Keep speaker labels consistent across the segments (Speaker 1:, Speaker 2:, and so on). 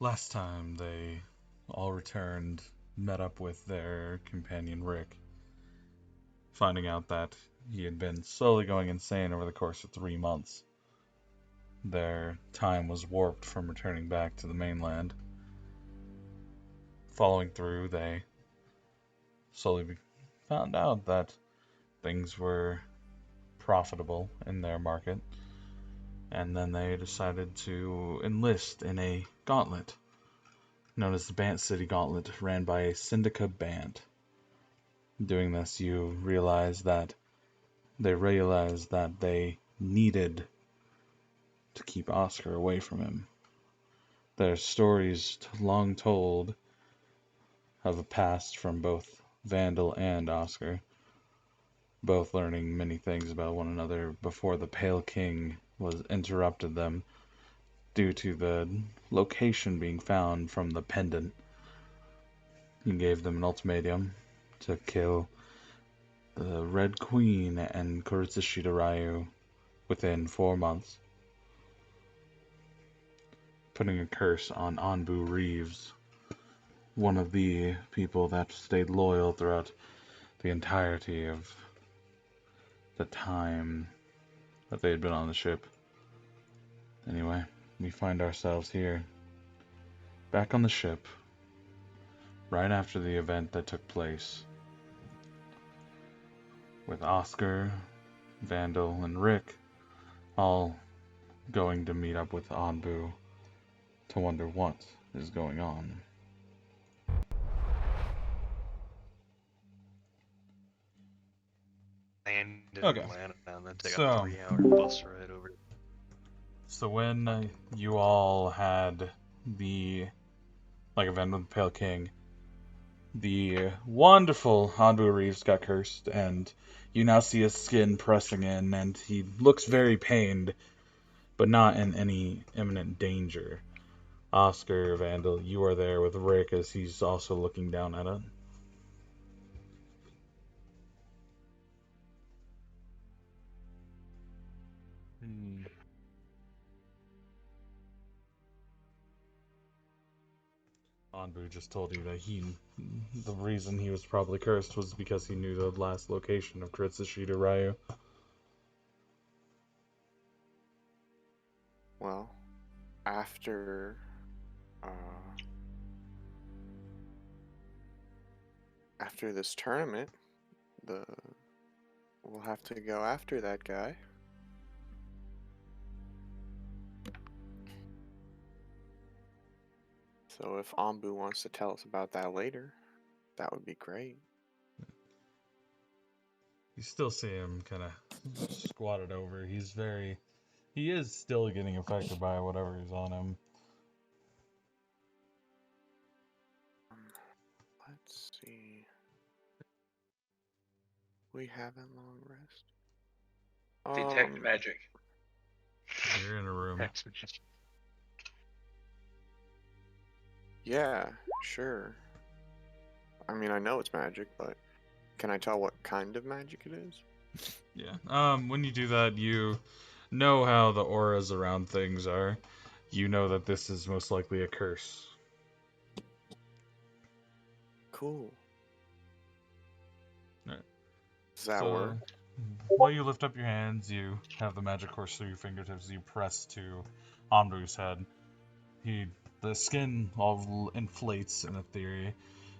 Speaker 1: Last time they all returned, met up with their companion Rick, finding out that he had been slowly going insane over the course of 3 months. Their time was warped from returning back to the mainland. Following through, they slowly found out that things were profitable in their market, and then they decided to enlist in a gauntlet known as the Bant City Gauntlet, ran by a Syndica Bant. Doing this, they realized that they needed to keep Oscar away from him. There's stories long told of a past from both Vandal and Oscar, both learning many things about one another before the Pale King was interrupted them due to the location being found from the pendant. He gave them an ultimatum to kill the Red Queen and Kourinsuke within 4 months, putting a curse on Anbu Reeves, one of the people that stayed loyal throughout the entirety of the time that they had been on the ship. Anyway, we find ourselves here, back on the ship, right after the event that took place, with Oscar, Vandal, and Rick all going to meet up with Anbu to wonder what is going on.
Speaker 2: Land in
Speaker 1: Okay,
Speaker 2: Atlanta and then take a
Speaker 1: so
Speaker 2: 3 hour bus ride over.
Speaker 1: when you all had the event with the Pale King, the wonderful Hanbu Reeves got cursed, and you now see his skin pressing in, and he looks very pained, but not in any imminent danger. Oscar, Vandal, you are there with Rick as he's also looking down at it. Anbu just told you that the reason he was probably cursed was because he knew the last location of Kourinsuke Ryu.
Speaker 3: Well, after after this tournament, the we'll have to go after that guy. So if Ambu wants to tell us about that later, that would be great.
Speaker 1: You still see him kind of squatted over. He is still getting affected by whatever is on him.
Speaker 3: Let's see. We haven't long rest.
Speaker 4: Detect magic.
Speaker 1: You're in a room.
Speaker 3: Yeah, sure. I mean, I know it's magic, but can I tell what kind of magic it is?
Speaker 1: Yeah. When you do that, you know how the auras around things are. You know that this is most likely a curse.
Speaker 3: Cool.
Speaker 1: Right.
Speaker 3: Does that work?
Speaker 1: While you lift up your hands, you have the magic course through your fingertips. You press to Ambu's head. The skin all inflates in a theory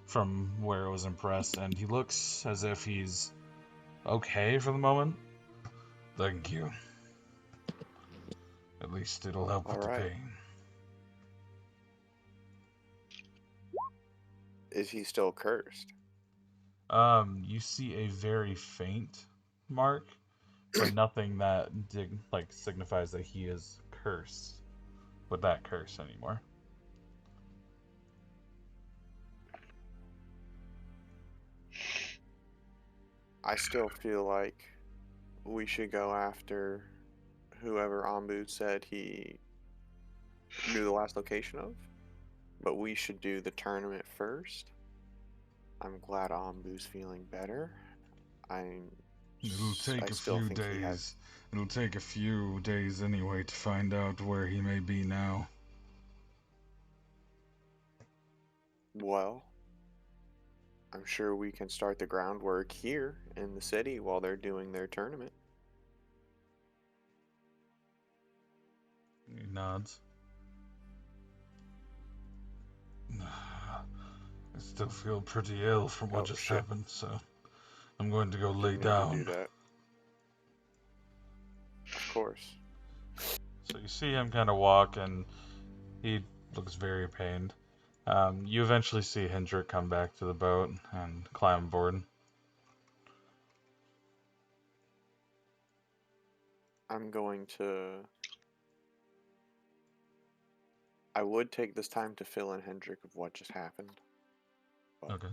Speaker 1: from where it was impressed, and he looks as if he's okay for the moment. Thank you. At least it'll help with the pain.
Speaker 3: Is he still cursed?
Speaker 1: You see a very faint mark, but nothing that signifies that he is cursed with that curse anymore.
Speaker 3: I still feel like we should go after whoever Ambu said he knew the last location of, but we should do the tournament first. I'm glad Ambu's feeling better.
Speaker 1: It'll take a few days. It'll take a few days anyway to find out where he may be now.
Speaker 3: Well, I'm sure we can start the groundwork here in the city while they're doing their tournament.
Speaker 1: He nods. I still feel pretty ill from what
Speaker 3: Oh,
Speaker 1: just
Speaker 3: shit.
Speaker 1: happened, so I'm going to go lay
Speaker 3: Didn't need to
Speaker 1: down.
Speaker 3: do that. Of course.
Speaker 1: So you see him kind of walk, and he looks very pained. You eventually see Hendrik come back to the boat and climb aboard.
Speaker 3: I'm going to... I would take this time to fill in Hendrik of what just happened. But
Speaker 1: Okay.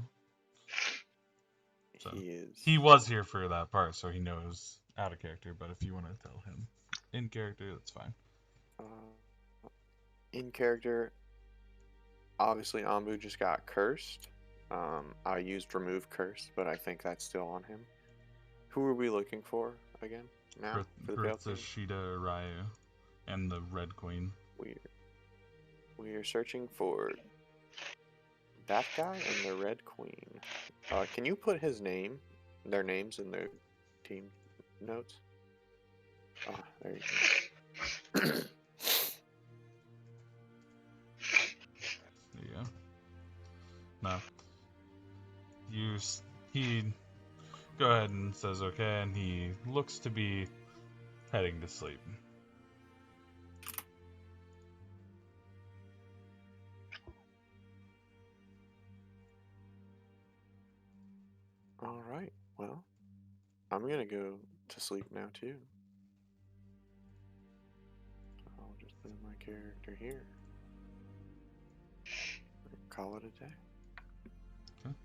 Speaker 1: So,
Speaker 3: he is...
Speaker 1: He was here for that part, so he knows out of character, but if you want to tell him in character, that's fine.
Speaker 3: In character, obviously Ambu just got cursed. I used remove curse, but I think that's still on him. Who are we looking for again now for the Pale King?
Speaker 1: Shida Ryu and the Red Queen.
Speaker 3: We are searching for that guy and the Red Queen. Can you put their names in the team notes? Ah, there you go.
Speaker 1: There you go. No. He go ahead and says okay, and he looks to be heading to sleep.
Speaker 3: All right. Well, I'm gonna go to sleep now too. I'll just put my character here. Call it a day.
Speaker 1: Okay.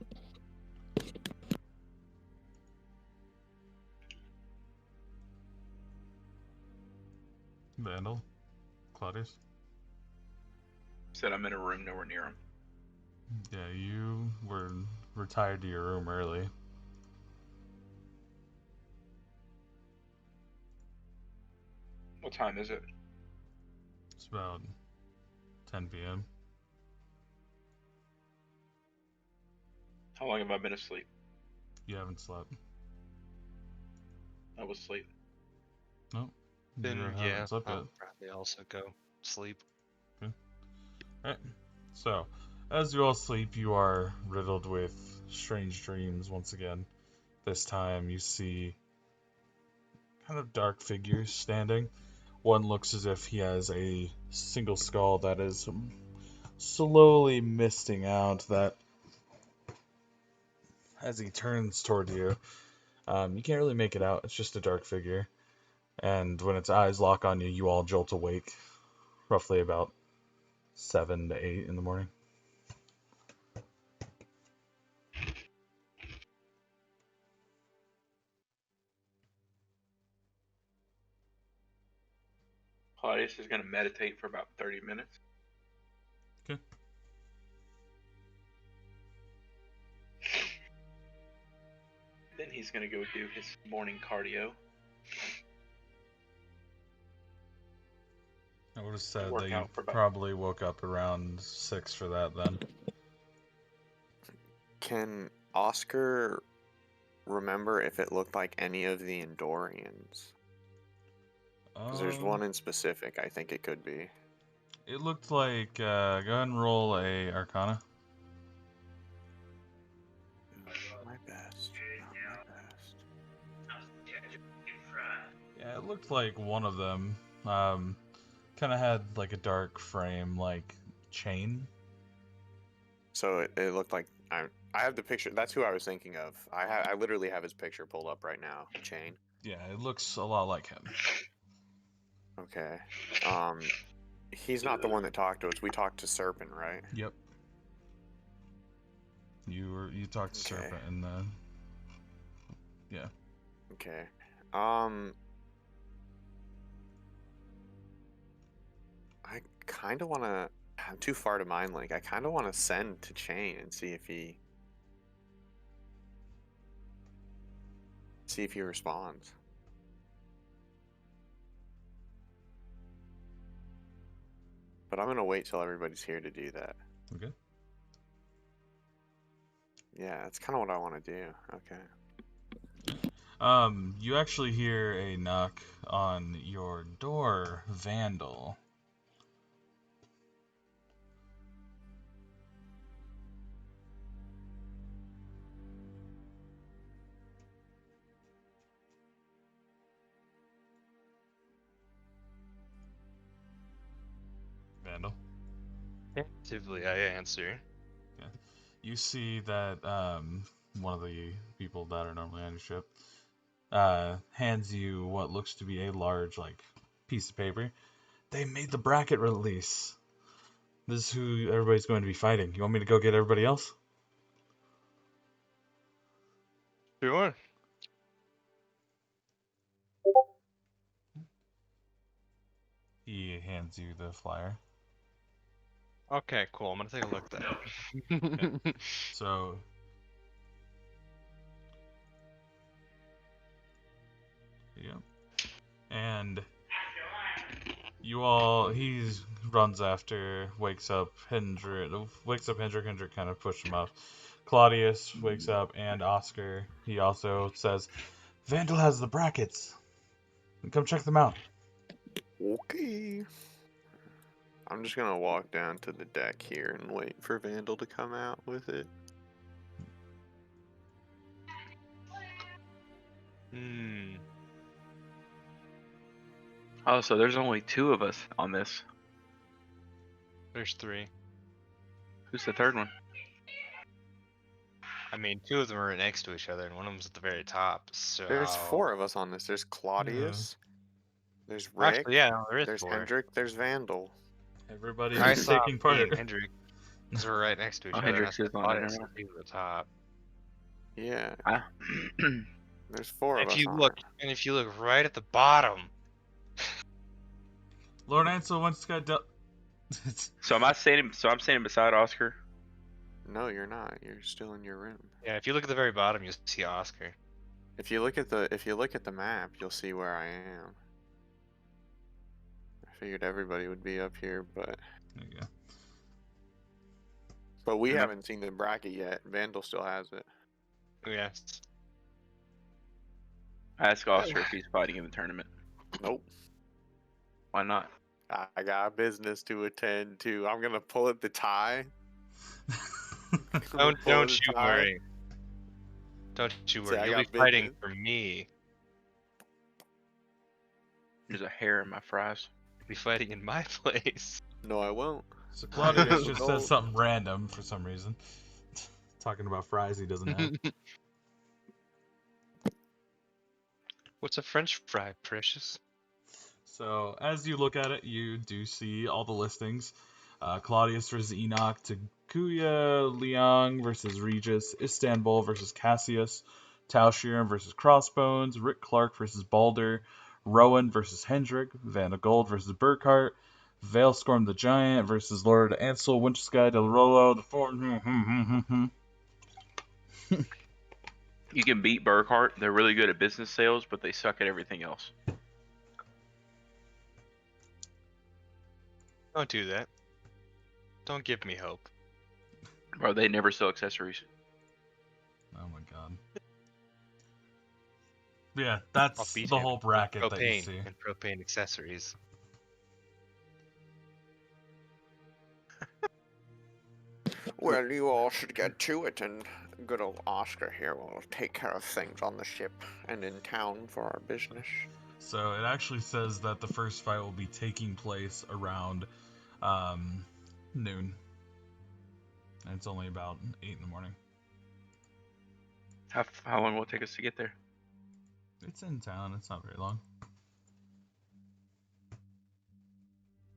Speaker 1: Vandal, Claudius.
Speaker 4: Said I'm in a room nowhere near him.
Speaker 1: Yeah, you were retired to your room early.
Speaker 4: What time is it?
Speaker 1: It's about 10 p.m.
Speaker 4: How long have I been asleep?
Speaker 1: You haven't slept.
Speaker 4: I was asleep.
Speaker 1: No.
Speaker 2: Then
Speaker 1: You
Speaker 2: yeah,
Speaker 1: haven't slept yet.
Speaker 2: I'll probably also go sleep.
Speaker 1: Alright. So, as you all sleep, you are riddled with strange dreams once again. This time you see kind of dark figures standing. One looks as if he has a single skull that is slowly misting out, that as he turns toward you, you can't really make it out. It's just a dark figure. And when its eyes lock on you, you all jolt awake, roughly about 7 to 8 in the morning.
Speaker 4: Claudius is going to meditate for about 30 minutes.
Speaker 1: Okay.
Speaker 4: Then he's going to go do his morning cardio.
Speaker 1: I would have said
Speaker 4: Work
Speaker 1: that you
Speaker 4: out for about-
Speaker 1: probably woke up around 6 for that then.
Speaker 3: Can Oscar remember if it looked like any of the Endorians? Because there's one in specific I think it could be.
Speaker 1: It looked like, go ahead and roll a Arcana.
Speaker 3: My best. Not my best.
Speaker 1: Yeah, it looked like one of them. Kind of had like a dark frame, like chain.
Speaker 3: So it looked like I have the picture. That's who I was thinking of. I literally have his picture pulled up right now. Chain.
Speaker 1: Yeah, it looks a lot like him.
Speaker 3: Okay. He's not the one that talked to us. We talked to Serpent, right?
Speaker 1: Yep. You talked to
Speaker 3: Okay.
Speaker 1: Serpent and the... Yeah.
Speaker 3: Okay. I kind of want to. I'm too far to mind link. I kind of want to send to Chain and see if he responds. But I'm gonna wait till everybody's here to do that.
Speaker 1: Okay.
Speaker 3: Yeah, that's kind of what I want to do. Okay.
Speaker 1: You actually hear a knock on your door, Vandal. Vandal.
Speaker 2: Actively, I answer.
Speaker 1: You see that one of the people that are normally on your ship hands you what looks to be a large piece of paper. They made the bracket release. This is who everybody's going to be fighting. You want me to go get everybody else?
Speaker 2: Sure.
Speaker 1: He hands you the flyer.
Speaker 2: Okay, cool. I'm gonna take a look at that.
Speaker 1: So yeah. And he runs after, wakes up Hendrik. Hendrik kind of pushed him off. Claudius wakes up, and Oscar, he also says, Vandal has the brackets. Come check them out.
Speaker 3: Okay. I'm just gonna walk down to the deck here and wait for Vandal to come out with it.
Speaker 5: Oh, so there's only 2 of us on this.
Speaker 2: There's 3.
Speaker 5: Who's the third one?
Speaker 2: I mean, 2 of them are next to each other, and one of them's at the very top. So
Speaker 3: There's 4 of us on this. There's Claudius. There's Rick.
Speaker 2: Actually, yeah, no, there is
Speaker 3: there's
Speaker 2: 4.
Speaker 3: Hendrik. There's Vandal.
Speaker 1: Everybody
Speaker 2: I
Speaker 1: is
Speaker 2: saw
Speaker 1: taking
Speaker 2: me
Speaker 1: part.
Speaker 2: and Hendrik, because we're right next to each
Speaker 5: Oh,
Speaker 2: other.
Speaker 5: Hendrik's
Speaker 2: And
Speaker 5: is on
Speaker 2: Claudius
Speaker 5: there.
Speaker 2: is at the top.
Speaker 3: Yeah.
Speaker 5: Ah.
Speaker 3: There's 4 of
Speaker 2: If
Speaker 3: us
Speaker 2: you
Speaker 3: on
Speaker 2: look,
Speaker 3: it.
Speaker 2: and if you look right at the bottom,
Speaker 1: Lord Ansel once got dealt.
Speaker 5: So I'm standing beside Oscar.
Speaker 3: No, you're not. You're still in your room.
Speaker 2: yeah, if you look at the very bottom, you'll see Oscar.
Speaker 3: If you look at the map, you'll see where I am. I figured everybody would be up here, but
Speaker 1: There you go.
Speaker 3: we
Speaker 5: Yeah.
Speaker 3: haven't seen the bracket yet. Vandal still has it.
Speaker 2: Yes.
Speaker 5: Ask Oscar if he's fighting in the tournament.
Speaker 3: Nope.
Speaker 5: Why not?
Speaker 3: I got business to attend to. I'm gonna pull at the tie.
Speaker 2: Don't you worry. Don't you
Speaker 3: See,
Speaker 2: worry.
Speaker 3: I
Speaker 2: You'll be
Speaker 3: got
Speaker 2: fighting
Speaker 3: business.
Speaker 2: for me.
Speaker 5: There's a hair in my fries.
Speaker 2: You'll be fighting in my place.
Speaker 3: No, I won't.
Speaker 1: So Claudius just
Speaker 3: No.
Speaker 1: says something random for some reason. Talking about fries he doesn't have.
Speaker 2: What's a French fry, precious?
Speaker 1: So as you look at it, you do see all the listings. Claudius versus Enoch, Takuya Liang versus Regis, Istanbul versus Cassius, Taushiram versus Crossbones, Rick Clark versus Balder, Rowan versus Hendrik, Vanna Gold versus Burkhart, Veilstorm the Giant versus Lord Ansel Winchsky Del Rolo, the four.
Speaker 5: You can beat Burkhart. They're really good at business sales, but they suck at everything else.
Speaker 2: Don't do that. Don't give me hope.
Speaker 5: Bro, they never sell accessories.
Speaker 1: Oh my god. Yeah,
Speaker 2: I'll
Speaker 1: that's
Speaker 2: beat
Speaker 1: the
Speaker 2: him
Speaker 1: whole
Speaker 2: with
Speaker 1: bracket that you
Speaker 2: propane
Speaker 1: see.
Speaker 2: and propane accessories.
Speaker 3: Well, you all should get to it, and good old Oscar here will take care of things on the ship and in town for our business.
Speaker 1: So it actually says that the first fight will be taking place around noon. And it's only about 8 in the morning.
Speaker 5: How long will it take us to get there?
Speaker 1: It's in town, it's not very long.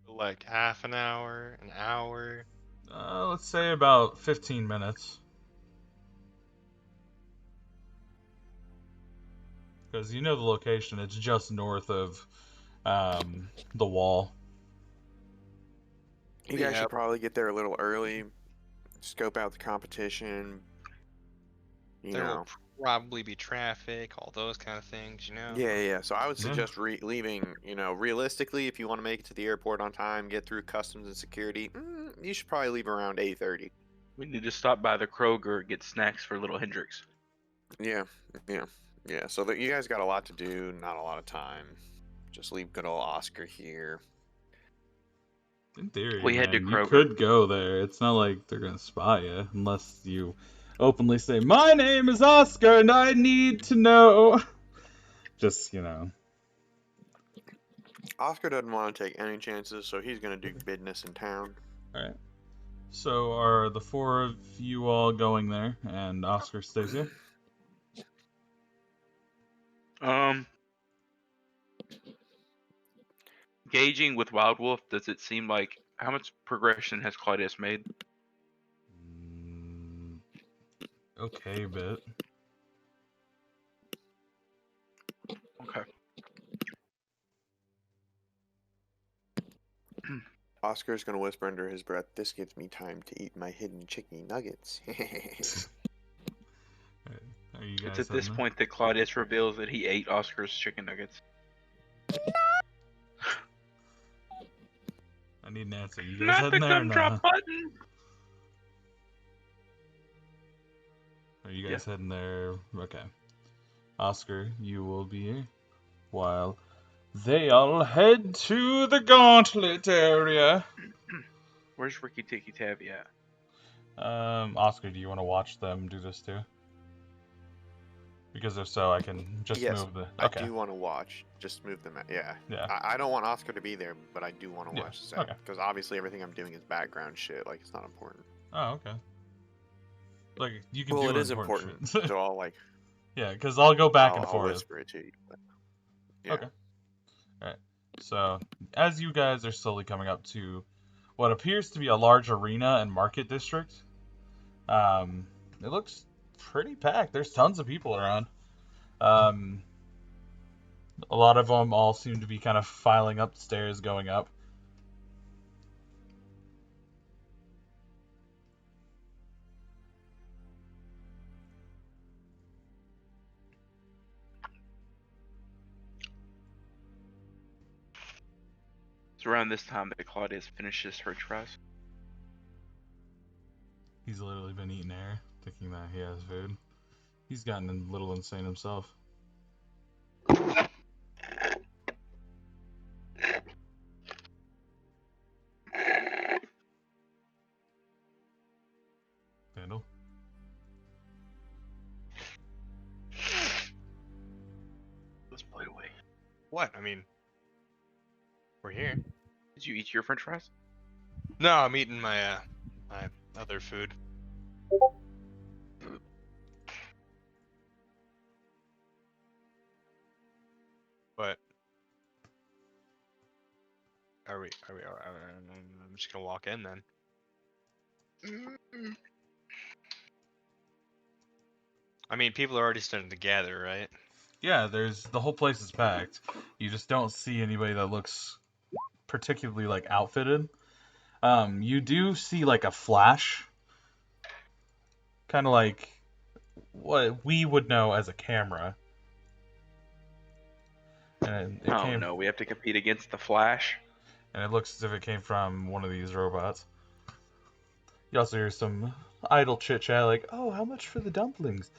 Speaker 2: Like half an hour, an hour.
Speaker 1: Let's say about 15 minutes. Because you know the location, it's just north of the wall.
Speaker 3: You guys should probably get there a little early, scope out the competition.
Speaker 2: There will probably be traffic, all those kind of things, you know?
Speaker 3: Yeah. So I would
Speaker 1: Yeah.
Speaker 3: suggest leaving, realistically, if you want to make it to the airport on time, get through customs and security, you should probably leave around 8:30.
Speaker 5: We need to stop by the Kroger, get snacks for little Hendrix.
Speaker 3: Yeah. So that you guys got a lot to do, not a lot of time. Just leave good old Oscar here.
Speaker 1: In theory,
Speaker 5: We head to
Speaker 1: man, you
Speaker 5: Kroger.
Speaker 1: could go there. It's not like they're gonna spy you unless you openly say, "My name is Oscar, and I need to know." Just
Speaker 3: Oscar doesn't want to take any chances, so he's gonna do business in town.
Speaker 1: All right. So are the four of you all going there, and Oscar stays here?
Speaker 5: Gauging with Wild Wolf, does it seem like how much progression has Claudius made?
Speaker 1: Okay, bit.
Speaker 5: Okay.
Speaker 3: Oscar's gonna whisper under his breath, "This gives me time to eat my hidden chicken nuggets."
Speaker 1: Are you guys
Speaker 5: It's at this point that Claudius reveals that he ate Oscar's chicken nuggets.
Speaker 1: I need an answer. You guys
Speaker 5: Not the
Speaker 1: heading there or
Speaker 5: gumdrop
Speaker 1: not?
Speaker 5: button!
Speaker 1: Are you guys heading there? Okay. Oscar, you will be here while they all head to the Gauntlet area.
Speaker 5: Where's Ricky Tikki Tavi at?
Speaker 1: Oscar, do you want to watch them do this too? Because if so, I can just move the... Okay.
Speaker 3: I do want to watch. Just move them. Yeah.
Speaker 1: Yeah.
Speaker 3: I don't want Oscar to be there, but I do want to watch the set.
Speaker 1: Okay.
Speaker 3: Because obviously everything I'm doing is background shit. Like, it's not important.
Speaker 1: Oh, okay. Like, you can
Speaker 3: Well,
Speaker 1: do
Speaker 3: it is
Speaker 1: important
Speaker 3: important.
Speaker 1: shit.
Speaker 3: So I'll, like...
Speaker 1: Yeah, because I'll go back and
Speaker 3: I'll
Speaker 1: forth.
Speaker 3: whisper it to you. But... Yeah.
Speaker 1: Okay. Alright. So, as you guys are slowly coming up to what appears to be a large arena and market district, it looks pretty packed. There's tons of people around. A lot of them all seem to be kind of filing up the stairs, going up.
Speaker 5: It's around this time that Claudius finishes french fries.
Speaker 1: He's literally been eating air, thinking that he has food. He's gotten a little insane himself. Vandal?
Speaker 5: Let's play away.
Speaker 2: What? I mean, we're here.
Speaker 5: Did you eat your french fries?
Speaker 2: No, I'm eating my my other food. But are we? I'm just gonna walk in then. I mean, people are already starting to gather, right?
Speaker 1: Yeah, the whole place is packed. You just don't see anybody that looks particularly like outfitted. You do see like a flash, kind of like what we would know as a camera. And
Speaker 5: No, we have to compete against the Flash.
Speaker 1: And it looks as if it came from one of these robots. You also hear some idle chit chat like, "Oh, how much for the dumplings?"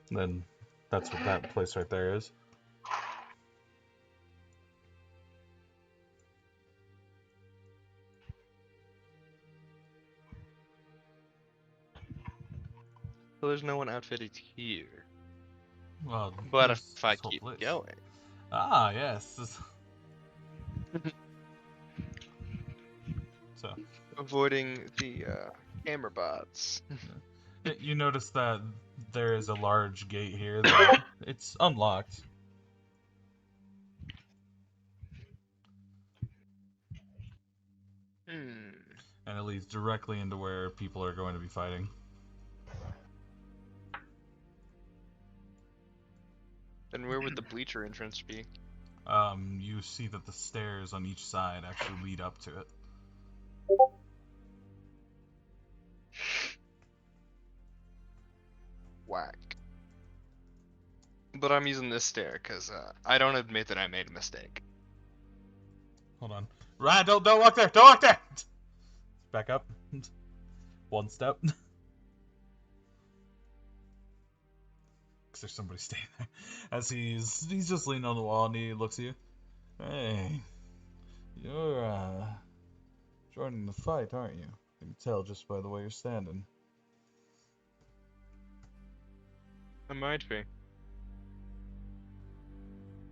Speaker 1: And then that's what that place right there is.
Speaker 2: So there's no one outfitted here.
Speaker 1: Well,
Speaker 2: But
Speaker 1: there's
Speaker 2: if I
Speaker 1: this whole
Speaker 2: keep
Speaker 1: place.
Speaker 2: going,
Speaker 1: Ah, yes. So,
Speaker 2: avoiding the camera bots.
Speaker 1: you notice that there is a large gate here that it's unlocked. And it leads directly into where people are going to be fighting.
Speaker 2: Then where would the bleacher entrance be?
Speaker 1: You see that the stairs on each side actually lead up to it.
Speaker 2: Whack. But I'm using this stair because I don't admit that I made a mistake.
Speaker 1: Hold on. Ryan, don't walk there! Don't walk there! Back up. One step. there's somebody standing there. As he's just leaning on the wall and he looks at you. Hey, you're joining the fight, aren't you? I can tell just by the way you're standing.
Speaker 2: I might be.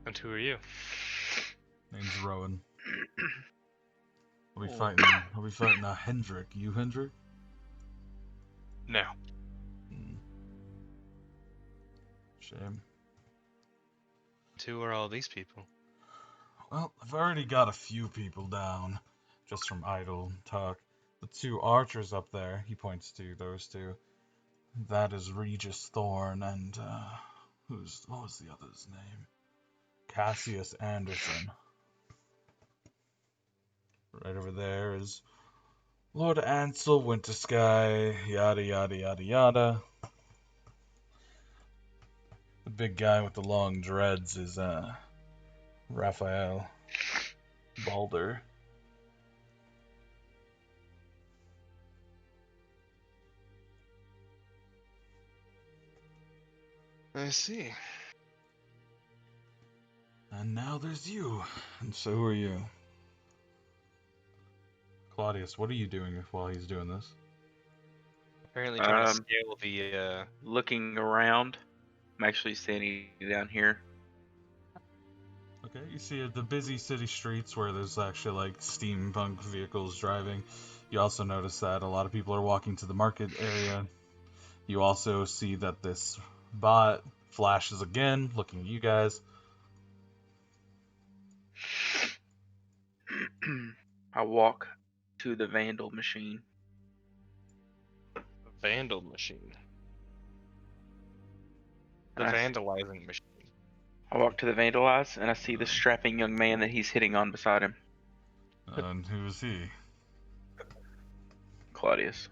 Speaker 2: And who are you?
Speaker 1: Name's Rowan. I'll be fighting Hendrik. You Hendrik?
Speaker 2: No.
Speaker 1: Shame.
Speaker 2: Who are all these people?
Speaker 1: Well, I've already got a few people down, just from idle talk. The two archers up there, he points to those two. That is Regis Thorn and, what was the other's name? Cassius Anderson. Right over there is Lord Ansel Wintersky, yada yada yada yada. The big guy with the long dreads is, Raphael Balder.
Speaker 2: I see.
Speaker 1: And now there's you. And so who are you? Claudius, what are you doing while he's doing this?
Speaker 2: Apparently trying to scale the,
Speaker 5: Looking around. I'm actually standing down here.
Speaker 1: Okay, you see the busy city streets where there's actually like steampunk vehicles driving. You also notice that a lot of people are walking to the market area. You also see that this bot flashes again, looking at you guys.
Speaker 5: I walk to the Vandal machine.
Speaker 2: Vandal machine. The
Speaker 5: And
Speaker 2: vandalizing machine.
Speaker 5: I walk to the Vandalize, and I see the strapping young man that he's hitting on beside him.
Speaker 1: And who is he?
Speaker 5: Claudius.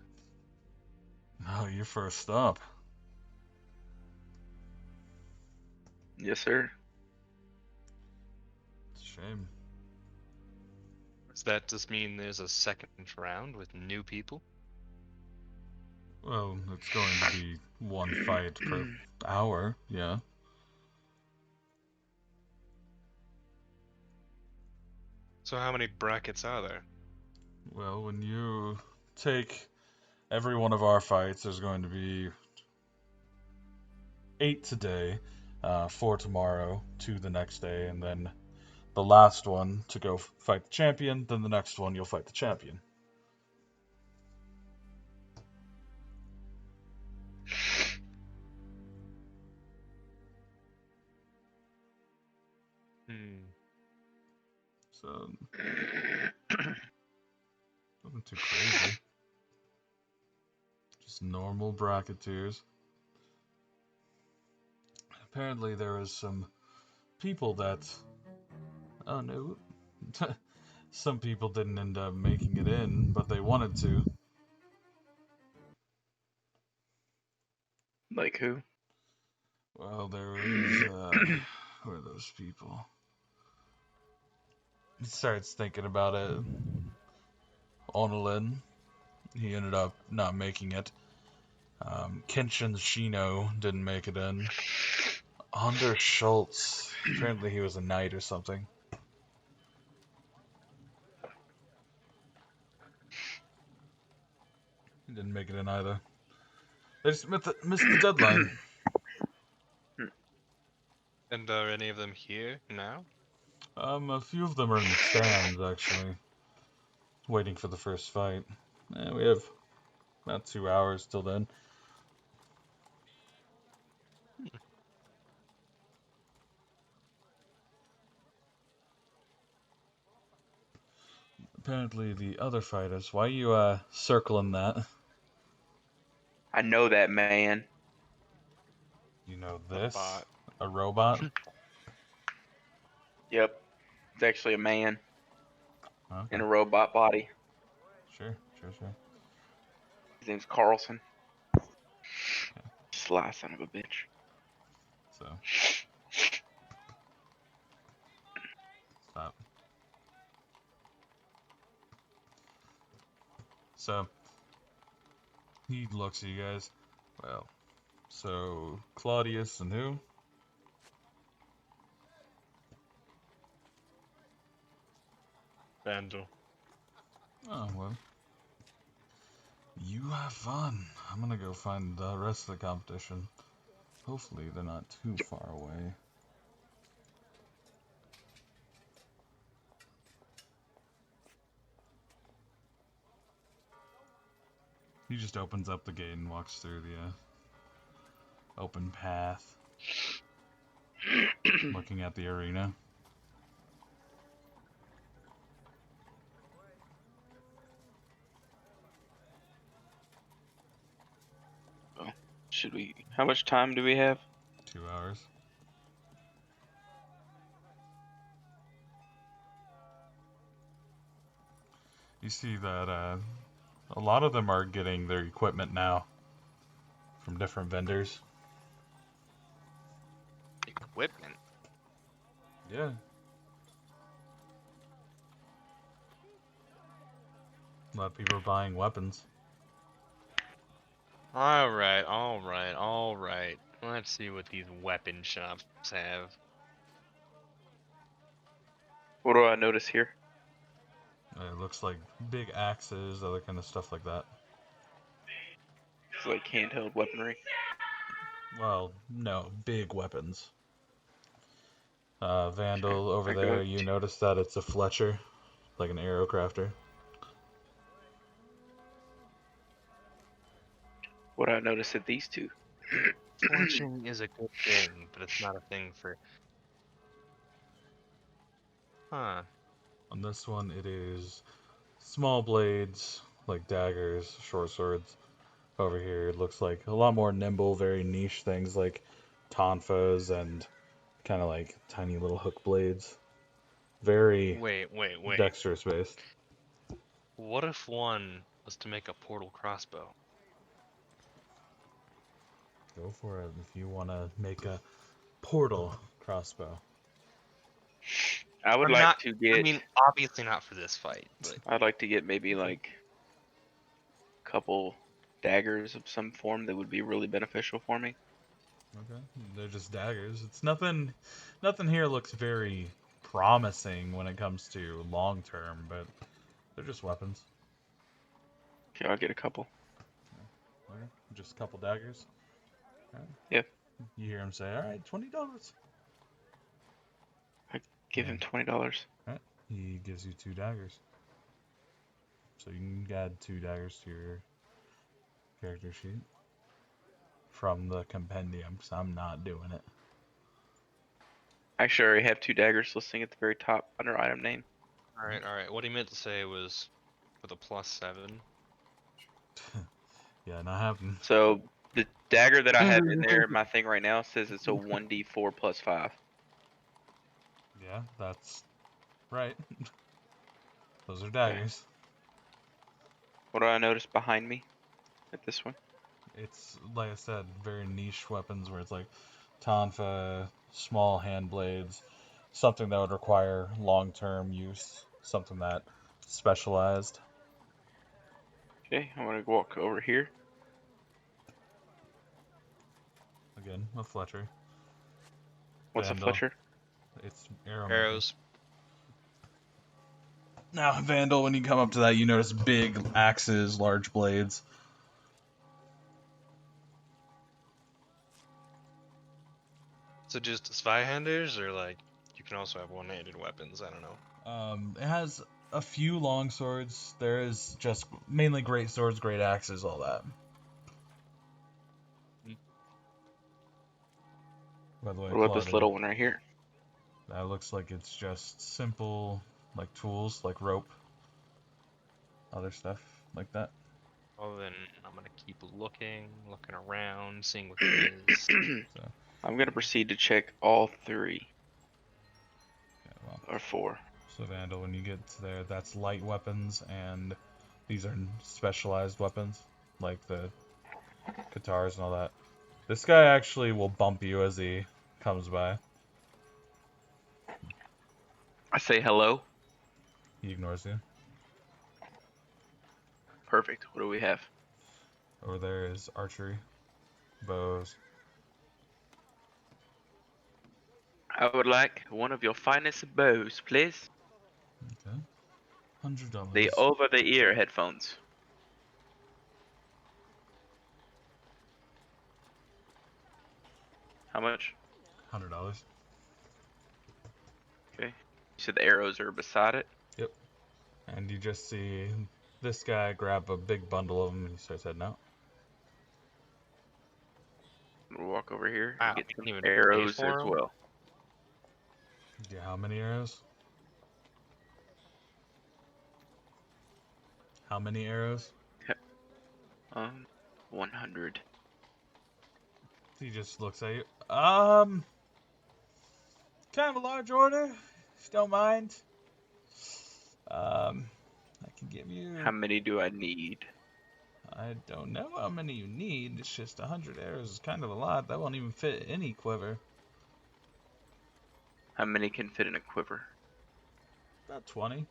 Speaker 1: Oh, your first stop.
Speaker 5: Yes, sir.
Speaker 1: It's a shame.
Speaker 2: Does that just mean there's a second round with new people?
Speaker 1: Well, it's going to be one fight per hour, yeah.
Speaker 2: So how many brackets are there?
Speaker 1: Well, when you take every one of our fights, there's going to be 8 today, 4 tomorrow, 2 the next day, and then the last one to go fight the champion, then the next one you'll fight the champion. So, nothing too crazy. Just normal bracketeers. Apparently there was some people that... Oh no. Some people didn't end up making it in, but they wanted to.
Speaker 5: Like who?
Speaker 1: Well, there was, who are those people? He starts thinking about it. Onolin, he ended up not making it. Kenshin Shino didn't make it in. Anders Schultz, apparently he was a knight or something. He didn't make it in either. They just missed the deadline.
Speaker 2: And are any of them here now?
Speaker 1: A few of them are in the stands, actually. Waiting for the first fight. We have about 2 hours till then. Apparently the other fighters. Why are you circling that?
Speaker 5: I know that man.
Speaker 1: You know this?
Speaker 2: bot.
Speaker 1: A robot?
Speaker 5: Yep. It's actually a man
Speaker 1: Okay.
Speaker 5: in a robot body.
Speaker 1: Sure.
Speaker 5: His name's Carlson. Sly son of a bitch.
Speaker 1: So. Stop. So. He looks at you guys. Well, So, Claudius and who?
Speaker 2: Vandal.
Speaker 1: Oh, well. You have fun. I'm gonna go find the rest of the competition. Hopefully they're not too far away. He just opens up the gate and walks through the open path, looking at the arena.
Speaker 5: Should we? How much time do we have?
Speaker 1: 2 hours. You see that a lot of them are getting their equipment now from different vendors.
Speaker 2: Equipment?
Speaker 1: Yeah. A lot of people are buying weapons.
Speaker 2: Alright. Let's see what these weapon shops have.
Speaker 5: What do I notice here?
Speaker 1: It looks like big axes, other kind of stuff like that.
Speaker 5: It's like handheld weaponry.
Speaker 1: Well, no, big weapons. Vandal, over
Speaker 5: I go
Speaker 1: there, you
Speaker 5: to-
Speaker 1: notice that it's a Fletcher, like an arrow crafter.
Speaker 5: What do I notice at these two?
Speaker 2: Torching is a good thing, but it's not a thing for... Huh.
Speaker 1: On this one, it is small blades, like daggers, short swords. Over here, it looks like a lot more nimble, very niche things like tonfas and kind of like tiny little hook blades. Very
Speaker 2: Wait.
Speaker 1: dexterous based.
Speaker 2: What if one was to make a portal crossbow?
Speaker 1: Go for it if you want to make a portal crossbow.
Speaker 5: I would
Speaker 2: I'm
Speaker 5: like
Speaker 2: not-
Speaker 5: to get.
Speaker 2: I mean, obviously not for this fight, but...
Speaker 5: I'd like to get maybe like a couple daggers of some form that would be really beneficial for me.
Speaker 1: Okay, they're just daggers. It's nothing. Nothing here looks very promising when it comes to long term, but they're just weapons.
Speaker 5: Okay, I'll get a couple.
Speaker 1: Okay, just a couple daggers. All right.
Speaker 5: Yep.
Speaker 1: You hear him say, "All right, $20."
Speaker 5: Give him $20.
Speaker 1: He gives you 2 daggers. So you can add 2 daggers to your character sheet from the compendium, because I'm not doing it.
Speaker 5: Actually, I already have 2 daggers listing at the very top under item name.
Speaker 2: Alright. What he meant to say was with a +7.
Speaker 1: Yeah, not happening.
Speaker 5: So the dagger that I have in there, my thing right now says it's a 1d4 plus 5.
Speaker 1: Yeah, that's right. Those are daggers.
Speaker 5: What do I notice behind me at this one?
Speaker 1: It's, like I said, very niche weapons where it's like tonfa, small hand blades, something that would require long-term use, something that specialized.
Speaker 5: Okay, I'm gonna walk over here.
Speaker 1: Again, a Fletcher.
Speaker 5: What's
Speaker 1: Vandal.
Speaker 5: a Fletcher?
Speaker 1: It's arrow
Speaker 2: Arrows.
Speaker 1: Now, Vandal, when you come up to that, you notice big axes, large blades.
Speaker 2: So just spy-handers, or like, you can also have one-handed weapons, I don't know.
Speaker 1: It has a few long swords. There is just mainly great swords, great axes, all that. By the way,
Speaker 5: What about this
Speaker 1: Claudia,
Speaker 5: little one right here?
Speaker 1: that looks like it's just simple, like tools, like rope, other stuff like that.
Speaker 2: Well then, I'm gonna keep looking around, seeing what it is.
Speaker 5: I'm gonna proceed to check all 3
Speaker 1: Okay, well,
Speaker 5: or 4.
Speaker 1: so Vandal, when you get to there, that's light weapons, and these are specialized weapons, like the guitars and all that. This guy actually will bump you as he comes by.
Speaker 5: I say hello.
Speaker 1: He ignores you.
Speaker 5: Perfect. What do we have?
Speaker 1: Over there is archery. bows.
Speaker 5: I would like one of your finest bows, please.
Speaker 1: Okay. $100.
Speaker 5: The over-the-ear headphones. How much?
Speaker 1: $100.
Speaker 5: Okay. You said the arrows are beside it?
Speaker 1: Yep. And you just see this guy grab a big bundle of them and he starts heading out.
Speaker 5: We'll walk over here
Speaker 2: Wow,
Speaker 5: and get
Speaker 2: we
Speaker 5: some
Speaker 2: didn't even pay
Speaker 5: arrows
Speaker 2: for
Speaker 5: as
Speaker 2: 'em?
Speaker 5: well.
Speaker 1: Yeah, how many arrows? How many arrows?
Speaker 5: 100.
Speaker 1: He just looks at you. Kind of a large order, if you don't mind. I can give you.
Speaker 5: How many do I need?
Speaker 1: I don't know how many you need. It's just 100 arrows is kind of a lot. That won't even fit any quiver.
Speaker 5: How many can fit in a quiver?
Speaker 1: About 20.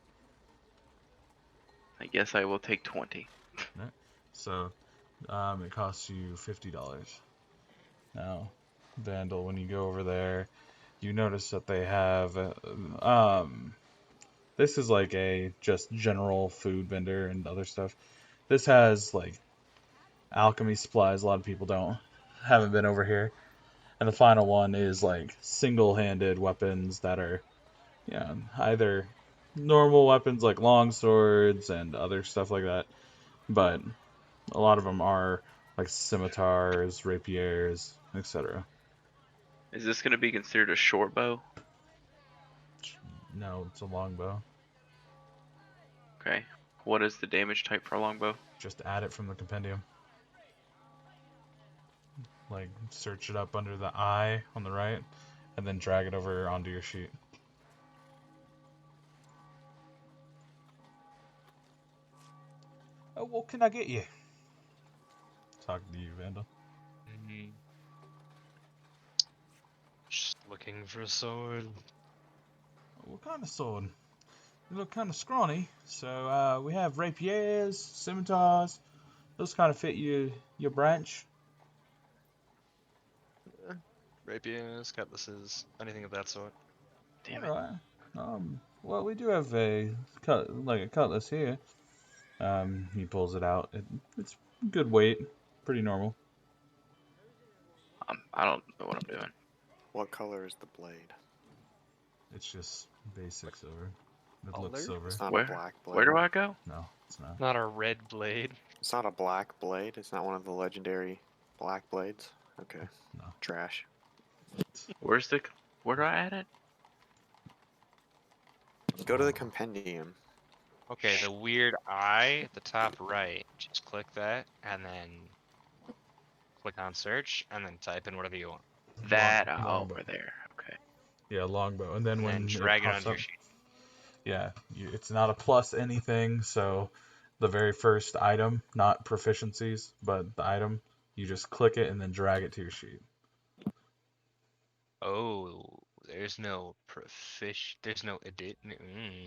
Speaker 5: I guess I will take 20.
Speaker 1: Right. So, it costs you $50. Now, Vandal, when you go over there, you notice that they have, this is like a just general food vendor and other stuff. This has like alchemy supplies. A lot of people haven't been over here. And the final one is like single-handed weapons that are, either normal weapons like long swords and other stuff like that, but a lot of them are like scimitars, rapiers, etc.
Speaker 5: Is this going to be considered a short bow?
Speaker 1: No, it's a longbow.
Speaker 5: Okay. What is the damage type for a longbow?
Speaker 1: Just add it from the compendium. Like, search it up under the eye on the right, and then drag it over onto your sheet. Oh, what can I get you? Talking to you, Vandal.
Speaker 2: Just looking for a sword.
Speaker 1: What kind of sword? You look kind of scrawny, so we have rapiers, scimitars. Those kind of fit your branch.
Speaker 2: Rapiers, cutlasses, anything of that sort.
Speaker 5: Damn it.
Speaker 1: Alright. Well, we do have a cutlass here. He pulls it out. It's good weight, pretty normal.
Speaker 5: I don't know what I'm doing.
Speaker 3: What color is the blade?
Speaker 1: It's just basic silver. It
Speaker 3: Oh,
Speaker 1: looks silver.
Speaker 3: It's not
Speaker 5: Where?
Speaker 3: a black blade.
Speaker 5: Where do I go?
Speaker 1: No, it's not.
Speaker 2: Not a red blade.
Speaker 3: It's not a black blade. It's not one of the legendary black blades. Okay.
Speaker 1: No.
Speaker 3: Trash.
Speaker 5: Where do I add it?
Speaker 3: Go to the compendium.
Speaker 2: Okay, the weird eye at the top right. Just click that, and then click on search, and then type in whatever you want.
Speaker 5: That
Speaker 1: longbow.
Speaker 5: over there. Okay.
Speaker 1: Yeah, longbow. And then
Speaker 2: And
Speaker 1: when
Speaker 2: then
Speaker 1: it
Speaker 2: drag it
Speaker 1: pops
Speaker 2: onto your
Speaker 1: up,
Speaker 2: sheet.
Speaker 1: yeah, it's not a plus anything. So the very first item, not proficiencies, but the item, you just click it and then drag it to your sheet.
Speaker 2: Oh, there's no there's no edit.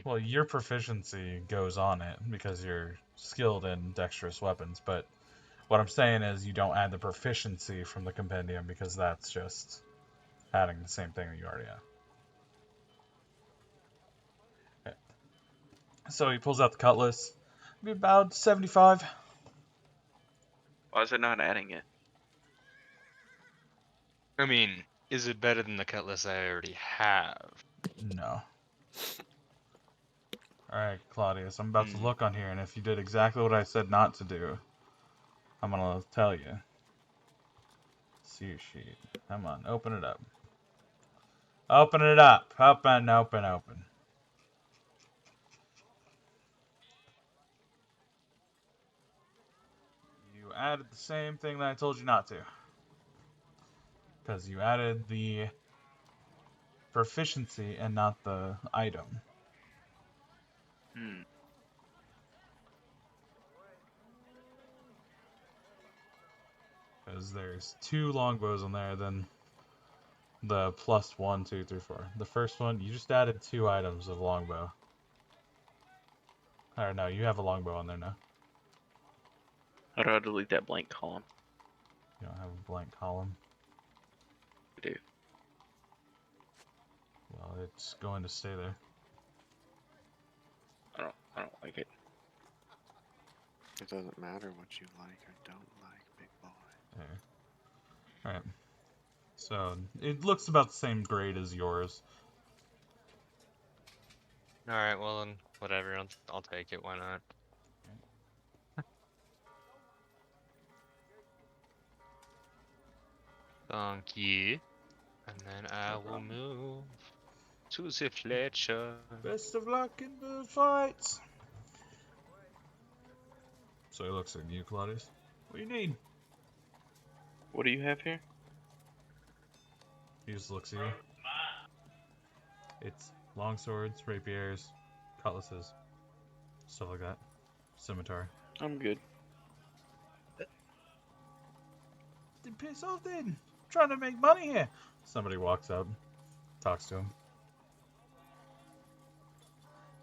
Speaker 1: Well, your proficiency goes on it because you're skilled in dexterous weapons, but what I'm saying is you don't add the proficiency from the compendium because that's just adding the same thing that you already have. Okay. So he pulls out the cutlass. Be about 75.
Speaker 5: Why is it not adding it?
Speaker 2: I mean, is it better than the cutlass I already have?
Speaker 1: No. Alright, Claudius, I'm about to look on here, and if you did exactly what I said not to do, I'm gonna tell you. See your sheet. Come on, open it up. Open it up. Open, open, open. You added the same thing that I told you not to. Because you added the proficiency and not the item. Because there's 2 longbows on there, then the plus 1, 2, 3, 4. The first one, you just added 2 items of longbow. Or no, you have a longbow on there now.
Speaker 5: How do I delete that blank column?
Speaker 1: You don't have a blank column.
Speaker 5: We do.
Speaker 1: Well, it's going to stay there.
Speaker 5: I don't like it.
Speaker 3: It doesn't matter what you like or don't like, big boy.
Speaker 1: There. Alright. So, it looks about the same grade as yours.
Speaker 2: Alright, well then, whatever, I'll take it, why not? Thank you. And then I will move to the Fletcher.
Speaker 1: Best of luck in the fights! So he looks at you, Claudius. What do you need?
Speaker 5: What do you have here?
Speaker 1: He just looks at you. It's long swords, rapiers, cutlasses, stuff like that. Scimitar.
Speaker 5: I'm good.
Speaker 1: Then piss off then! I'm trying to make money here! Somebody walks up, talks to him.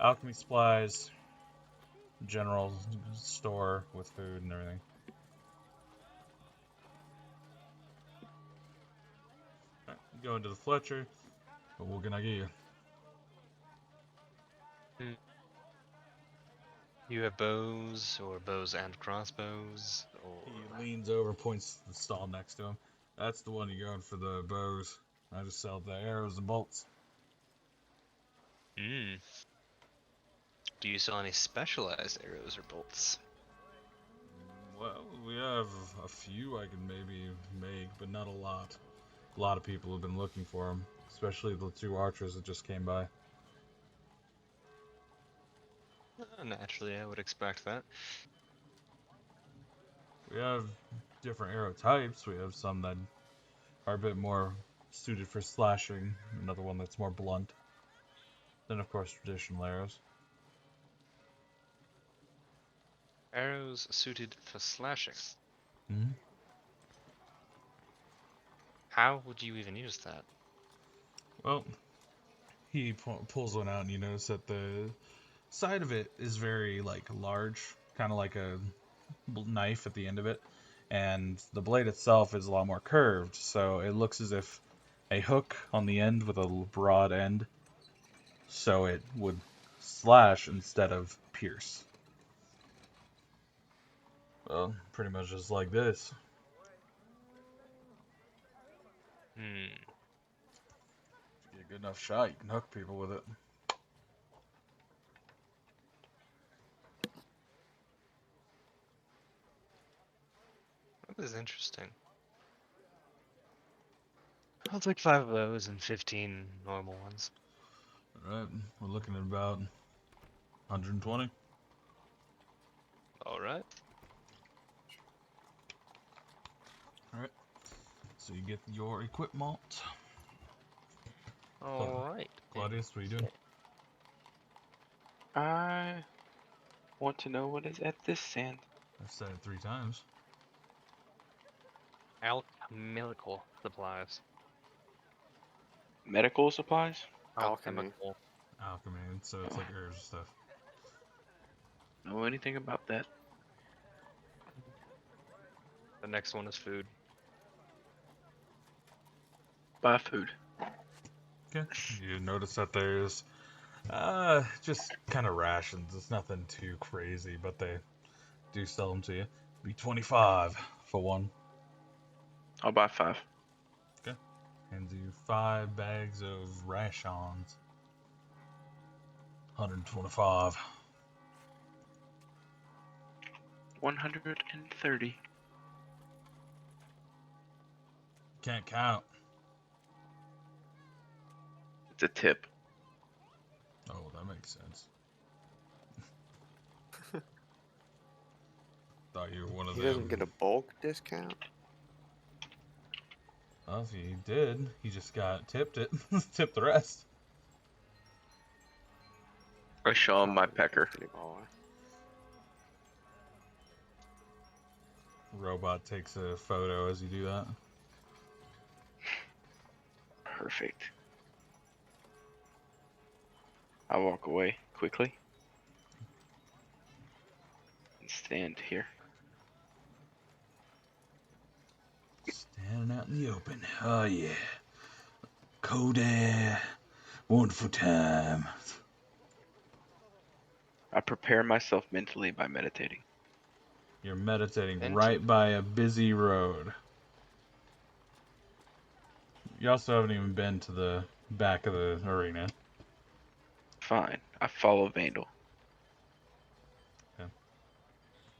Speaker 1: Alchemy supplies, general store with food and everything. Alright, go into the Fletcher. But what can I get you?
Speaker 2: You have bows, or bows and crossbows, or...
Speaker 1: He leans over, points to the stall next to him. That's the one you're going for the bows. I just sell the arrows and bolts.
Speaker 2: Do you sell any specialized arrows or bolts?
Speaker 1: Well, we have a few I can maybe make, but not a lot. A lot of people have been looking for them, especially the 2 archers that just came by.
Speaker 2: Naturally, I would expect that.
Speaker 1: We have different arrow types. We have some that are a bit more suited for slashing, another one that's more blunt. Then, of course, traditional arrows.
Speaker 2: Arrows suited for slashing.
Speaker 1: Mm-hmm.
Speaker 2: How would you even use that?
Speaker 1: Well, he pulls one out, and you notice that the side of it is very, large, kind of like a knife at the end of it, and the blade itself is a lot more curved, so it looks as if a hook on the end with a broad end, so it would slash instead of pierce. Well, pretty much just like this. If you get a good enough shot, you can hook people with it.
Speaker 2: That is interesting. I'll take 5 of those and 15 normal ones.
Speaker 1: Alright, we're looking at about 120.
Speaker 2: Alright.
Speaker 1: Alright, so you get your equipment.
Speaker 2: Alright.
Speaker 1: Claudius, what are you doing?
Speaker 5: I want to know what is at this sand.
Speaker 1: I've said it 3 times.
Speaker 2: Alchemical supplies.
Speaker 5: Medical supplies?
Speaker 3: Alchemy.
Speaker 2: Alchemical.
Speaker 1: Alchemy, so it's like herbs and stuff.
Speaker 5: Know anything about that?
Speaker 2: The next one is food.
Speaker 5: Buy food.
Speaker 1: Okay. You notice that there's just kind of rations. It's nothing too crazy, but they do sell them to you. Be 25 for one.
Speaker 5: I'll buy 5.
Speaker 1: Okay. And do 5 bags of rations. 125.
Speaker 5: 130.
Speaker 1: Can't count.
Speaker 5: It's a tip.
Speaker 1: Oh, that makes sense. Thought you were one of
Speaker 3: He
Speaker 1: them.
Speaker 3: doesn't get a bulk discount?
Speaker 1: Well, if he did, he just got tipped it. Tipped the rest.
Speaker 5: I show him my pecker.
Speaker 3: Pretty boy.
Speaker 1: Robot takes a photo as you do that.
Speaker 5: Perfect. I walk away quickly and stand here.
Speaker 1: And out in the open. Oh, yeah. Cold air. Wonderful time.
Speaker 5: I prepare myself mentally by meditating.
Speaker 1: You're meditating
Speaker 2: Mentally.
Speaker 1: right by a busy road. You also haven't even been to the back of the arena.
Speaker 5: Fine. I follow Vandal.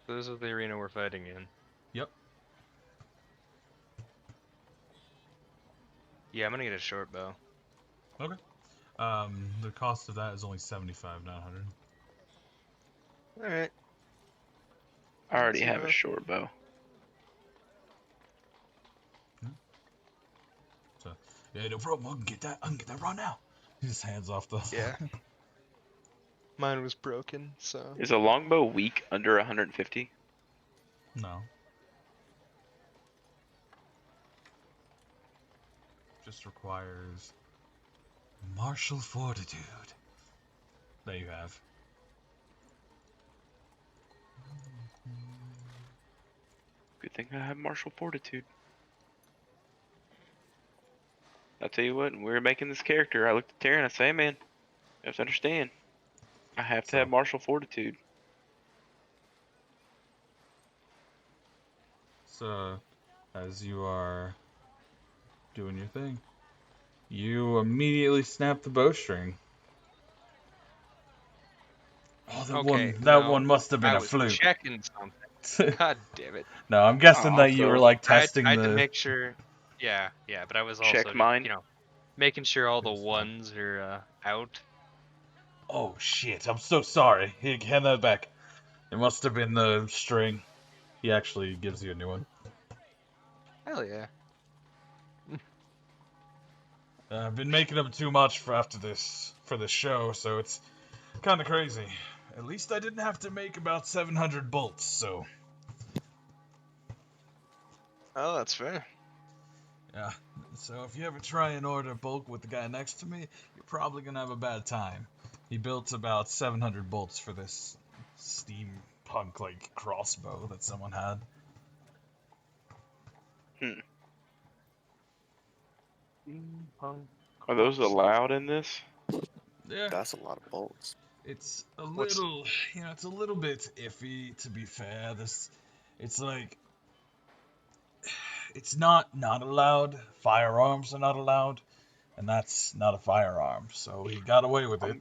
Speaker 2: So this is the arena we're fighting in.
Speaker 1: Yep.
Speaker 2: Yeah, I'm gonna get a short bow.
Speaker 1: Okay. The cost of that is only 75, not 100.
Speaker 2: Alright.
Speaker 5: I already have a short bow.
Speaker 1: So, yeah, no problem. I can get that right now. He just hands off the.
Speaker 2: Yeah. Mine was broken, so.
Speaker 5: Is a longbow weak under 150?
Speaker 1: No. Just requires martial fortitude. There you have.
Speaker 5: Good thing I have martial fortitude. I'll tell you what, when we were making this character, I looked at Taryn and I said, hey man, you have to understand, I have to have martial fortitude.
Speaker 1: So, as you are doing your thing, you immediately snap the bowstring. Oh, that one must have been a fluke.
Speaker 2: Checking something. God damn it.
Speaker 1: No, I'm guessing that you
Speaker 5: Also,
Speaker 1: were like
Speaker 2: I
Speaker 1: testing
Speaker 2: had
Speaker 1: the.
Speaker 2: to make sure. Yeah, but I was also
Speaker 5: Check
Speaker 2: just,
Speaker 5: mine.
Speaker 2: making sure all the
Speaker 1: It's fine.
Speaker 2: ones are out.
Speaker 1: Oh shit! I'm so sorry. Here, hand that back. It must have been the string. He actually gives you a new one.
Speaker 2: Hell yeah.
Speaker 1: I've been making them too much for this show, so it's kind of crazy. At least I didn't have to make about 700 bolts, so.
Speaker 2: Oh, that's fair.
Speaker 1: Yeah. So if you ever try and order bulk with the guy next to me, you're probably gonna have a bad time. He built about 700 bolts for this steampunk like crossbow that someone had.
Speaker 5: Are those allowed in this?
Speaker 1: Yeah.
Speaker 3: That's a lot of bolts.
Speaker 1: It's a little, it's a little bit iffy, to be fair. It's like, it's not allowed. Firearms are not allowed, and that's not a firearm, so he got away with it.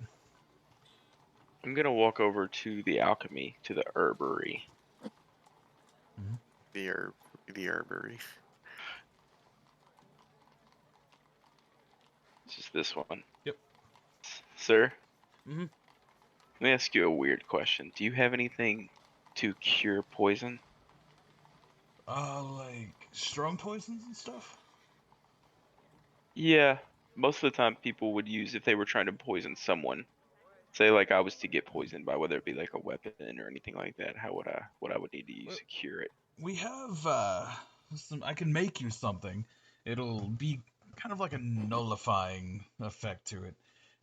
Speaker 5: I'm gonna walk over to the alchemy, to the herbery.
Speaker 3: The herbery.
Speaker 5: This is this one.
Speaker 1: Yep.
Speaker 5: Sir?
Speaker 1: Mm-hmm.
Speaker 5: Let me ask you a weird question. Do you have anything to cure poison?
Speaker 1: Like strong poisons and stuff?
Speaker 5: Yeah. Most of the time people would use, if they were trying to poison someone, say like I was to get poisoned by whether it be like a weapon or anything like that, what I would need to use to cure it.
Speaker 1: We have, I can make you something. It'll be kind of like a nullifying effect to it.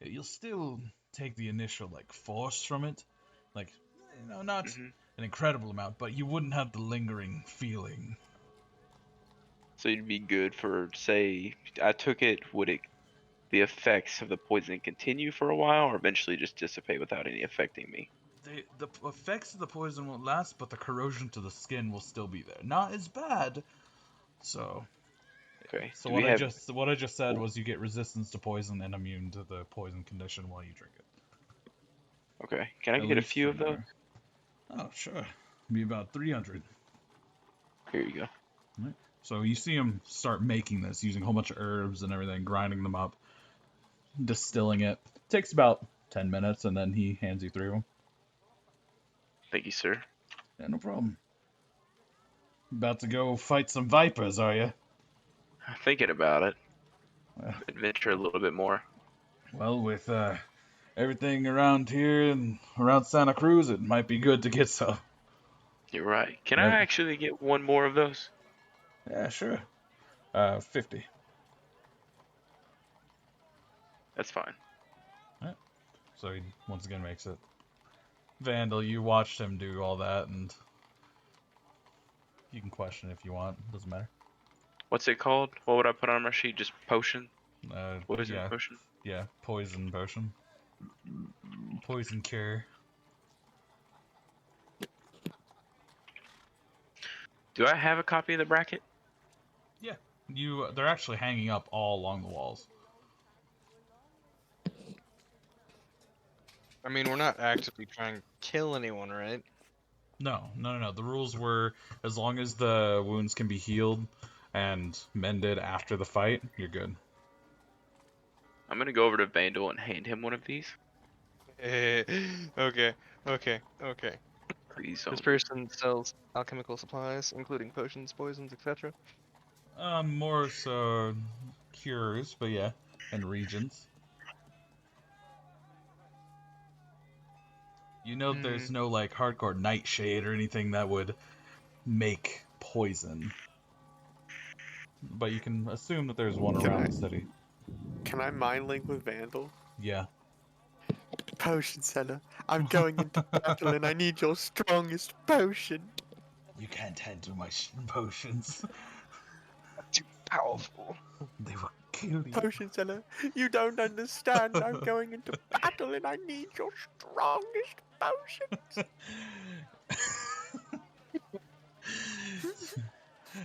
Speaker 1: You'll still take the initial, like, force from it. Like, not an incredible amount, but you wouldn't have the lingering feeling.
Speaker 5: So you'd be good for, say, I took it, the effects of the poison continue for a while or eventually just dissipate without any affecting me?
Speaker 1: The effects of the poison won't last, but the corrosion to the skin will still be there. Not as bad. So,
Speaker 5: Okay.
Speaker 1: So what I just said was you get resistance to poison and immune to the poison condition while you drink it.
Speaker 5: Okay. Can I
Speaker 1: At
Speaker 5: get a
Speaker 1: least
Speaker 5: few
Speaker 1: for
Speaker 5: of those?
Speaker 1: now. Oh, sure. Be about 300.
Speaker 5: Here you go.
Speaker 1: Right. So you see him start making this using a whole bunch of herbs and everything, grinding them up, distilling it. Takes about 10 minutes, and then he hands you 3 of them.
Speaker 5: Thank you, sir.
Speaker 1: Yeah, no problem. About to go fight some vipers, are you?
Speaker 5: Thinking about it.
Speaker 1: Well,
Speaker 5: Adventure a little bit more.
Speaker 1: Well, with everything around here and around Santa Cruz, it might be good to get some.
Speaker 5: You're right. Can
Speaker 1: Yep.
Speaker 5: I actually get one more of those?
Speaker 1: Yeah, sure. 50.
Speaker 5: That's fine.
Speaker 1: Right. So he once again makes it. Vandal, you watched him do all that, and you can question if you want. Doesn't matter.
Speaker 5: What's it called? What would I put on my sheet? Just potion? Poison
Speaker 1: Yeah,
Speaker 5: potion?
Speaker 1: yeah, poison potion. Poison cure.
Speaker 5: Do I have a copy of the bracket?
Speaker 1: Yeah, they're actually hanging up all along the walls.
Speaker 2: I mean, we're not actively trying to kill anyone, right?
Speaker 1: No. The rules were as long as the wounds can be healed and mended after the fight, you're good.
Speaker 5: I'm gonna go over to Vandal and hand him one of these.
Speaker 2: Okay.
Speaker 5: Please
Speaker 2: This
Speaker 5: don't.
Speaker 2: person sells alchemical supplies, including potions, poisons, etc.
Speaker 1: More so cures, but yeah, and regions. You know, there's no like hardcore nightshade or anything that would make poison, but you can assume that there's one around the city.
Speaker 3: Can I mind link with Vandal?
Speaker 1: Yeah.
Speaker 3: Potion seller, I'm going into battle and I need your strongest potion.
Speaker 1: You can't handle my potions.
Speaker 2: Too powerful.
Speaker 1: They will kill you.
Speaker 3: Potion seller, you don't understand. I'm going into battle and I need your strongest potion.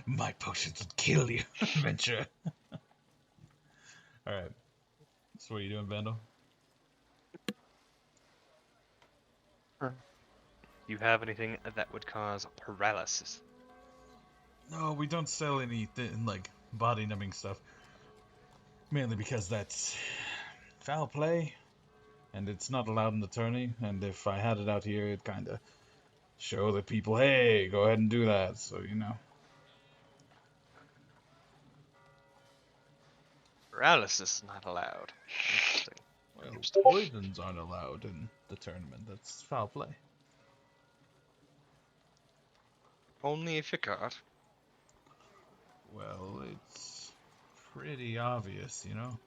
Speaker 1: My potions would kill you, adventure. Alright. So what are you doing, Vandal?
Speaker 2: You have anything that would cause paralysis?
Speaker 1: No, we don't sell anything like body numbing stuff. Mainly because that's foul play, and it's not allowed in the tourney, and if I had it out here, it'd kind of show the people, hey, go ahead and do that, so you know.
Speaker 2: Paralysis is not allowed. Interesting.
Speaker 1: Well, poisons aren't allowed in the tournament, that's foul play.
Speaker 2: Only if you're caught.
Speaker 1: Well, it's pretty obvious, you know?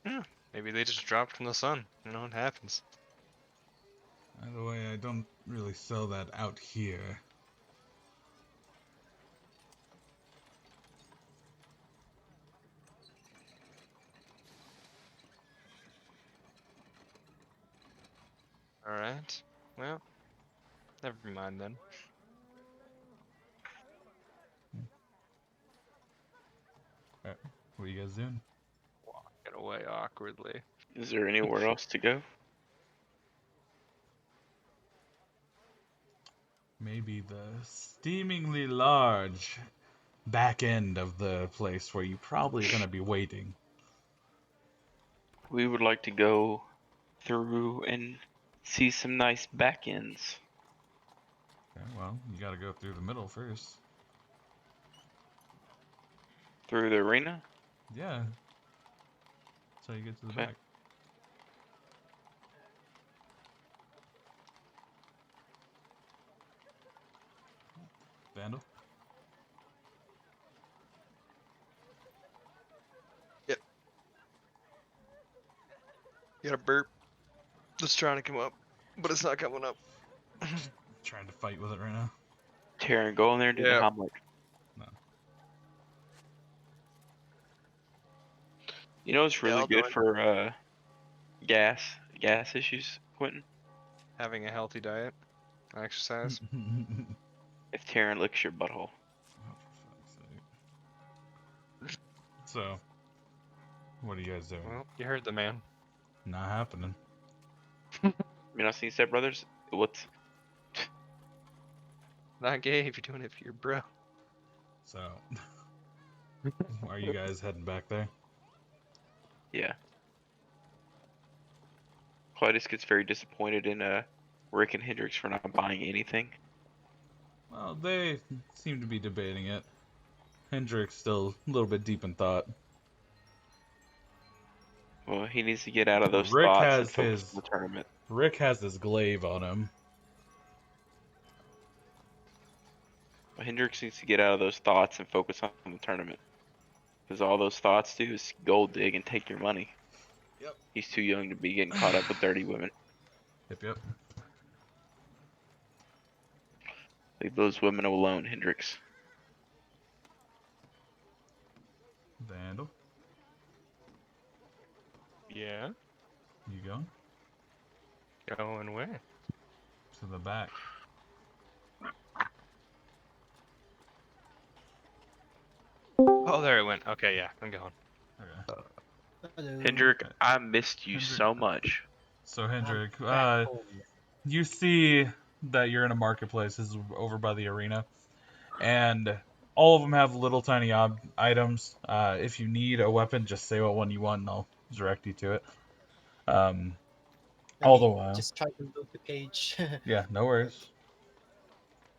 Speaker 2: Yeah, maybe they just dropped from the sun. You know, it happens.
Speaker 1: By the way, I don't really sell that out here.
Speaker 2: Alright. Well, never mind then.
Speaker 1: Alright, what are you guys doing?
Speaker 2: Walking away awkwardly.
Speaker 5: Is there anywhere else to go?
Speaker 1: Maybe the steamingly large back end of the place where you're probably going to be waiting.
Speaker 5: We would like to go through and see some nice back ends.
Speaker 1: Okay, well, you got to go through the middle first.
Speaker 5: Through the arena?
Speaker 1: Yeah. That's how you get to the
Speaker 5: Okay.
Speaker 1: back. Vandal?
Speaker 2: You got a burp. It's trying to come up, but it's not coming up.
Speaker 1: Trying to fight with it right now.
Speaker 5: Taryn, go in there and do the
Speaker 2: Yeah.
Speaker 5: Homebrew.
Speaker 1: No.
Speaker 5: You know what's really
Speaker 2: I'll do
Speaker 5: good
Speaker 2: it.
Speaker 5: for gas issues, Quentin?
Speaker 2: Having a healthy diet, exercise.
Speaker 5: If Taryn licks your butthole.
Speaker 1: Oh, for fuck's sake. So, what are you guys doing?
Speaker 2: Well, you heard the man.
Speaker 1: Not happening.
Speaker 5: You not seen Step Brothers? What's
Speaker 2: Not gay if you're doing it for your bro.
Speaker 1: So, are you guys heading back there?
Speaker 5: yeah. Claudius gets very disappointed in Rick and Hendrix for not buying anything.
Speaker 1: Well, they seem to be debating it. Hendrik's still a little bit deep in thought.
Speaker 5: Well, he needs to get out of those
Speaker 1: Rick
Speaker 5: thoughts
Speaker 1: has
Speaker 5: and focus
Speaker 1: his-
Speaker 5: on the tournament.
Speaker 1: Rick has his glaive on him.
Speaker 5: Well, Hendrix needs to get out of those thoughts and focus on the tournament. Because all those thoughts do is gold dig and take your money.
Speaker 1: Yep.
Speaker 5: He's too young to be getting caught up with dirty women.
Speaker 1: Yep.
Speaker 5: Leave those women alone, Hendrix.
Speaker 1: Vandal,
Speaker 2: Yeah.
Speaker 1: you going?
Speaker 2: Going where?
Speaker 1: To the back.
Speaker 2: Oh, there it went. Okay, yeah, I'm going.
Speaker 1: Okay.
Speaker 6: Hello.
Speaker 5: Hendrik, I missed you
Speaker 1: Hendrik.
Speaker 5: so much.
Speaker 1: So Hendrik,
Speaker 6: Back home.
Speaker 1: you see that you're in a marketplace. This is over by the arena, and all of them have little tiny items. If you need a weapon, just say what one you want, and I'll direct you to it.
Speaker 6: Let
Speaker 1: All
Speaker 6: me
Speaker 1: the while,
Speaker 6: just try to load the page.
Speaker 1: yeah, no worries.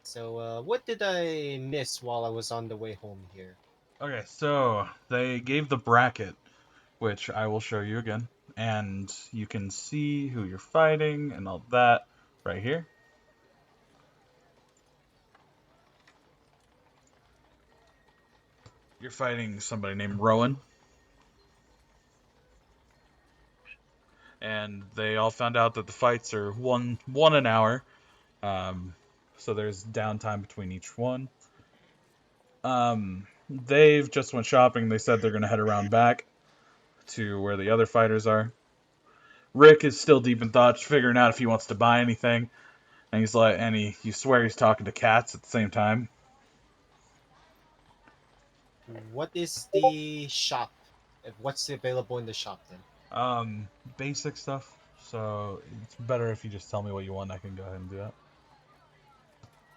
Speaker 6: So, what did I miss while I was on the way home here?
Speaker 1: Okay, so they gave the bracket, which I will show you again, and you can see who you're fighting and all that right here. You're fighting somebody named Rowan. And they all found out that the fights are one an hour. So there's downtime between each one. They've just went shopping. They said they're going to head around back to where the other fighters are. Rick is still deep in thought, figuring out if he wants to buy anything. And he's like, you swear he's talking to cats at the same time.
Speaker 6: What is the shop? What's available in the shop then?
Speaker 1: Basic stuff. So it's better if you just tell me what you want. I can go ahead and do that.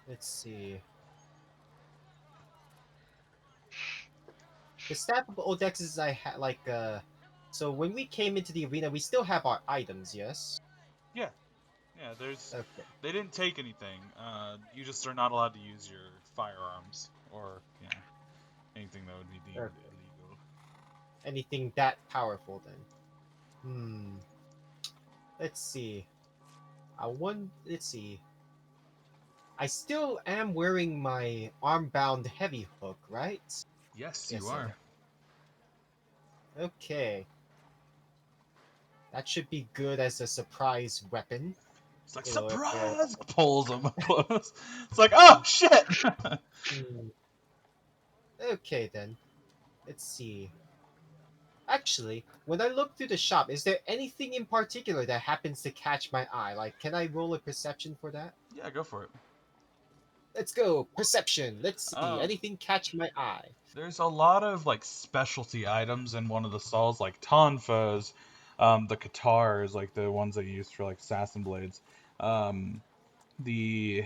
Speaker 6: Let's see. The staff of Odexes I had so when we came into the arena, we still have our items, yes?
Speaker 1: Yeah. Yeah, there's.
Speaker 6: Okay.
Speaker 1: They didn't take anything. You just are not allowed to use your firearms or anything that would be deemed illegal.
Speaker 6: Anything that powerful then? Let's see. Let's see. I still am wearing my arm-bound heavy hook, right?
Speaker 1: Yes,
Speaker 6: Yes,
Speaker 1: you
Speaker 6: I
Speaker 1: are.
Speaker 6: am. Okay. That should be good as a surprise weapon.
Speaker 1: It's like,
Speaker 6: You know, if they're-
Speaker 1: surprise! Pulls them close. It's like, oh, shit!
Speaker 6: Hmm. Okay then. Let's see. Actually, when I look through the shop, is there anything in particular that happens to catch my eye? Like, can I roll a perception for that?
Speaker 1: Yeah, go for it.
Speaker 6: Let's go! Perception! Let's see.
Speaker 1: Um,
Speaker 6: Anything catch my eye?
Speaker 1: There's a lot of, like, specialty items in one of the stalls, like tonfas, the katars, like the ones that you use for, like, assassin blades, the,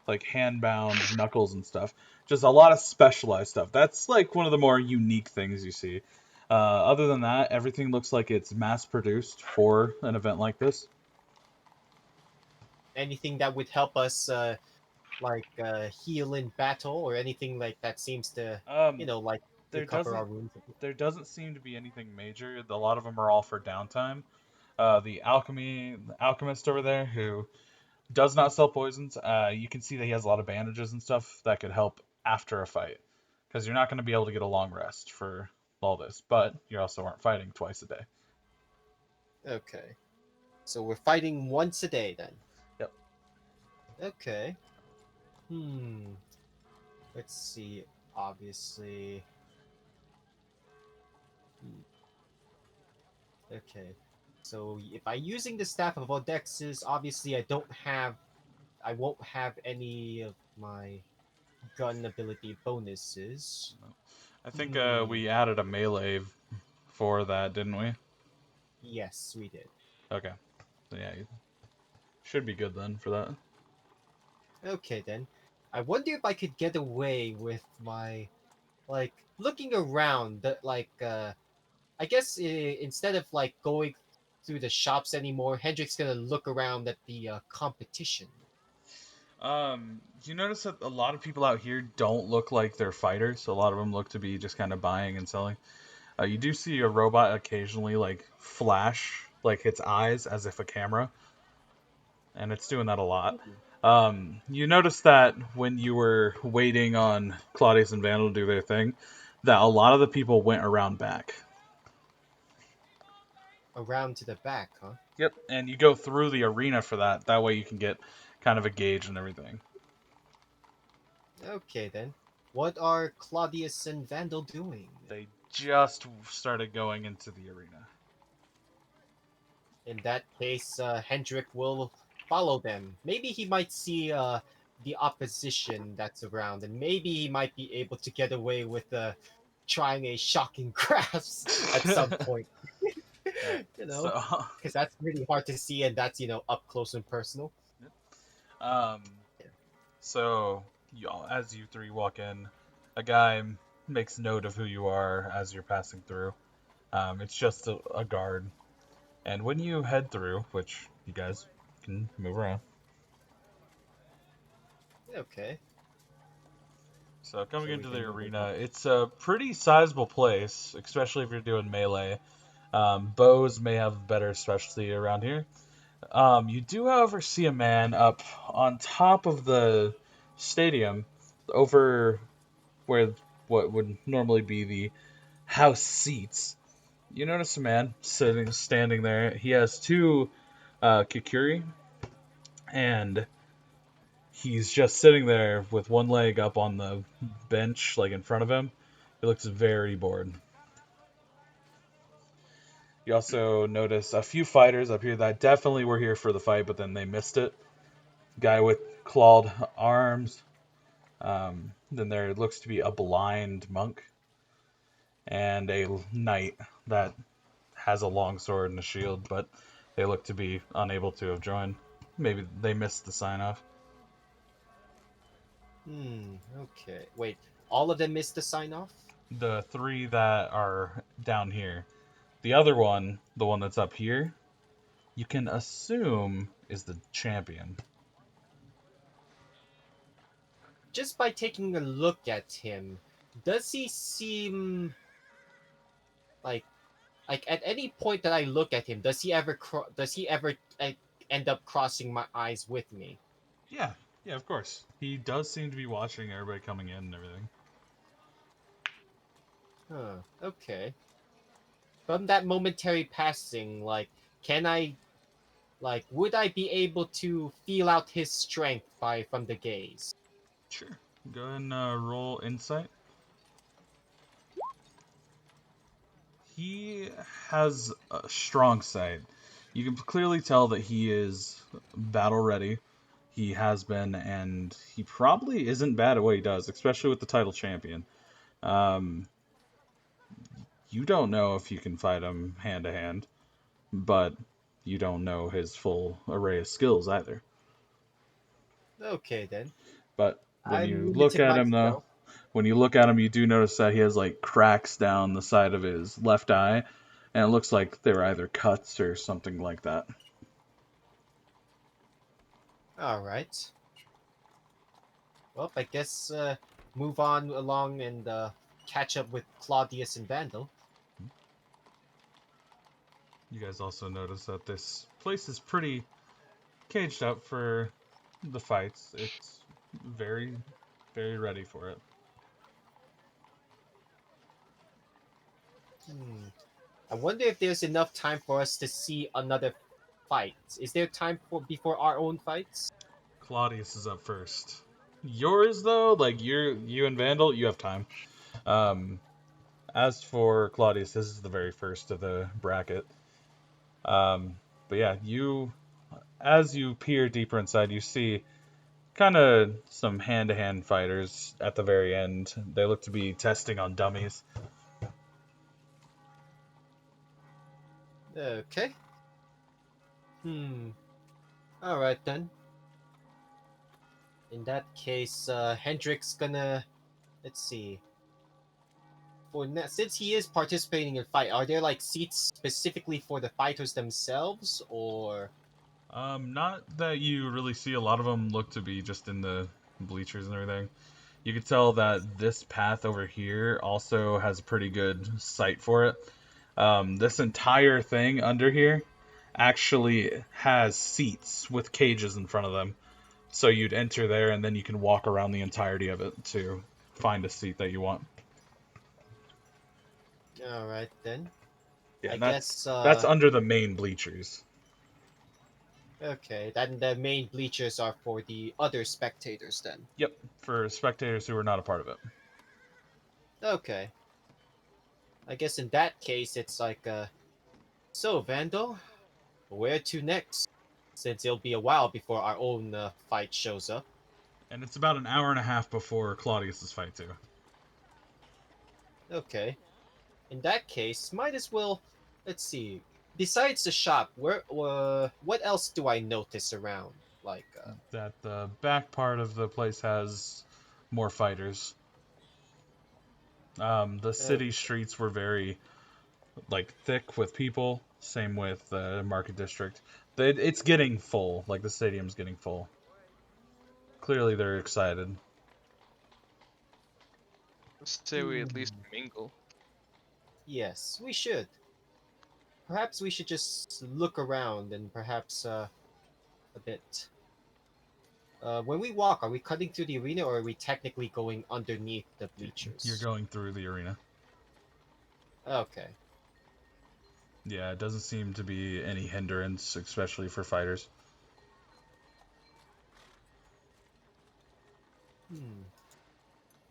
Speaker 1: like, hand-bound knuckles and stuff. Just a lot of specialized stuff. That's, like, one of the more unique things you see. Other than that, everything looks like it's mass-produced for an event like this.
Speaker 6: Anything that would help us, heal in battle, or anything like that seems to, like
Speaker 1: There
Speaker 6: cover
Speaker 1: doesn't
Speaker 6: our wounds.
Speaker 1: there doesn't seem to be anything major. A lot of them are all for downtime. The alchemist over there who does not sell poisons. You can see that he has a lot of bandages and stuff that could help after a fight, because you're not going to be able to get a long rest for all this. But you also aren't fighting twice a day.
Speaker 6: Okay. So we're fighting once a day then.
Speaker 1: Yep.
Speaker 6: Okay. Let's see. Obviously. Okay. So if I'm using the Staff of Odexes, obviously I won't have any of my gun ability bonuses.
Speaker 1: I think we added a melee for that, didn't we?
Speaker 6: Yes, we did.
Speaker 1: Okay. So yeah, you should be good then for that.
Speaker 6: Okay then. I wonder if I could get away with my, looking around. I guess instead of going through the shops anymore, Hendrik's gonna look around at the competition.
Speaker 1: You notice that a lot of people out here don't look like they're fighters. A lot of them look to be just kind of buying and selling. You do see a robot occasionally flash its eyes as if a camera, and it's doing that a lot. You notice that when you were waiting on Claudius and Vandal to do their thing, that a lot of the people went around back.
Speaker 6: Around to the back, huh?
Speaker 1: Yep, and you go through the arena for that. That way you can get kind of a gauge and everything.
Speaker 6: Okay then. What are Claudius and Vandal doing?
Speaker 1: They just started going into the arena.
Speaker 6: In that case, Hendrik will follow them. Maybe he might see the opposition that's around, and maybe he might be able to get away with trying a shocking grasp at some point.
Speaker 1: Alright,
Speaker 6: You know,
Speaker 1: so
Speaker 6: because that's really hard to see, and that's up close and personal.
Speaker 1: um, so as you three walk in, a guy makes note of who you are as you're passing through. It's just a guard, and when you head through, which you guys can move around.
Speaker 6: Okay.
Speaker 1: So coming
Speaker 6: So we
Speaker 1: into the
Speaker 6: can move
Speaker 1: arena,
Speaker 6: along.
Speaker 1: it's a pretty sizable place, especially if you're doing melee. Bows may have better specialty around here. You do, however, see a man up on top of the stadium, over where what would normally be the house seats. You notice a man standing there. He has two kikuri, and he's just sitting there with one leg up on the bench, like in front of him. He looks very bored. You also notice a few fighters up here that definitely were here for the fight, but then they missed it. Guy with clawed arms. Then there looks to be a blind monk and a knight that has a long sword and a shield, but they look to be unable to have joined. Maybe they missed the sign off.
Speaker 6: Okay. Wait. All of them missed the sign off?
Speaker 1: The three that are down here. The other one, the one that's up here, you can assume is the champion.
Speaker 6: Just by taking a look at him, does he seem like at any point that I look at him, does he ever end up crossing my eyes with me?
Speaker 1: Yeah, yeah, of course. He does seem to be watching everybody coming in and everything.
Speaker 6: Huh. Okay. From that momentary passing, can I would I be able to feel out his strength from the gaze?
Speaker 1: Sure. Go ahead and roll insight. He has a strong sight. You can clearly tell that he is battle ready. He has been, and he probably isn't bad at what he does, especially with the title champion. Um, you don't know if you can fight him hand to hand, but you don't know his full array of skills either.
Speaker 6: Okay then.
Speaker 1: But when
Speaker 6: I'm
Speaker 1: you look
Speaker 6: limiting
Speaker 1: at him, though,
Speaker 6: myself.
Speaker 1: when you look at him, you do notice that he has like cracks down the side of his left eye, and it looks like they're either cuts or something like that.
Speaker 6: All right. Well, I guess move on along and catch up with Claudius and Vandal.
Speaker 1: You guys also notice that this place is pretty caged up for the fights. It's very, very ready for it.
Speaker 6: I wonder if there's enough time for us to see another fight. Is there time for before our own fights?
Speaker 1: Claudius is up first. Yours though, like you and Vandal, you have time. Um, as for Claudius, this is the very first of the bracket. Um, but yeah, as you peer deeper inside, you see kind of some hand-to-hand fighters at the very end. They look to be testing on dummies.
Speaker 6: Okay. All right then. In that case, Hendrik's gonna let's see. Since he is participating in fight, are there seats specifically for the fighters themselves, or?
Speaker 1: Not that you really see. A lot of them look to be just in the bleachers and everything. You can tell that this path over here also has a pretty good sight for it. This entire thing under here actually has seats with cages in front of them. So you'd enter there and then you can walk around the entirety of it to find a seat that you want.
Speaker 6: All right then.
Speaker 1: Yeah,
Speaker 6: I
Speaker 1: and
Speaker 6: guess.
Speaker 1: that's under the main bleachers.
Speaker 6: Okay, then the main bleachers are for the other spectators then.
Speaker 1: Yep, for spectators who are not a part of it.
Speaker 6: Okay. I guess in that case, it's like, so, Vandal, where to next? Since it'll be a while before our own fight shows up.
Speaker 1: And it's about an hour and a half before Claudius's fight, too.
Speaker 6: Okay. In that case, might as well, let's see. Besides the shop, what else do I notice around? Like,
Speaker 1: That the back part of the place has more fighters. The city streets were very, like, thick with people. Same with the market district. It's getting full. Like, the stadium's getting full. Clearly, they're excited.
Speaker 2: Let's say we at least mingle.
Speaker 6: yes, we should. Perhaps we should just look around and perhaps a bit. When we walk, are we cutting through the arena or are we technically going underneath the bleachers?
Speaker 1: You're going through the arena.
Speaker 6: Okay.
Speaker 1: Yeah, it doesn't seem to be any hindrance, especially for fighters.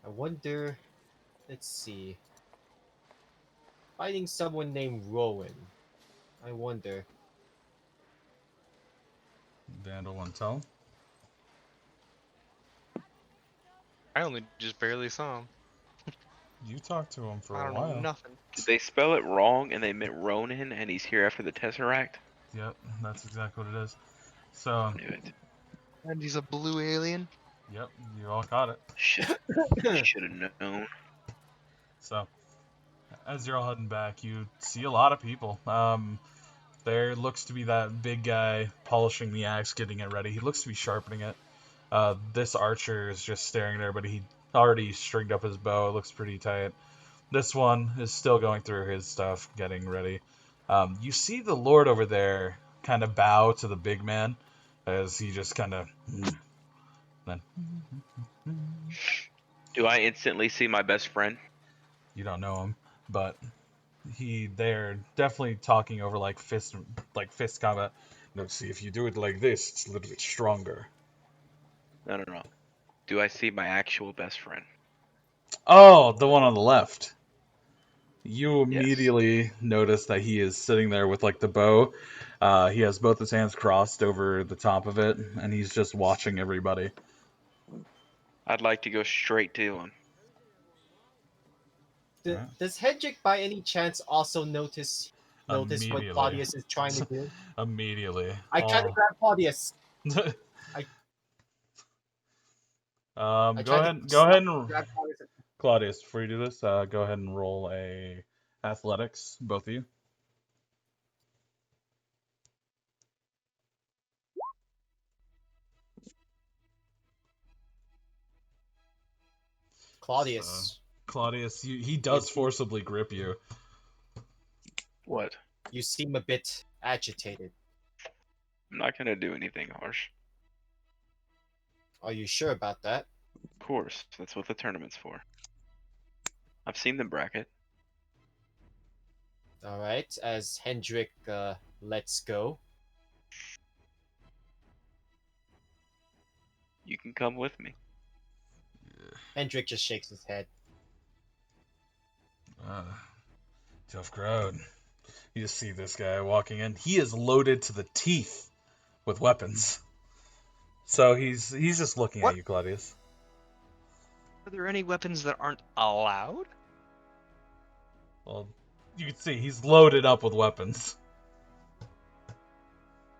Speaker 6: I wonder. Let's see. Fighting someone named Rowan. I wonder.
Speaker 1: Vandal want to tell?
Speaker 2: I only just barely saw him.
Speaker 1: You talked to him for
Speaker 2: I
Speaker 1: a
Speaker 2: don't
Speaker 1: while.
Speaker 2: know nothing.
Speaker 5: Did they spell it wrong and they meant Ronan and he's here after the Tesseract?
Speaker 1: Yep, that's exactly what it is. So,
Speaker 5: I knew it.
Speaker 2: And he's a blue alien?
Speaker 1: yep, you all caught it.
Speaker 5: Should have known.
Speaker 1: So, as you're all heading back, you see a lot of people. There looks to be that big guy polishing the axe, getting it ready. He looks to be sharpening it. This archer is just staring there, but he already stringed up his bow. It looks pretty tight. This one is still going through his stuff, getting ready. You see the Lord over there kind of bow to the big man as he just kind of... Then
Speaker 5: Do I instantly see my best friend?
Speaker 1: you don't know him, but they're definitely talking over like fist combat. No, see, if you do it like this, it's a little bit stronger.
Speaker 5: No. Do I see my actual best friend?
Speaker 1: Oh, the one on the left. You immediately notice that he is sitting there with like the bow. He has both his hands crossed over the top of it, and he's just watching everybody.
Speaker 5: I'd like to go straight to him.
Speaker 6: Does Hendrik by any chance also notice what
Speaker 1: Immediately.
Speaker 6: Claudius is trying to do?
Speaker 1: Immediately.
Speaker 6: I try to grab Claudius.
Speaker 1: Go
Speaker 6: I
Speaker 1: ahead and
Speaker 6: grab Claudius.
Speaker 1: Claudius, before you do this, go ahead and roll a athletics, both of you.
Speaker 6: Claudius,
Speaker 1: Claudius, he does forcibly grip you.
Speaker 5: What?
Speaker 6: you seem a bit agitated.
Speaker 5: I'm not gonna do anything harsh.
Speaker 6: Are you sure about that?
Speaker 5: Of course, that's what the tournament's for. I've seen the bracket.
Speaker 6: All right, as Hendrik lets go.
Speaker 5: You can come with me.
Speaker 6: Hendrik just shakes his head.
Speaker 1: Tough crowd. You just see this guy walking in. He is loaded to the teeth with weapons. So he's just looking at you, Claudius.
Speaker 2: Are there any weapons that aren't allowed?
Speaker 1: Well, you can see he's loaded up with weapons.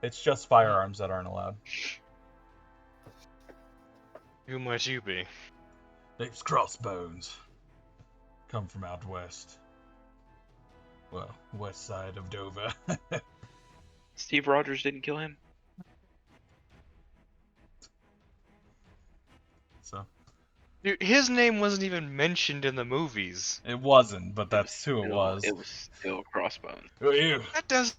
Speaker 1: It's just firearms that aren't allowed.
Speaker 2: Who might you be?
Speaker 1: Name's Crossbones. Come from out west. Well, west side of Dover.
Speaker 5: Steve Rogers didn't kill him?
Speaker 1: So
Speaker 2: Dude, his name wasn't even mentioned in the movies.
Speaker 1: it wasn't, but that's who it was.
Speaker 5: It was still Crossbones.
Speaker 1: Who are you?
Speaker 2: That does.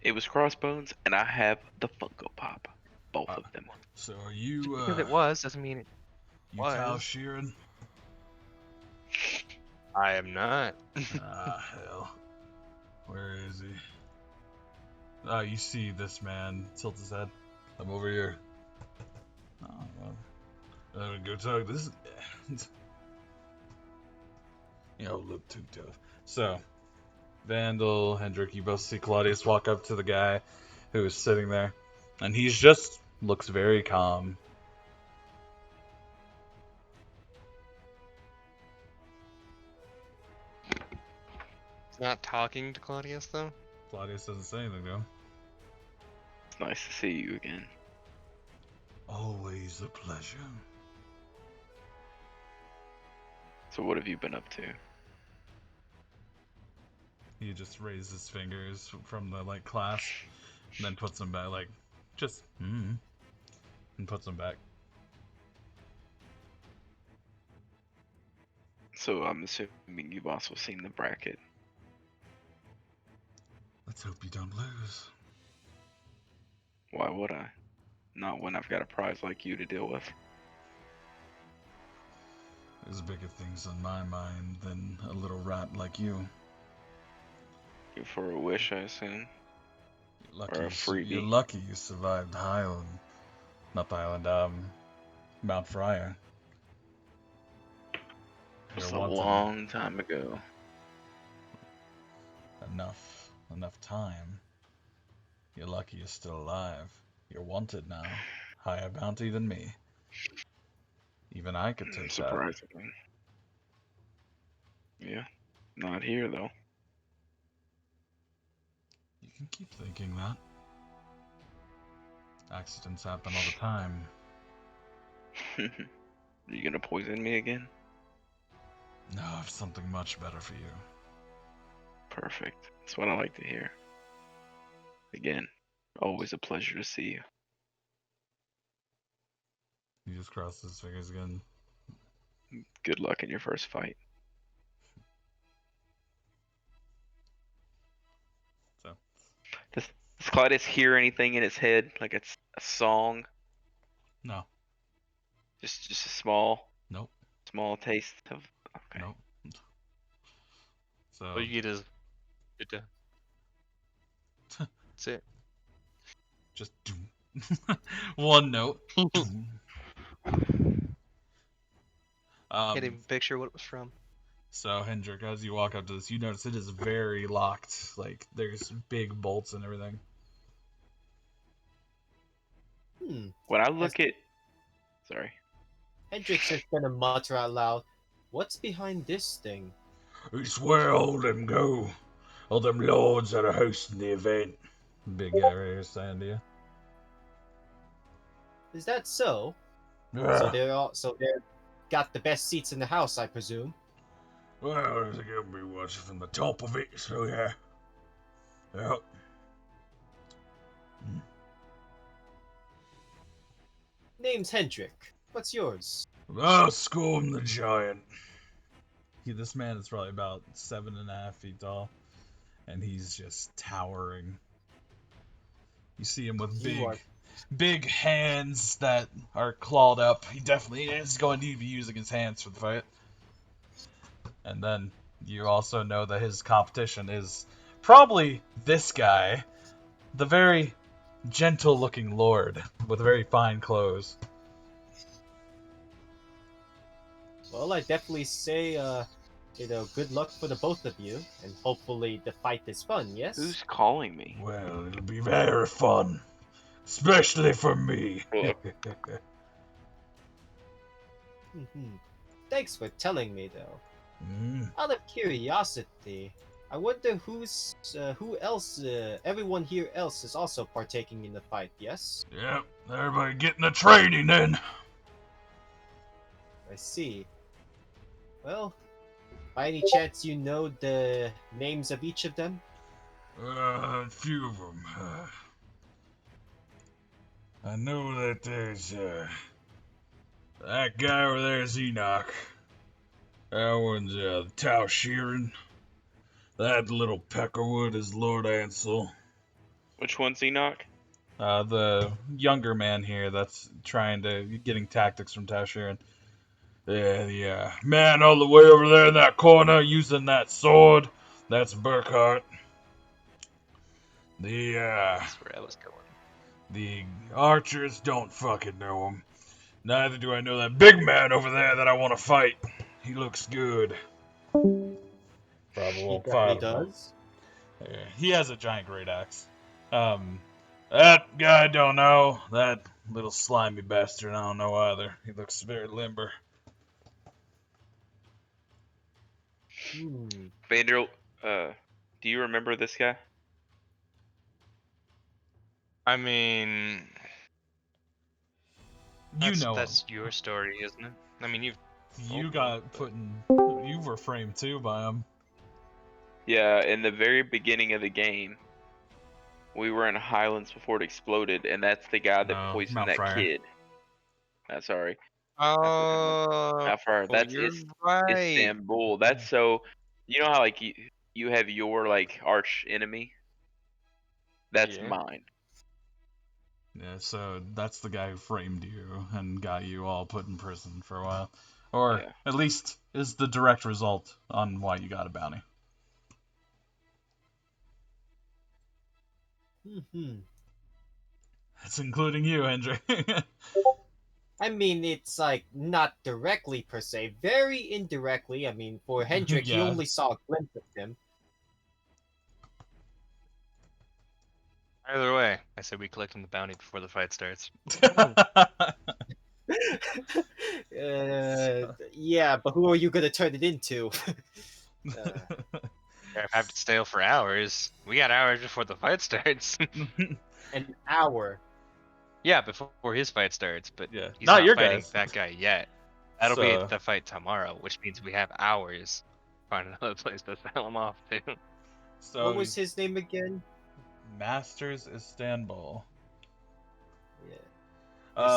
Speaker 5: It was Crossbones, and I have the Funko Pop. Both of them.
Speaker 1: So are you,
Speaker 2: Because it was doesn't mean it.
Speaker 1: you
Speaker 2: was.
Speaker 1: Tao Sheeran?
Speaker 2: I am not.
Speaker 1: Ah, hell. Where is he? You see this man tilt his head. I'm over here. Oh, well, I'm gonna go talk. This is... You know, look too tough. So, Vandal, Hendrik, you both see Claudius walk up to the guy who is sitting there, and he's just looks very calm.
Speaker 2: He's not talking to Claudius though.
Speaker 1: Claudius doesn't say anything to him.
Speaker 5: It's nice to see you again.
Speaker 1: Always a pleasure.
Speaker 5: So what have you been up to?
Speaker 1: He just raised his fingers from the clasp, and then puts them back, just and puts them back.
Speaker 5: So I'm assuming you've also seen the bracket.
Speaker 1: Let's hope you don't lose.
Speaker 5: Why would I? Not when I've got a prize like you to deal with.
Speaker 1: There's bigger things on my mind than a little rat like you.
Speaker 5: You for a wish, I assume.
Speaker 1: Lucky
Speaker 5: Or a freebie.
Speaker 1: You're lucky you survived Highland. Not the Highland, Mount Friar.
Speaker 5: Just
Speaker 1: You're
Speaker 5: a
Speaker 1: wanted.
Speaker 5: long time ago.
Speaker 1: Enough time. You're lucky you're still alive. You're wanted now. Higher bounty than me. Even I could take that.
Speaker 5: Surprisingly. Yeah. Not here, though.
Speaker 1: You can keep thinking that. Accidents happen all the time.
Speaker 5: Are you gonna poison me again?
Speaker 1: No, I have something much better for you.
Speaker 5: Perfect. That's what I like to hear. Again, always a pleasure to see you.
Speaker 1: He just crossed his fingers again.
Speaker 5: Good luck in your first fight.
Speaker 1: So.
Speaker 5: Does Claudius hear anything in his head? Like it's a song?
Speaker 1: No.
Speaker 5: Just a small taste of. Okay.
Speaker 1: Nope. So.
Speaker 2: All you get is good to. That's it.
Speaker 1: Just one note.
Speaker 2: Can't even picture what it was from.
Speaker 1: So Hendrik, as you walk up to this, you notice it is very locked. There's big bolts and everything.
Speaker 5: When I look at, sorry,
Speaker 6: Hendrik's just gonna mutter out loud, "What's behind this thing?"
Speaker 1: It's where all them go. All them lords that are hosting the event. Big guy right here saying to you.
Speaker 6: Is that so?
Speaker 1: Yeah.
Speaker 6: So they're got the best seats in the house, I presume.
Speaker 1: Well, there's gonna be watching from the top of it, so yeah. Yep.
Speaker 6: Name's Hendrik. What's yours?
Speaker 1: Scorn the Giant. This man is probably about 7.5 feet tall, and he's just towering. You see him with big hands that are clawed up. He definitely is going to be using his hands for the fight. And then you also know that his competition is probably this guy, the very gentle-looking lord with very fine clothes.
Speaker 6: Well, I definitely say, good luck for the both of you, and hopefully the fight is fun, yes?
Speaker 5: who's calling me?
Speaker 1: Well, it'll be very fun. Especially for me.
Speaker 6: Thanks for telling me, though.
Speaker 1: Mm.
Speaker 6: Out of curiosity, I wonder who else, everyone here else is also partaking in the fight, yes?
Speaker 1: Yep, everybody getting the training then.
Speaker 6: I see. Well, by any chance you know the names of each of them?
Speaker 1: A few of them. I know that there's, that guy over there is Enoch. That one's, Tao Sheeran. That little Peckerwood is Lord Ansel.
Speaker 5: Which one's Enoch?
Speaker 1: The younger man here that's getting tactics from Tao Sheeran. The man all the way over there in that corner using that sword, that's Burkhart.
Speaker 2: That's where I was going.
Speaker 1: The archers don't fucking know him. Neither do I know that big man over there that I want to fight. He looks good. Probably
Speaker 6: He
Speaker 1: won't
Speaker 6: definitely
Speaker 1: fight him.
Speaker 6: does.
Speaker 1: He has a giant great axe. That guy I don't know. That little slimy bastard I don't know either. He looks very limber.
Speaker 5: Vandal, do you remember this guy?
Speaker 2: I mean,
Speaker 1: You know him.
Speaker 2: that's your story, isn't it? I mean,
Speaker 1: You
Speaker 2: Oh,
Speaker 1: got put in. You were framed too by him.
Speaker 5: Yeah, in the very beginning of the game, we were in Highlands before it exploded, and that's the guy that
Speaker 1: No,
Speaker 5: poisoned
Speaker 1: Mount
Speaker 5: that
Speaker 1: Fryer.
Speaker 5: kid. Sorry.
Speaker 2: oh,
Speaker 5: Not Fryer. That's
Speaker 2: you're right.
Speaker 5: Istanbul. That's so. You know how like you have your like arch enemy. That's
Speaker 2: Yeah.
Speaker 5: mine.
Speaker 1: Yeah, so that's the guy who framed you and got you all put in prison for a while. Or
Speaker 5: Yeah.
Speaker 1: at least is the direct result on why you got a bounty. It's including you, Hendrik.
Speaker 6: I mean, it's like not directly per se, very indirectly. I mean, for Hendrik, he
Speaker 1: Yeah.
Speaker 6: only saw a glimpse of him.
Speaker 2: Either way, I said we collect on the bounty before the fight starts.
Speaker 6: Yeah, but who are you gonna turn it into?
Speaker 2: I have to stay for hours. We got hours before the fight starts.
Speaker 6: An hour.
Speaker 2: Yeah, before his fight starts, but
Speaker 1: Yeah.
Speaker 2: he's
Speaker 1: Not
Speaker 2: not
Speaker 1: your
Speaker 2: fighting
Speaker 1: guys.
Speaker 2: that guy yet. That'll be
Speaker 1: So-
Speaker 2: at the fight tomorrow, which means we have hours. Find another place to sell him off to.
Speaker 1: So
Speaker 6: What was his name again?
Speaker 1: Masters Istanbul.
Speaker 6: Yeah.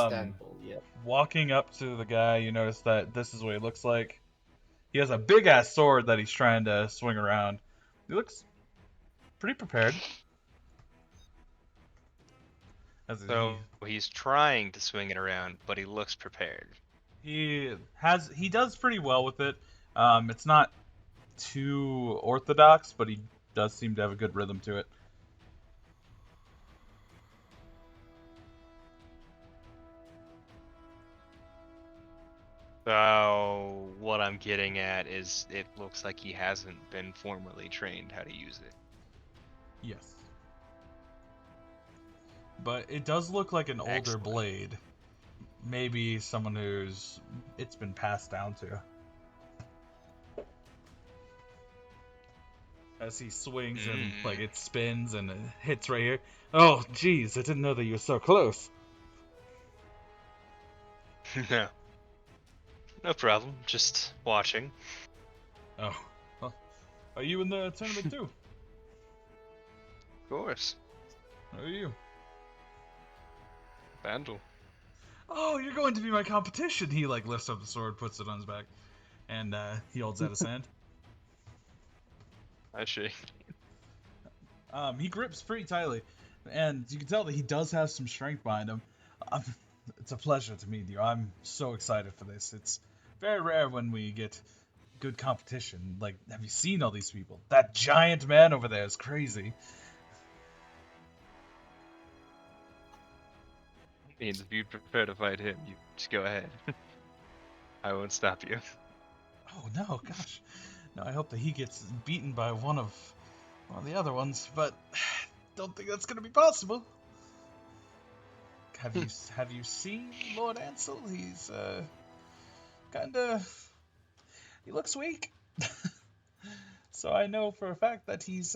Speaker 6: Istanbul, yeah.
Speaker 1: Walking up to the guy, you notice that this is what he looks like. He has a big ass sword that he's trying to swing around. He looks pretty prepared.
Speaker 2: So he's trying to swing it around, but he looks prepared.
Speaker 1: He does pretty well with it. It's not too orthodox, but he does seem to have a good rhythm to it.
Speaker 2: So what I'm getting at is it looks like he hasn't been formally trained how to use it.
Speaker 1: Yes. But it does look like an older
Speaker 2: Excellent.
Speaker 1: blade. Maybe someone it's been passed down to. As he swings and like it spins and it hits right here. Oh, jeez, I didn't know that you were so close.
Speaker 2: No. No problem. Just watching.
Speaker 1: Oh, well, are you in the tournament too?
Speaker 2: Of course.
Speaker 1: How are you?
Speaker 2: Vandal.
Speaker 1: Oh, you're going to be my competition. He like lifts up the sword, puts it on his back, and he holds out his hand.
Speaker 2: I see.
Speaker 1: He grips pretty tightly, and you can tell that he does have some strength behind him. It's a pleasure to meet you. I'm so excited for this. It's very rare when we get good competition. Like, have you seen all these people? That giant man over there is crazy.
Speaker 2: Means if you prefer to fight him, you just go ahead. I won't stop you.
Speaker 1: Oh no, gosh. No, I hope that he gets beaten by one of the other ones, but don't think that's gonna be possible. Have you seen Lord Ansel? He's he looks weak. So I know for a fact that he's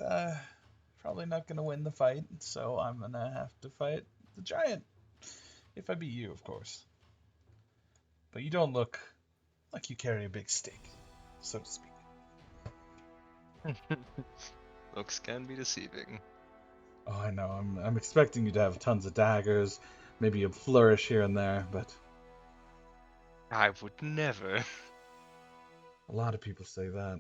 Speaker 1: probably not gonna win the fight, so I'm gonna have to fight the giant. If I beat you, of course. But you don't look like you carry a big stick, so to speak.
Speaker 2: Looks can be deceiving.
Speaker 1: Oh, I know. I'm expecting you to have tons of daggers, maybe a flourish here and there, but
Speaker 2: I would never.
Speaker 1: a lot of people say that.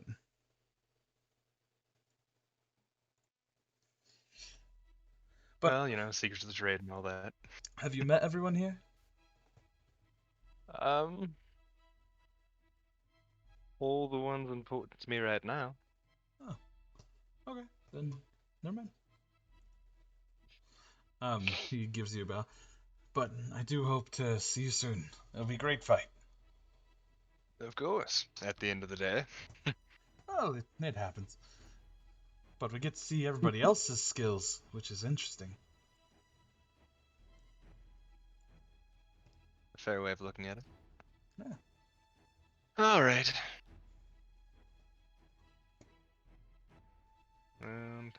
Speaker 1: But
Speaker 2: Well, you know, secrets of the trade and all that.
Speaker 1: have you met everyone here?
Speaker 2: All the ones important to me right now.
Speaker 1: Oh, okay. Then never mind. He gives you a bow. But I do hope to see you soon. It'll be a great fight.
Speaker 2: Of course. At the end of the day.
Speaker 1: Oh, it happens. But we get to see everybody else's skills, which is interesting.
Speaker 2: A fair way of looking at it.
Speaker 1: Yeah.
Speaker 2: Alright. And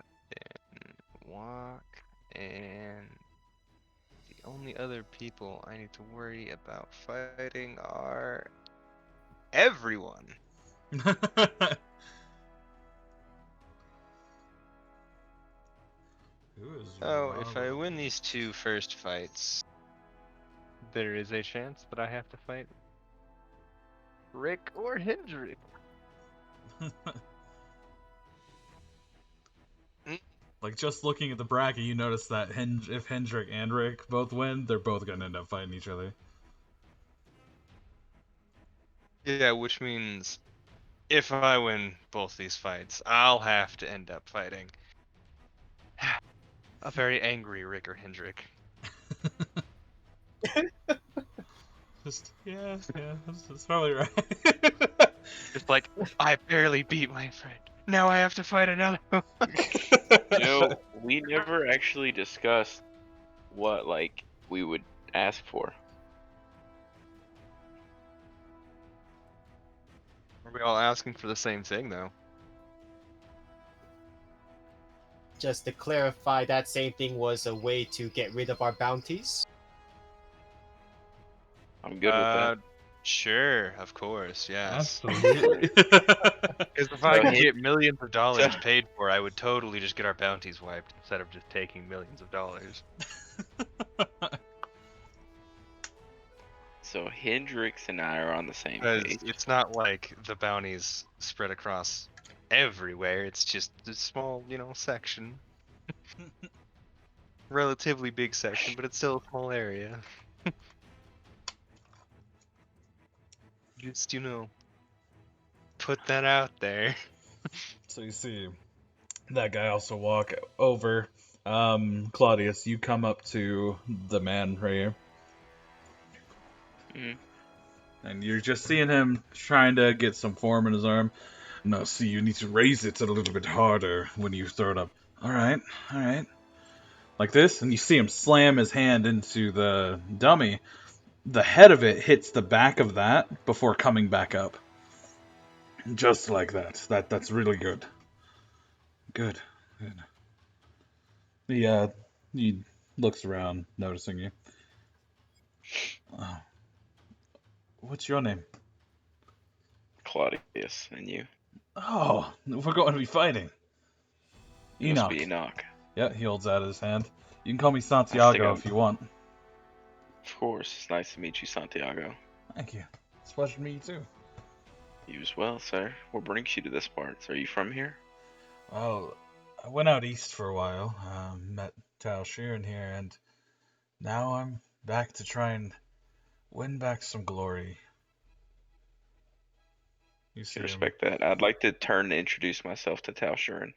Speaker 2: walk, and the only other people I need to worry about fighting are everyone.
Speaker 1: Who is
Speaker 2: Oh, if I
Speaker 1: Robert?
Speaker 2: win these two first fights, there is a chance that I have to fight Rick or Hendrik.
Speaker 1: Like, just looking at the bracket, you notice that if Hendrik and Rick both win, they're both gonna end up fighting each other.
Speaker 2: Yeah, which means if I win both these fights, I'll have to end up fighting a very angry Rick or Hendrik.
Speaker 1: Yeah, that's probably right.
Speaker 2: Just like, I barely beat my friend. Now I have to fight another one.
Speaker 5: You know, we never actually discussed what, like, we would ask for.
Speaker 2: Are we all asking for the same thing, though?
Speaker 6: Just to clarify, that same thing was a way to get rid of our bounties.
Speaker 5: I'm good with that.
Speaker 2: Sure, of course, yes.
Speaker 1: Absolutely.
Speaker 2: Because if I
Speaker 5: So
Speaker 2: could
Speaker 5: he-
Speaker 2: get millions of dollars paid for, I would totally just get our bounties wiped instead of just taking millions of dollars.
Speaker 5: So Hendrix and I are on the same
Speaker 2: Because
Speaker 5: page.
Speaker 2: it's not like the bounties spread across everywhere, it's just a small, section. Relatively big section, but it's still a small area. Just, put that out there.
Speaker 1: So you see that guy also walk over. Claudius, you come up to the man right here.
Speaker 5: Mhm.
Speaker 1: And you're just seeing him trying to get some form in his arm. No, see, you need to raise it a little bit harder when you throw it up. Alright. Like this, and you see him slam his hand into the dummy. The head of it hits the back of that before coming back up. Just like that. That's really good. Good. He looks around, noticing you. What's your name?
Speaker 5: Claudius and you.
Speaker 1: Oh, we're going to be fighting.
Speaker 5: You must be
Speaker 1: Enoch.
Speaker 5: Enoch.
Speaker 1: Yeah, he holds out his hand. You can call me
Speaker 5: think
Speaker 1: Santiago
Speaker 5: I'm-
Speaker 1: if you want.
Speaker 5: Of course, it's nice to meet you, Santiago.
Speaker 1: Thank you. It's a pleasure to meet you too.
Speaker 5: You as well, sir. What brings you to this part? Are you from here?
Speaker 1: Well, I went out east for a while, met Tal Sheeran here, and now I'm back to try and win back some glory. You see
Speaker 5: Can
Speaker 1: him.
Speaker 5: respect that. I'd like to turn and introduce myself to Tal Shuren.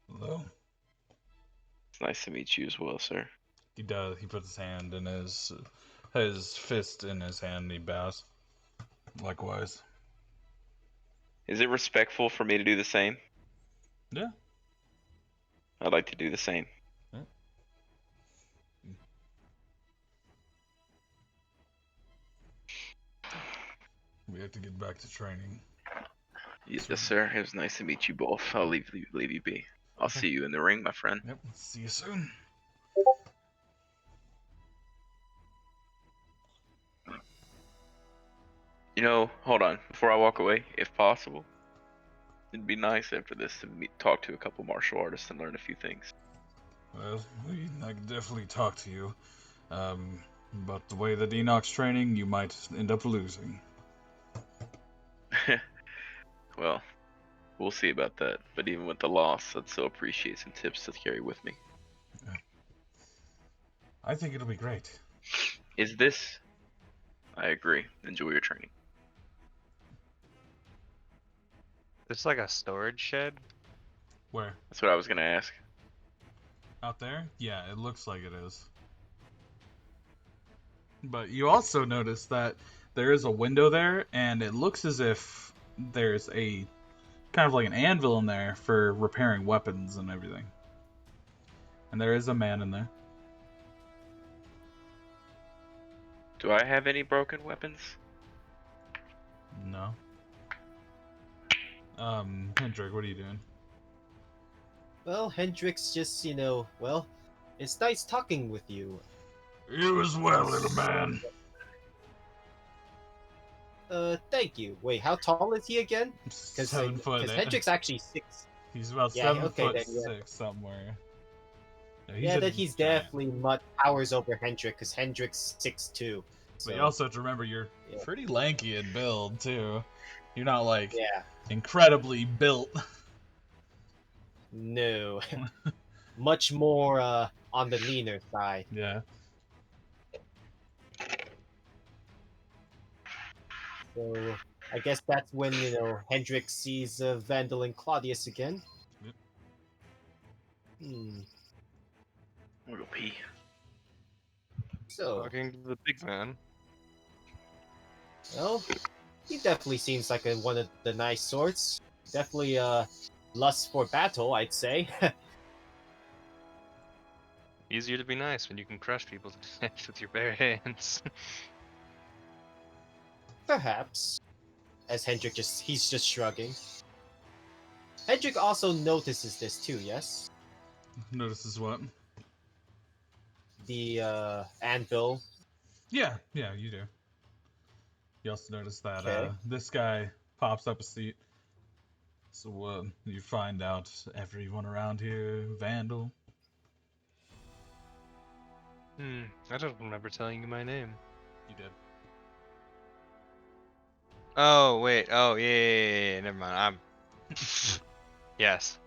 Speaker 1: Hello.
Speaker 5: It's nice to meet you as well, sir.
Speaker 1: He does. He puts his hand in his fist in his hand, and he bows. Likewise.
Speaker 5: Is it respectful for me to do the same?
Speaker 1: Yeah.
Speaker 5: I'd like to do the same.
Speaker 1: We have to get back to training.
Speaker 5: Yes, sir. It was nice to meet you both. I'll leave you be. I'll see you in the ring, my friend.
Speaker 1: Yep. See you soon.
Speaker 5: Hold on. Before I walk away, if possible, it'd be nice after this to talk to a couple martial artists and learn a few things.
Speaker 1: Well, I can definitely talk to you. But the way that Enoch's training, you might end up losing.
Speaker 5: Well, we'll see about that. But even with the loss, I'd still appreciate some tips to carry with me.
Speaker 1: I think it'll be great.
Speaker 5: Is this? I agree. Enjoy your training.
Speaker 2: It's like a storage shed.
Speaker 1: Where?
Speaker 5: That's what I was gonna ask.
Speaker 1: Out there? Yeah, it looks like it is. But you also notice that there is a window there, and it looks as if there's a kind of like an anvil in there for repairing weapons and everything. And there is a man in there.
Speaker 5: Do I have any broken weapons?
Speaker 1: No. Hendrik, what are you doing?
Speaker 6: Well, Hendrik's just, well, it's nice talking with you.
Speaker 1: You as well, little man.
Speaker 6: Thank you. Wait, how tall is he again?
Speaker 1: 7 foot.
Speaker 6: Because Hendrik's actually 6.
Speaker 1: He's about
Speaker 6: Yeah,
Speaker 1: 7
Speaker 6: okay,
Speaker 1: foot
Speaker 6: then, yeah.
Speaker 1: 6 somewhere. No,
Speaker 6: Yeah, that he's
Speaker 1: giant.
Speaker 6: definitely much powers over Hendrik, because Hendrik's 6'2". So,
Speaker 1: But you also have to remember you're pretty lanky in build too. You're not like
Speaker 6: yeah,
Speaker 1: incredibly built.
Speaker 6: no. Much more on the leaner side.
Speaker 1: Yeah.
Speaker 6: So I guess that's when, Hendrik sees Vandal and Claudius again.
Speaker 1: Yep.
Speaker 6: Hmm.
Speaker 5: I'm gonna go pee.
Speaker 6: So,
Speaker 2: Talking to the big man.
Speaker 6: well, he definitely seems like one of the nice sorts. Definitely lust for battle, I'd say.
Speaker 2: Easier to be nice when you can crush people to death with your bare hands.
Speaker 6: Perhaps. As Hendrik he's just shrugging. Hendrik also notices this too, yes?
Speaker 1: Notices what?
Speaker 6: The anvil.
Speaker 1: Yeah, you do. You also notice that
Speaker 6: Okay.
Speaker 1: this guy pops up a seat. So you find out everyone around here, Vandal.
Speaker 2: I don't remember telling you my name.
Speaker 1: You did.
Speaker 2: Oh, wait. Oh, yeah. Never mind. Yes.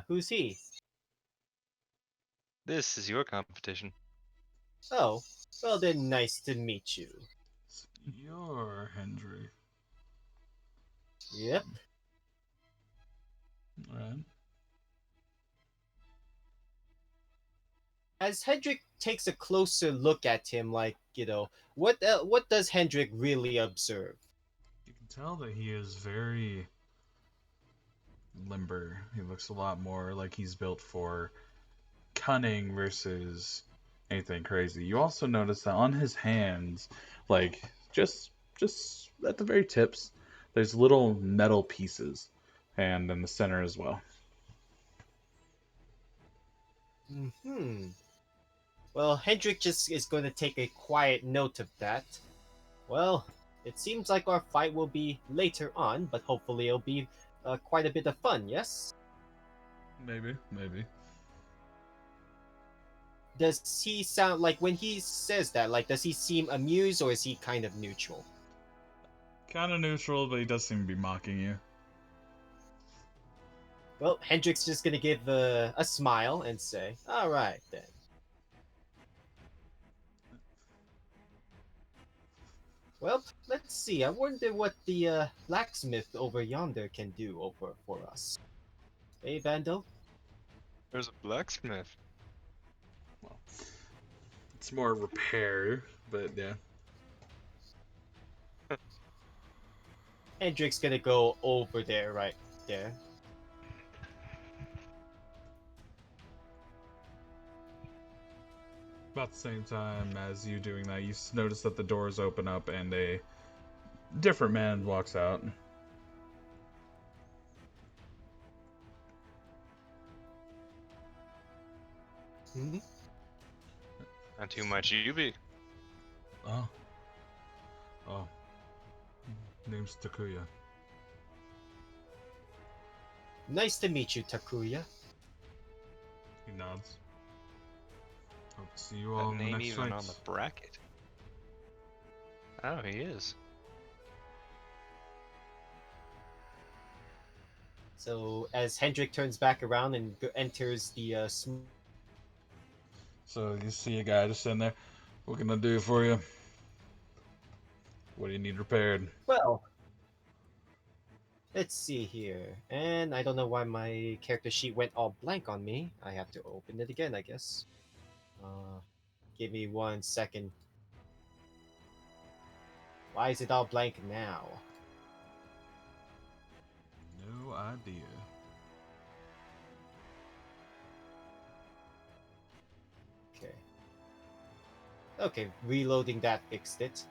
Speaker 6: Who's he?
Speaker 2: This is your competition.
Speaker 6: Oh, well then, nice to meet you.
Speaker 1: You're Hendrik.
Speaker 6: Yep.
Speaker 1: Right.
Speaker 6: As Hendrik takes a closer look at him, like, what does Hendrik really observe?
Speaker 1: You can tell that he is very limber. He looks a lot more like he's built for cunning versus anything crazy. You also notice that on his hands, like just at the very tips, there's little metal pieces, and in the center as well.
Speaker 6: Well, Hendrik just is going to take a quiet note of that. Well, it seems like our fight will be later on, but hopefully it'll be quite a bit of fun, yes?
Speaker 1: Maybe.
Speaker 6: Does he sound like, when he says that, like, does he seem amused or is he kind of neutral?
Speaker 1: Kind of neutral, but he does seem to be mocking you.
Speaker 6: Well, Hendrik's just gonna give a smile and say, alright then. Well, let's see. I wonder what the blacksmith over yonder can do for us. Hey, Vandal?
Speaker 2: There's a blacksmith.
Speaker 1: Well, it's more repair, but yeah.
Speaker 6: Hendrik's gonna go over there, right there.
Speaker 1: About the same time as you doing that, you notice that the doors open up and a different man walks out.
Speaker 6: Mm-hmm.
Speaker 2: Not too much, you be.
Speaker 1: Oh. Name's Takuya.
Speaker 6: Nice to meet you, Takuya.
Speaker 1: He nods. Hope to see you all
Speaker 2: That
Speaker 1: in the
Speaker 2: name
Speaker 1: next
Speaker 2: even
Speaker 1: fight.
Speaker 2: on the bracket. Oh, he is.
Speaker 6: So as Hendrik turns back around and enters the
Speaker 1: So you see a guy just sitting there. What can I do for you? What do you need repaired?
Speaker 6: well, Let's see here. And I don't know why my character sheet went all blank on me. I have to open it again, I guess. Give me 1 second. Why is it all blank now?
Speaker 1: No idea.
Speaker 6: Okay. Okay, reloading that fixed it.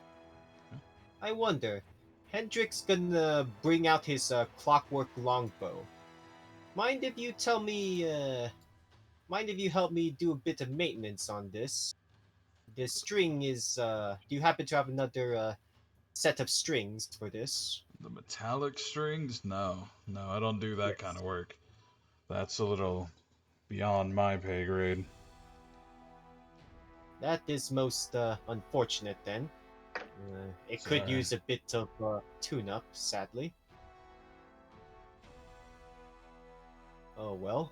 Speaker 6: I wonder, Hendrik's gonna bring out his clockwork longbow. Mind if you tell me, mind if you help me do a bit of maintenance on this? The string is, do you happen to have another set of strings for this?
Speaker 1: The metallic strings? No, I don't do that kind of work. That's a little beyond my pay grade.
Speaker 6: That is most unfortunate then. It could
Speaker 1: Sorry.
Speaker 6: use a bit of tune-up, sadly. Oh well.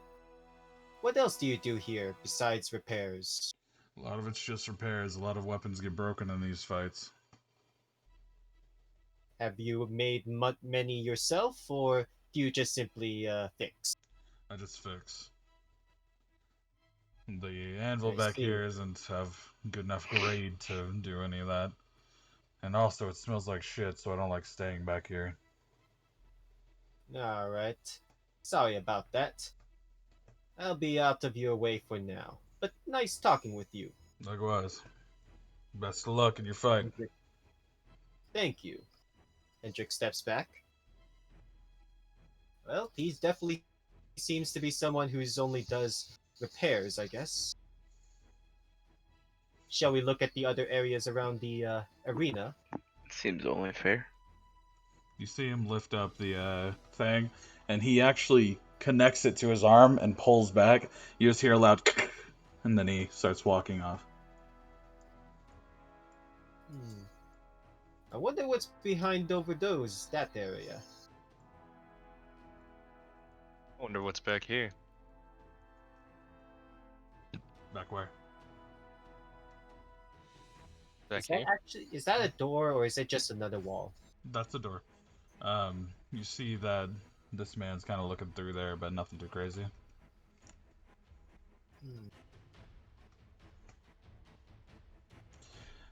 Speaker 6: What else do you do here besides repairs?
Speaker 1: A lot of it's just repairs. A lot of weapons get broken in these fights.
Speaker 6: Have you made many yourself, or do you just simply fix?
Speaker 1: I just fix. The anvil
Speaker 6: I
Speaker 1: back
Speaker 6: see.
Speaker 1: here isn't of good enough grade to do any of that. And also, it smells like shit, so I don't like staying back here.
Speaker 6: Alright. Sorry about that. I'll be out of your way for now. But nice talking with you.
Speaker 1: Likewise. Best of luck in your fight.
Speaker 6: Hendrik. Thank you. Hendrik steps back. Well, he definitely seems to be someone who only does repairs, I guess. Shall we look at the other areas around the arena?
Speaker 5: Seems only fair.
Speaker 1: You see him lift up the thing, and he actually connects it to his arm and pulls back. You just hear a loud and then he starts walking off.
Speaker 6: I wonder what's behind that area.
Speaker 2: I wonder what's back here.
Speaker 1: Back where?
Speaker 2: Back
Speaker 6: Is that
Speaker 2: here?
Speaker 6: actually, is that a door or is it just another wall?
Speaker 1: That's the door. You see that this man's kind of looking through there, but nothing too crazy.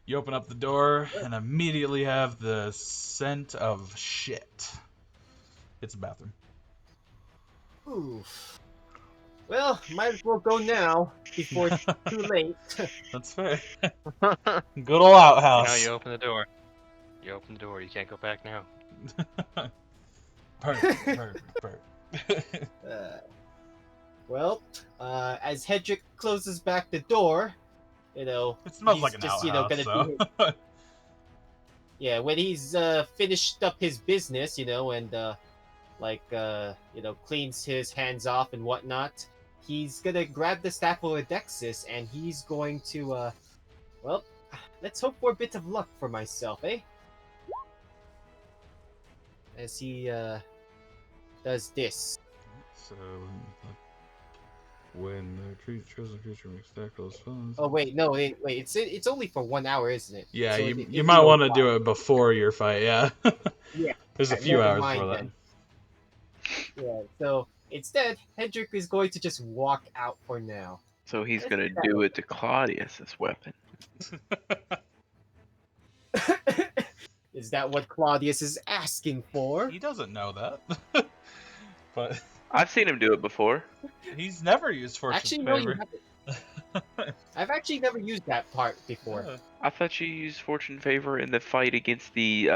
Speaker 1: You open up the door and immediately have the scent of shit. It's a bathroom.
Speaker 6: Oof. Well, might as well go now before it's too late.
Speaker 1: That's fair. Good ol' outhouse.
Speaker 2: You open the door. You open the door. You can't go back now.
Speaker 1: Perfect.
Speaker 6: Well, as Hendrik closes back the door, you know,
Speaker 1: It smells
Speaker 6: he's
Speaker 1: like an
Speaker 6: just,
Speaker 1: outhouse,
Speaker 6: gonna
Speaker 1: so.
Speaker 6: do his, yeah, when he's finished up his business, and cleans his hands off and whatnot, he's gonna grab the staff of Odexis and he's going to, well, let's hope for a bit of luck for myself, eh? As he does this.
Speaker 1: So, when the chosen creature makes that close funds.
Speaker 6: Oh wait, no, wait, it's only for 1 hour, isn't it?
Speaker 1: Yeah,
Speaker 6: So
Speaker 1: you might want to do it before your fight. Yeah.
Speaker 6: Yeah.
Speaker 1: There's a few
Speaker 6: never
Speaker 1: hours
Speaker 6: mind
Speaker 1: for that.
Speaker 6: then. Yeah. So instead, Hendrik is going to just walk out for now.
Speaker 5: So he's gonna do it to Claudius's weapon.
Speaker 6: Is that what Claudius is asking for?
Speaker 1: He doesn't know that. But
Speaker 5: I've seen him do it before.
Speaker 1: he's never used fortune
Speaker 6: Actually, no, you
Speaker 1: favor.
Speaker 6: haven't. I've actually never used that part before.
Speaker 1: Yeah.
Speaker 5: I thought you used fortune favor in the fight against the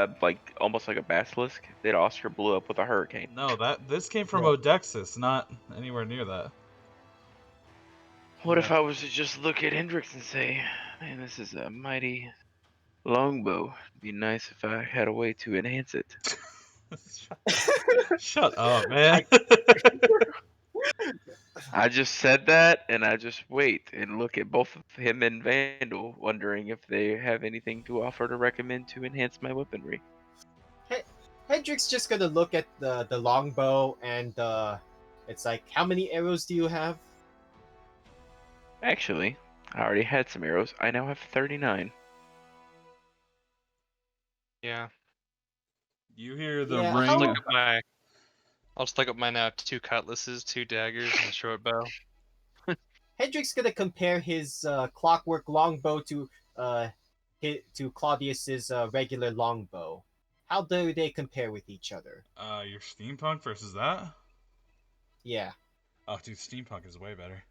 Speaker 5: almost like a basilisk that Oscar blew up with a hurricane.
Speaker 1: No, this came from
Speaker 6: Yeah.
Speaker 1: Odexis, not anywhere near that.
Speaker 5: What if I was to just look at Hendrix and say, man, this is a mighty longbow. It'd be nice if I had a way to enhance it.
Speaker 1: Shut up, man.
Speaker 5: I just said that, and I just wait and look at both of him and Vandal, wondering if they have anything to offer to recommend to enhance my weaponry.
Speaker 6: Hendrik's just gonna look at the longbow and it's like, how many arrows do you have?
Speaker 5: Actually, I already had some arrows. I now have 39.
Speaker 2: Yeah.
Speaker 1: You hear the
Speaker 6: Yeah,
Speaker 1: ring.
Speaker 2: Look at my I'll just look up my now 2 cutlasses, 2 daggers, and a short bow.
Speaker 6: Hendrik's gonna compare his clockwork longbow to Claudius's regular longbow. How do they compare with each other?
Speaker 1: Your steampunk versus that?
Speaker 6: Yeah.
Speaker 1: Oh, dude, steampunk is way better.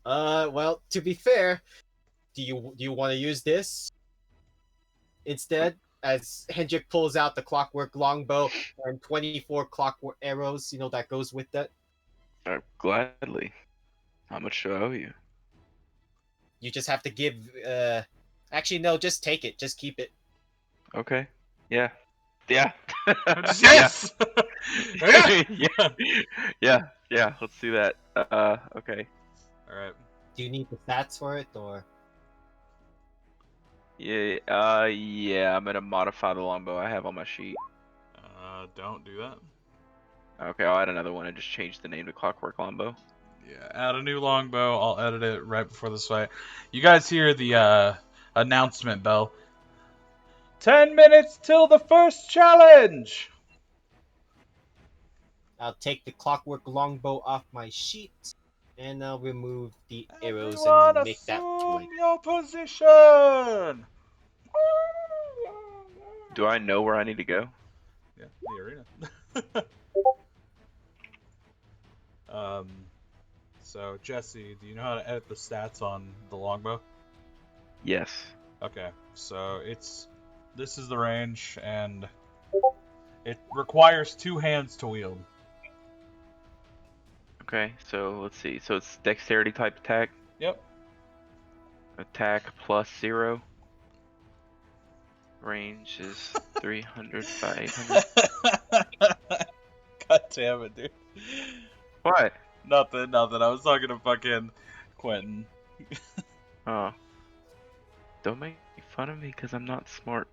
Speaker 6: Well, to be fair, do you want to use this instead? As Hendrik pulls out the clockwork longbow and 24 clockwork arrows, that goes with that.
Speaker 5: Gladly. How much do I owe you?
Speaker 6: You just have to give. Actually, no, just take it. Just keep it.
Speaker 5: Okay. Yeah. Yeah.
Speaker 1: Yes!
Speaker 5: Yeah. Yeah. Let's do that. Okay.
Speaker 1: Alright.
Speaker 6: Do you need the stats for it, or?
Speaker 5: Yeah. Yeah. I'm gonna modify the longbow I have on my sheet.
Speaker 1: Don't do that.
Speaker 5: Okay. I'll add another one and just change the name to Clockwork Longbow.
Speaker 1: Yeah, add a new longbow. I'll edit it right before this fight. You guys hear the announcement bell. 10 minutes till the first challenge!
Speaker 6: I'll take the clockwork longbow off my sheet, and I'll remove the arrows
Speaker 1: Everyone
Speaker 6: and make that
Speaker 1: assume
Speaker 6: 20.
Speaker 1: your position!
Speaker 5: Do I know where I need to go?
Speaker 1: Yeah, the arena. So Jesse, do you know how to edit the stats on the longbow?
Speaker 5: Yes.
Speaker 1: Okay, so this is the range, and it requires 2 hands to wield.
Speaker 5: Okay. So let's see. So it's dexterity type attack.
Speaker 1: Yep.
Speaker 5: Attack plus 0. Range is 300 by 800.
Speaker 1: God damn it, dude.
Speaker 5: What?
Speaker 1: Nothing. I was talking to fucking Quentin.
Speaker 5: Oh. Don't make fun of me because I'm not smart.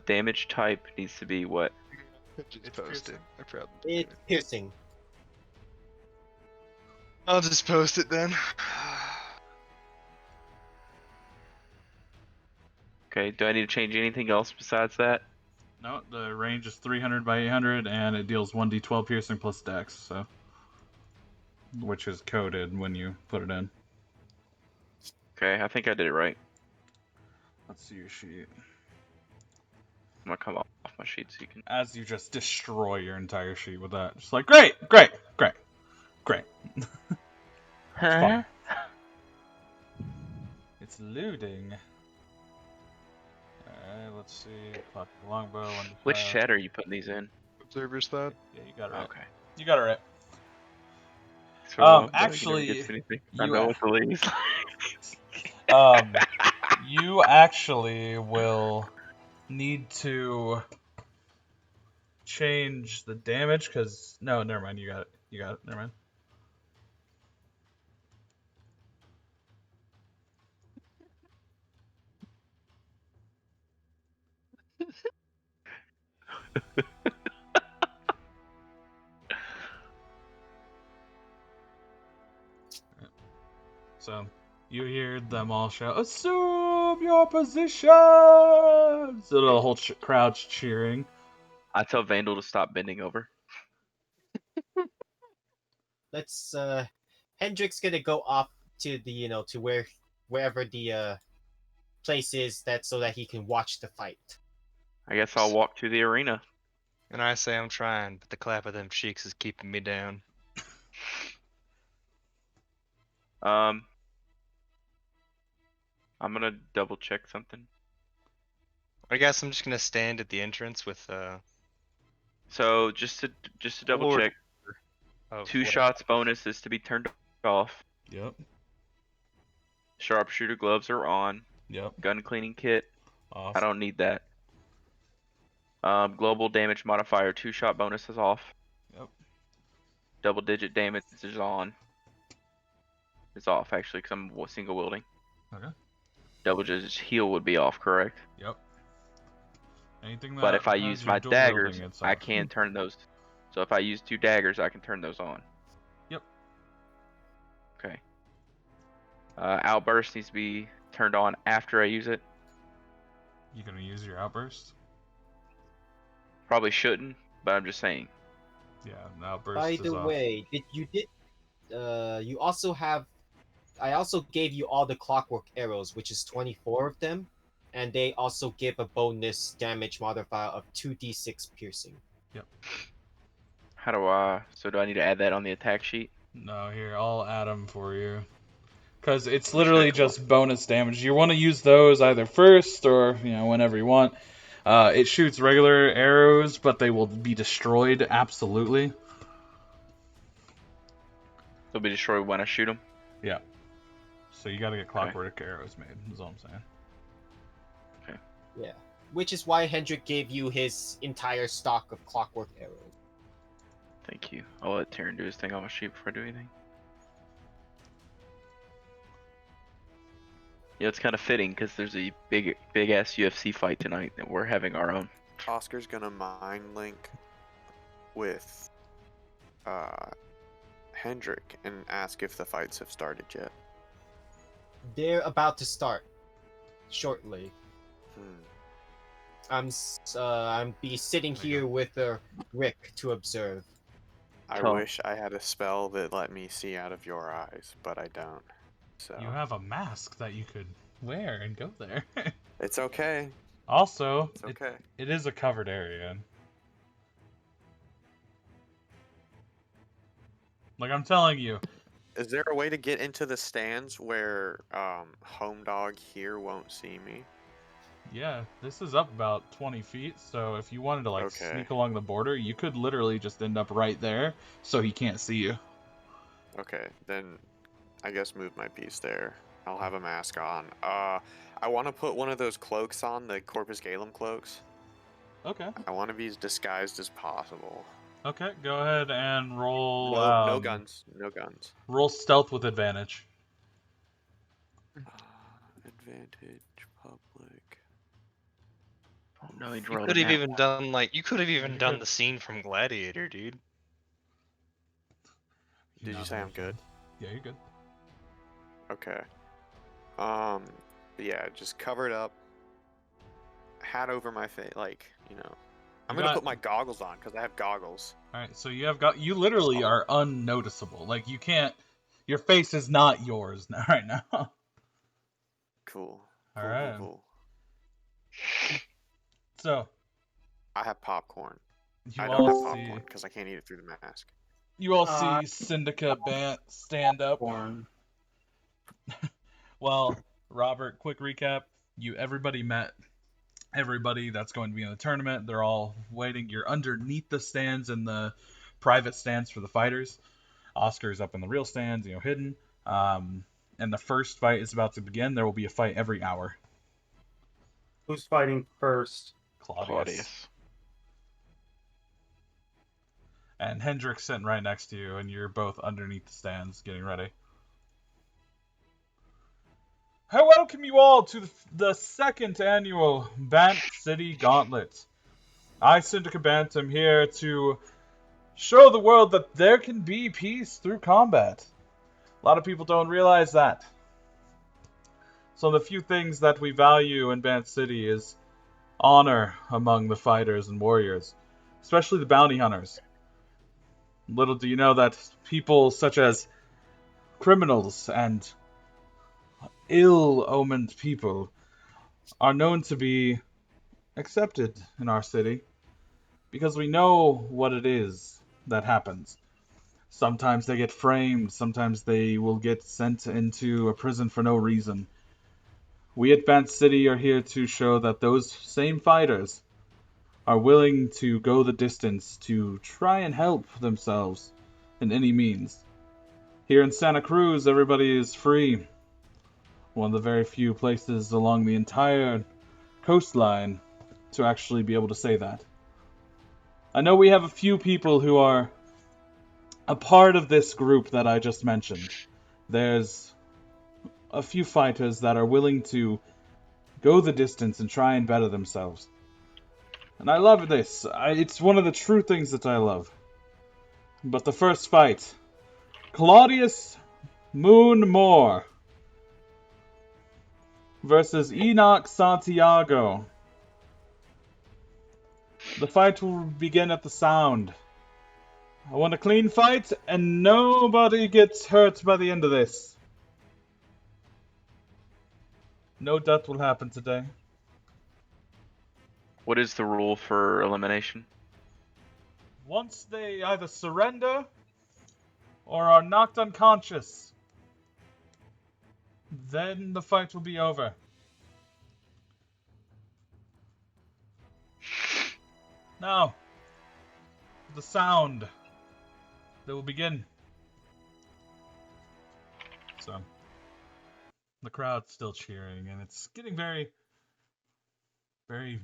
Speaker 5: Damage type needs to be what?
Speaker 2: Just post it. I probably
Speaker 6: It's piercing.
Speaker 2: I'll just post it then.
Speaker 5: Okay, do I need to change anything else besides that?
Speaker 1: No, the range is 300 by 800, and it deals 1d12 piercing plus dex, so. Which is coded when you put it in.
Speaker 5: Okay, I think I did it right.
Speaker 1: Let's see your sheet.
Speaker 5: I'm gonna come off my sheet so you can.
Speaker 1: As you just destroy your entire sheet with that. Just like, great!
Speaker 5: Huh?
Speaker 1: It's looting. Alright, let's see. Clock longbow.
Speaker 5: Which chat are you putting these in?
Speaker 2: Observer's thought.
Speaker 1: Yeah, you got it right.
Speaker 5: Okay.
Speaker 1: You got it right.
Speaker 5: So, do I
Speaker 1: actually,
Speaker 5: get to anything? I
Speaker 1: you
Speaker 5: know
Speaker 1: a-
Speaker 5: what the ladies.
Speaker 1: You actually will need to change the damage, because... No, never mind, you got it. Never mind. So, you hear them all shout, "Assume your position!" So the whole crowd's cheering.
Speaker 5: I tell Vandal to stop bending over.
Speaker 6: Let's Hendrik's gonna go off to the to wherever the place is, so that he can watch the fight.
Speaker 5: I guess I'll walk to the arena.
Speaker 2: And I say I'm trying, but the clap of them cheeks is keeping me down.
Speaker 5: I'm gonna double check something.
Speaker 2: I guess I'm just gonna stand at the entrance with
Speaker 5: So just to double
Speaker 2: Lord.
Speaker 5: check,
Speaker 2: of
Speaker 5: 2
Speaker 2: whatever.
Speaker 5: shots bonus is to be turned off.
Speaker 1: Yep.
Speaker 5: Sharpshooter gloves are on.
Speaker 1: Yep.
Speaker 5: Gun cleaning kit.
Speaker 1: Off.
Speaker 5: I don't need that. Global damage modifier 2-shot bonus is off.
Speaker 1: Yep.
Speaker 5: Double digit damage is on. It's off actually because I'm single wielding.
Speaker 1: Okay.
Speaker 5: Double digit heal would be off, correct?
Speaker 1: Yep. Anything that
Speaker 5: But if I
Speaker 1: has
Speaker 5: use
Speaker 1: your
Speaker 5: my
Speaker 1: dual wielding,
Speaker 5: daggers,
Speaker 1: it's
Speaker 5: I
Speaker 1: off.
Speaker 5: can turn those. So if I use 2 daggers, I can turn those on.
Speaker 1: Yep.
Speaker 5: Okay. Outburst needs to be turned on after I use it.
Speaker 1: You gonna use your outburst?
Speaker 5: Probably shouldn't, but I'm just saying.
Speaker 1: Yeah, now burst
Speaker 6: By
Speaker 1: is
Speaker 6: the
Speaker 1: off.
Speaker 6: way, you also have. I also gave you all the clockwork arrows, which is 24 of them, and they also give a bonus damage modifier of 2d6 piercing.
Speaker 5: How do do I need to add that on the attack sheet?
Speaker 1: No, here, I'll add them for you. Because it's
Speaker 5: I'm just
Speaker 1: literally
Speaker 5: gonna
Speaker 1: just bonus damage. You want to use those either first or, whenever you want. It shoots regular arrows, but they will be destroyed, absolutely.
Speaker 5: They'll be destroyed when I shoot them.
Speaker 1: Yeah. So you gotta get clockwork arrows made, is all I'm saying.
Speaker 6: Yeah. Which is why Hendrik gave you his entire stock of clockwork arrows.
Speaker 5: Thank you. I'll let Taryn do his thing on my sheet before I do anything. Yeah, it's kind of fitting because there's a big ass UFC fight tonight that we're having our own.
Speaker 3: Oscar's gonna mind link with Hendrik and ask if the fights have started yet.
Speaker 6: They're about to start shortly. I'm be sitting here with Rick to observe.
Speaker 3: I
Speaker 5: Tell-
Speaker 3: wish I had a spell that let me see out of your eyes, but I don't. So
Speaker 1: You have a mask that you could wear and go there.
Speaker 3: it's okay.
Speaker 1: Also,
Speaker 3: It's okay.
Speaker 1: it is a covered area. Like I'm telling you,
Speaker 3: Is there a way to get into the stands where Home Dog here won't see me?
Speaker 1: yeah, this is up about 20 feet, so if you wanted to
Speaker 3: Okay.
Speaker 1: sneak along the border, you could literally just end up right there, so he can't see you.
Speaker 3: Okay, then I guess move my piece there. I'll have a mask on. I want to put one of those cloaks on, the Corpus Galem cloaks.
Speaker 1: Okay.
Speaker 3: I want to be as disguised as possible.
Speaker 1: Okay, go ahead and roll.
Speaker 3: No guns. No guns.
Speaker 1: Roll stealth with advantage.
Speaker 3: Advantage, public.
Speaker 5: Oh no, he
Speaker 2: You
Speaker 5: rolled
Speaker 2: could
Speaker 5: a
Speaker 2: have
Speaker 5: nat
Speaker 2: even
Speaker 5: one.
Speaker 2: done you could have even done the scene from Gladiator, dude.
Speaker 3: Did you say I'm good?
Speaker 1: Yeah, you're good.
Speaker 3: Okay. Yeah, just covered up. Hat over my face, I'm gonna put my goggles on because I have goggles.
Speaker 1: All right, so you literally are unnoticeable. Like you can't. Your face is not yours right now.
Speaker 3: Cool.
Speaker 1: All right.
Speaker 3: Cool.
Speaker 1: So
Speaker 3: I have popcorn.
Speaker 1: you
Speaker 3: I don't have
Speaker 1: all
Speaker 3: popcorn
Speaker 1: see.
Speaker 3: because I can't eat it through the mask.
Speaker 1: You all see Syndicate Bant stand up.
Speaker 7: Porn.
Speaker 1: Well, Robert, quick recap. Everybody met everybody that's going to be in the tournament. They're all waiting. You're underneath the stands in the private stands for the fighters. Oscar's up in the real stands, hidden. And the first fight is about to begin. There will be a fight every hour.
Speaker 7: Who's fighting first?
Speaker 1: Claudius. And Hendrik's sitting right next to you, and you're both underneath the stands getting ready. I welcome you all to the second annual Bant City Gauntlet. I, Syndicate Bant, am here to show the world that there can be peace through combat. A lot of people don't realize that. So the few things that we value in Bant City is honor among the fighters and warriors, especially the bounty hunters. Little do you know that people such as criminals and ill-omened people are known to be accepted in our city because we know what it is that happens. Sometimes they get framed, sometimes they will get sent into a prison for no reason. We at Bant City are here to show that those same fighters are willing to go the distance to try and help themselves in any means. Here in Santa Cruz, everybody is free. One of the very few places along the entire coastline to actually be able to say that. I know we have a few people who are a part of this group that I just mentioned. There's a few fighters that are willing to go the distance and try and better themselves. And I love this. It's one of the true things that I love. But the first fight, Claudius Moon Moore versus Enoch Santiago. The fight will begin at the sound I want a clean fight, and nobody gets hurt by the end of this. No death will happen today.
Speaker 5: What is the rule for elimination?
Speaker 1: Once they either surrender or are knocked unconscious, then the fight will be over. Now, the sound that will begin. So, the crowd's still cheering, and it's getting very, very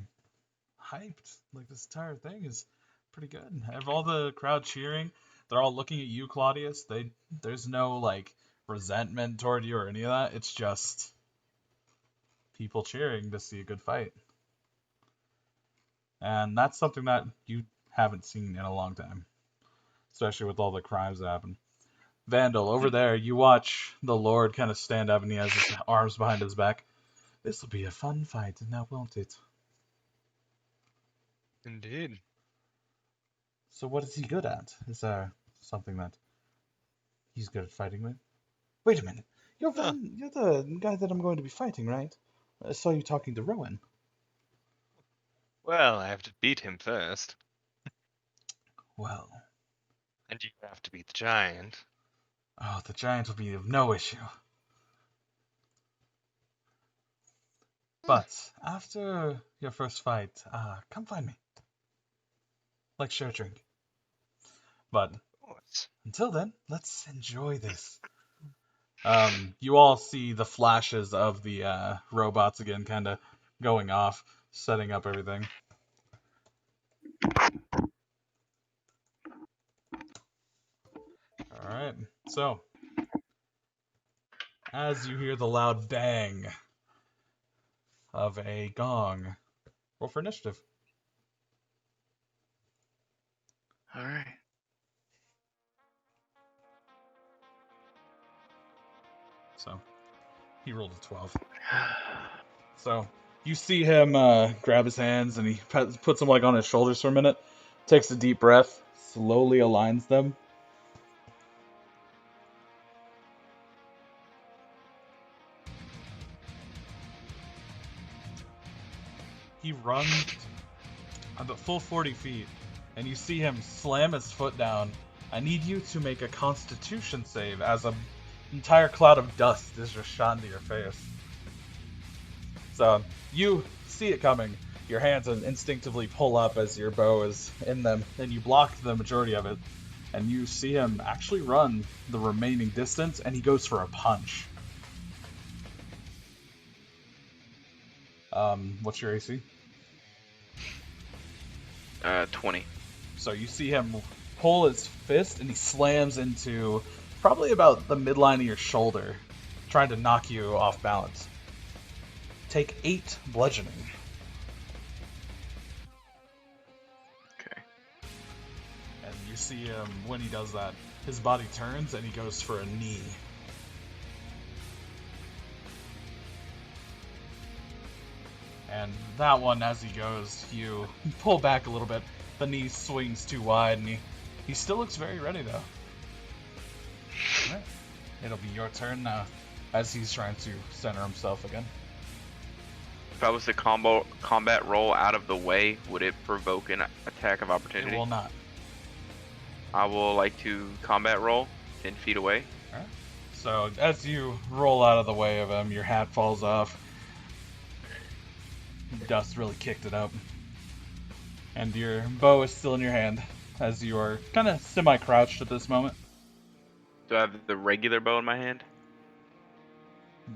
Speaker 1: hyped. Like, this entire thing is pretty good. I have all the crowd cheering. They're all looking at you, Claudius. There's no, like, resentment toward you or any of that. It's just people cheering to see a good fight. And that's something that you haven't seen in a long time, especially with all the crimes that happen. Vandal, over there, you watch the Lord kind of stand up, and he has his arms behind his back. This will be a fun fight, now won't it?
Speaker 2: Indeed.
Speaker 1: So what is he good at? Is there something that he's good at fighting with? Wait a minute. You're the guy that I'm going to be fighting, right? I saw you talking to Rowan.
Speaker 2: Well, I have to beat him first.
Speaker 1: Well,
Speaker 2: And you have to beat the giant.
Speaker 1: oh, the giant will be of no issue. But after your first fight, come find me. Like, share a drink. But until then, let's enjoy this. You all see the flashes of the robots again, kind of going off, setting up everything. Alright, so as you hear the loud bang of a gong, roll for initiative.
Speaker 5: Alright.
Speaker 1: So, he rolled a 12. So, you see him grab his hands, and he puts them like on his shoulders for a minute, takes a deep breath, slowly aligns them. He runs about full 40 feet, and you see him slam his foot down. I need you to make a Constitution save as an entire cloud of dust is just shot into your face. So, you see it coming. Your hands instinctively pull up as your bow is in them, and you block the majority of it. And you see him actually run the remaining distance, and he goes for a punch. What's your AC?
Speaker 5: 20.
Speaker 1: So you see him pull his fist, and he slams into probably about the midline of your shoulder, trying to knock you off balance. Take 8 bludgeoning.
Speaker 5: Okay.
Speaker 1: And you see him, when he does that, his body turns, and he goes for a knee. And that one, as he goes, you pull back a little bit. The knee swings too wide, and he still looks very ready, though. Alright. It'll be your turn now, as he's trying to center himself again.
Speaker 5: If I was to combat roll out of the way, would it provoke an attack of opportunity?
Speaker 1: It will not.
Speaker 5: I will like to combat roll 10 feet away.
Speaker 1: Alright. So, as you roll out of the way of him, your hat falls off. Dust really kicked it up. And your bow is still in your hand, as you are kind of semi-crouched at this moment.
Speaker 5: Do I have the regular bow in my hand?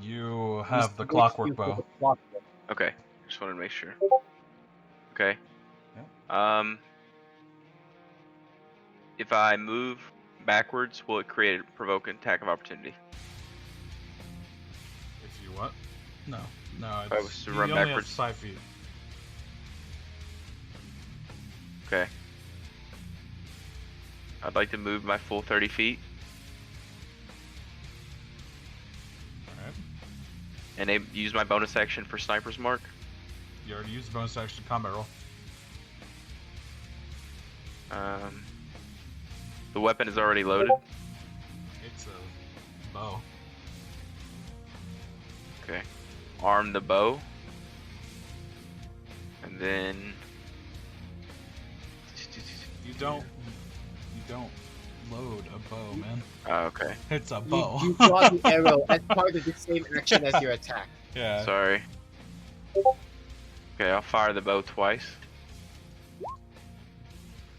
Speaker 1: You have the clockwork bow.
Speaker 5: Okay, just wanted to make sure. Okay.
Speaker 1: Yep.
Speaker 5: If I move backwards, will it provoke an attack of opportunity?
Speaker 1: If you what? No,
Speaker 5: If I was
Speaker 1: it's
Speaker 5: to
Speaker 1: you
Speaker 5: run
Speaker 1: only
Speaker 5: backwards?
Speaker 1: have 5 feet.
Speaker 5: Okay. I'd like to move my full 30 feet
Speaker 1: Alright.
Speaker 5: and use my bonus action for Sniper's Mark.
Speaker 1: You already used the bonus action combat roll.
Speaker 5: The weapon is already loaded.
Speaker 1: It's a bow.
Speaker 5: Okay. Arm the bow. And then
Speaker 1: You don't load a bow, man.
Speaker 5: oh, okay.
Speaker 1: It's a bow.
Speaker 6: You draw the arrow as part of the same action as your attack.
Speaker 1: Yeah.
Speaker 5: Sorry. Okay, I'll fire the bow twice.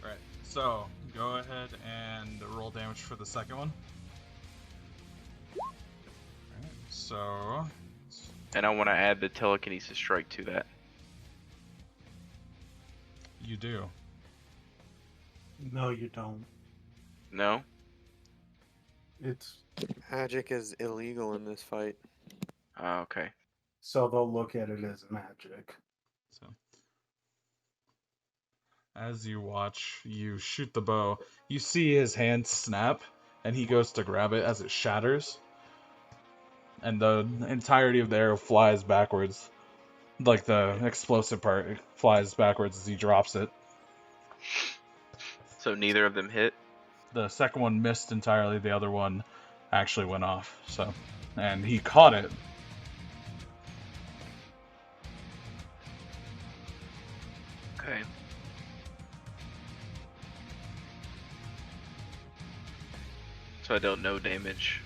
Speaker 1: Right. So go ahead and roll damage for the second one. Alright, so
Speaker 5: And I want to add the telekinesis strike to that.
Speaker 1: you do.
Speaker 7: No, you don't.
Speaker 5: No?
Speaker 7: It's
Speaker 3: Magic is illegal in this fight.
Speaker 5: Oh, okay.
Speaker 7: so they'll look at it as magic.
Speaker 1: So as you watch, you shoot the bow. You see his hand snap, and he goes to grab it as it shatters, and the entirety of the arrow flies backwards. Like the explosive part, it flies backwards as he drops it.
Speaker 5: So neither of them hit?
Speaker 1: The second one missed entirely. The other one actually went off. So, and he caught it.
Speaker 5: Okay. So I dealt no damage.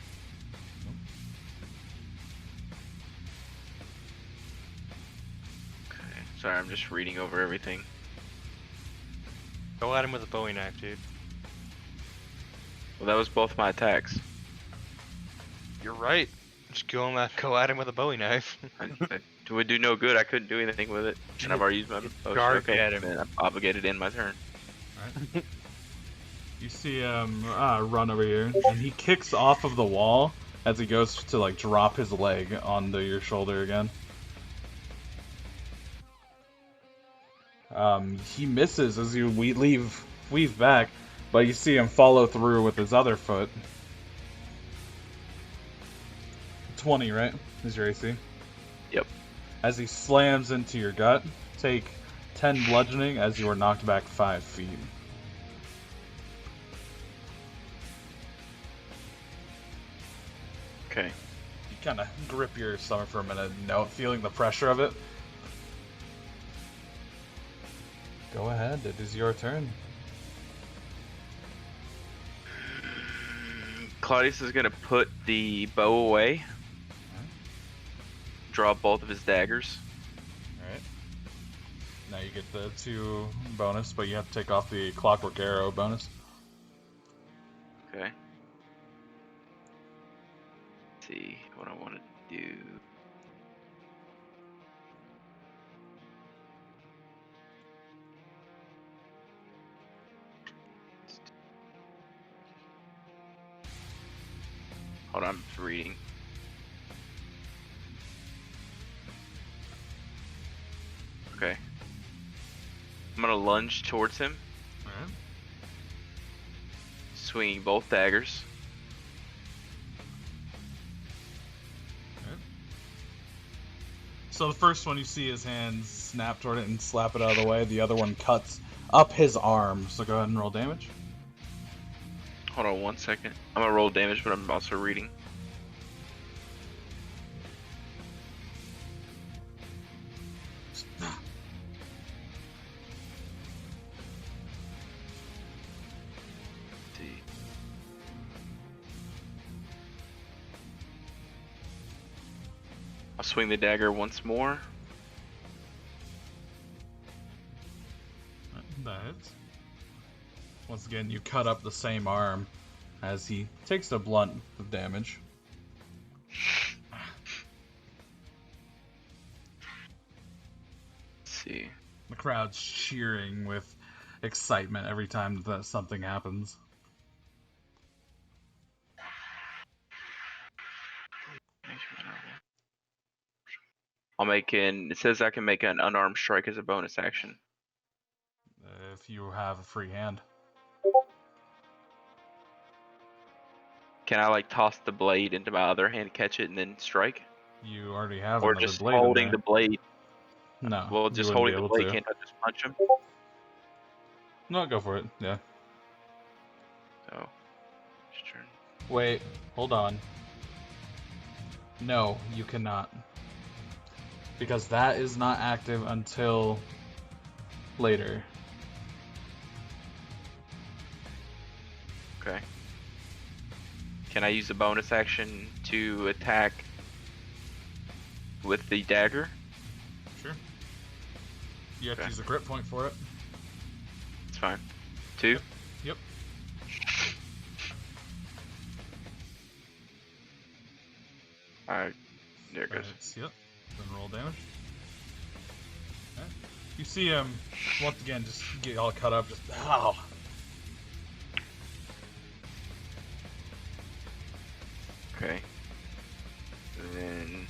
Speaker 5: Okay. Sorry, I'm just reading over everything.
Speaker 2: Go at him with a Bowie knife, dude.
Speaker 5: Well, that was both my attacks.
Speaker 2: You're right. Just go at him with a Bowie knife.
Speaker 5: It would do no good. I couldn't do anything with it. And I've already used my potion.
Speaker 2: Guard
Speaker 5: Okay,
Speaker 2: at him.
Speaker 5: man, I'm obligated to end my turn.
Speaker 1: Alright. You see him run over here, and he kicks off of the wall as he goes to like drop his leg onto your shoulder again. He misses as you weave back, but you see him follow through with his other foot. 20, right? Is your AC?
Speaker 5: Yep.
Speaker 1: As he slams into your gut, take 10 bludgeoning as you are knocked back 5 feet.
Speaker 5: Okay.
Speaker 1: You kind of grip your stomach for a minute, feeling the pressure of it. Go ahead, it is your turn.
Speaker 5: Claudius is gonna put the bow away. Draw both of his daggers.
Speaker 1: Alright. Now you get the 2 bonus, but you have to take off the clockwork arrow bonus.
Speaker 5: Okay. Let's see what I want to do. Hold on, I'm just reading. Okay. I'm gonna lunge towards him,
Speaker 1: Alright.
Speaker 5: swinging both daggers.
Speaker 1: So the first one, you see his hand snap toward it and slap it out of the way. The other one cuts up his arm. So go ahead and roll damage.
Speaker 5: Hold on 1 second. I'm gonna roll damage, but I'm also reading. See. I'll swing the dagger once more.
Speaker 1: That hits. Once again, you cut up the same arm as he takes a blunt of damage.
Speaker 5: Let's see.
Speaker 1: The crowd's cheering with excitement every time that something happens.
Speaker 5: It says I can make an unarmed strike as a bonus action.
Speaker 1: If you have a free hand.
Speaker 5: Can I like toss the blade into my other hand, catch it, and then strike?
Speaker 1: You already have
Speaker 5: Or
Speaker 1: another
Speaker 5: just
Speaker 1: blade in
Speaker 5: holding
Speaker 1: there.
Speaker 5: the blade?
Speaker 1: No.
Speaker 5: Well,
Speaker 1: you
Speaker 5: just
Speaker 1: wouldn't
Speaker 5: holding
Speaker 1: be
Speaker 5: the
Speaker 1: able
Speaker 5: blade,
Speaker 1: to.
Speaker 5: can't I just punch him?
Speaker 1: No, go for it. Yeah.
Speaker 5: So,
Speaker 1: Wait, hold on. No, you cannot. Because that is not active until later.
Speaker 5: Okay. Can I use a bonus action to attack with the dagger?
Speaker 1: Sure. You have to
Speaker 5: Okay.
Speaker 1: use a grip point for it.
Speaker 5: It's fine. 2?
Speaker 1: Yep.
Speaker 5: Alright. There it goes.
Speaker 1: Yep. Then roll damage. Okay. You see him once again just get all cut up. Just ow.
Speaker 5: Okay. And then...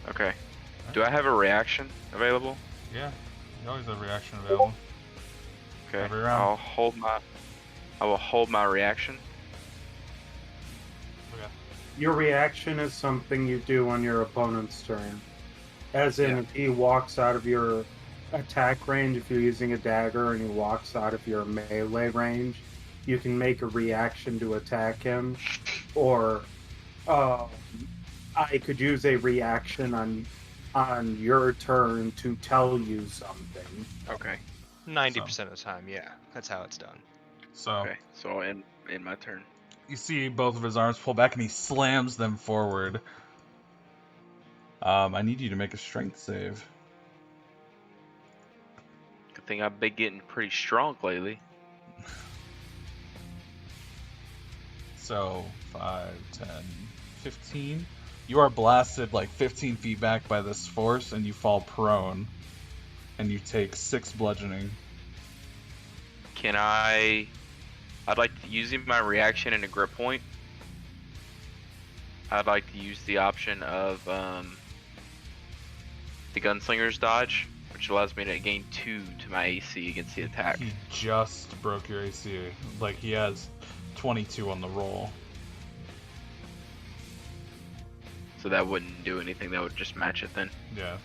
Speaker 5: Okay. Do I have a reaction available?
Speaker 1: Yeah. You always have a reaction available.
Speaker 5: Okay.
Speaker 1: Every round.
Speaker 5: I will hold my reaction.
Speaker 1: Okay.
Speaker 7: Your reaction is something you do on your opponent's turn. As in,
Speaker 5: Yeah.
Speaker 7: if he walks out of your attack range, if you're using a dagger and he walks out of your melee range, you can make a reaction to attack him. Or I could use a reaction on your turn to tell you something.
Speaker 5: Okay.
Speaker 2: 90% of the time, yeah. That's how it's done.
Speaker 1: So
Speaker 5: Okay. So in my turn.
Speaker 1: you see both of his arms pull back and he slams them forward. I need you to make a strength save.
Speaker 5: Good thing I've been getting pretty strong lately.
Speaker 1: So 5, 10, 15. You are blasted like 15 feet back by this force and you fall prone. And you take 6 bludgeoning.
Speaker 5: Can I'd like to using my reaction and a grip point. I'd like to use the option of the Gunslinger's dodge, which allows me to gain 2 to my AC against the attack.
Speaker 1: He just broke your AC. Like he has 22 on the roll.
Speaker 5: So that wouldn't do anything, that would just match it then.
Speaker 1: Yeah.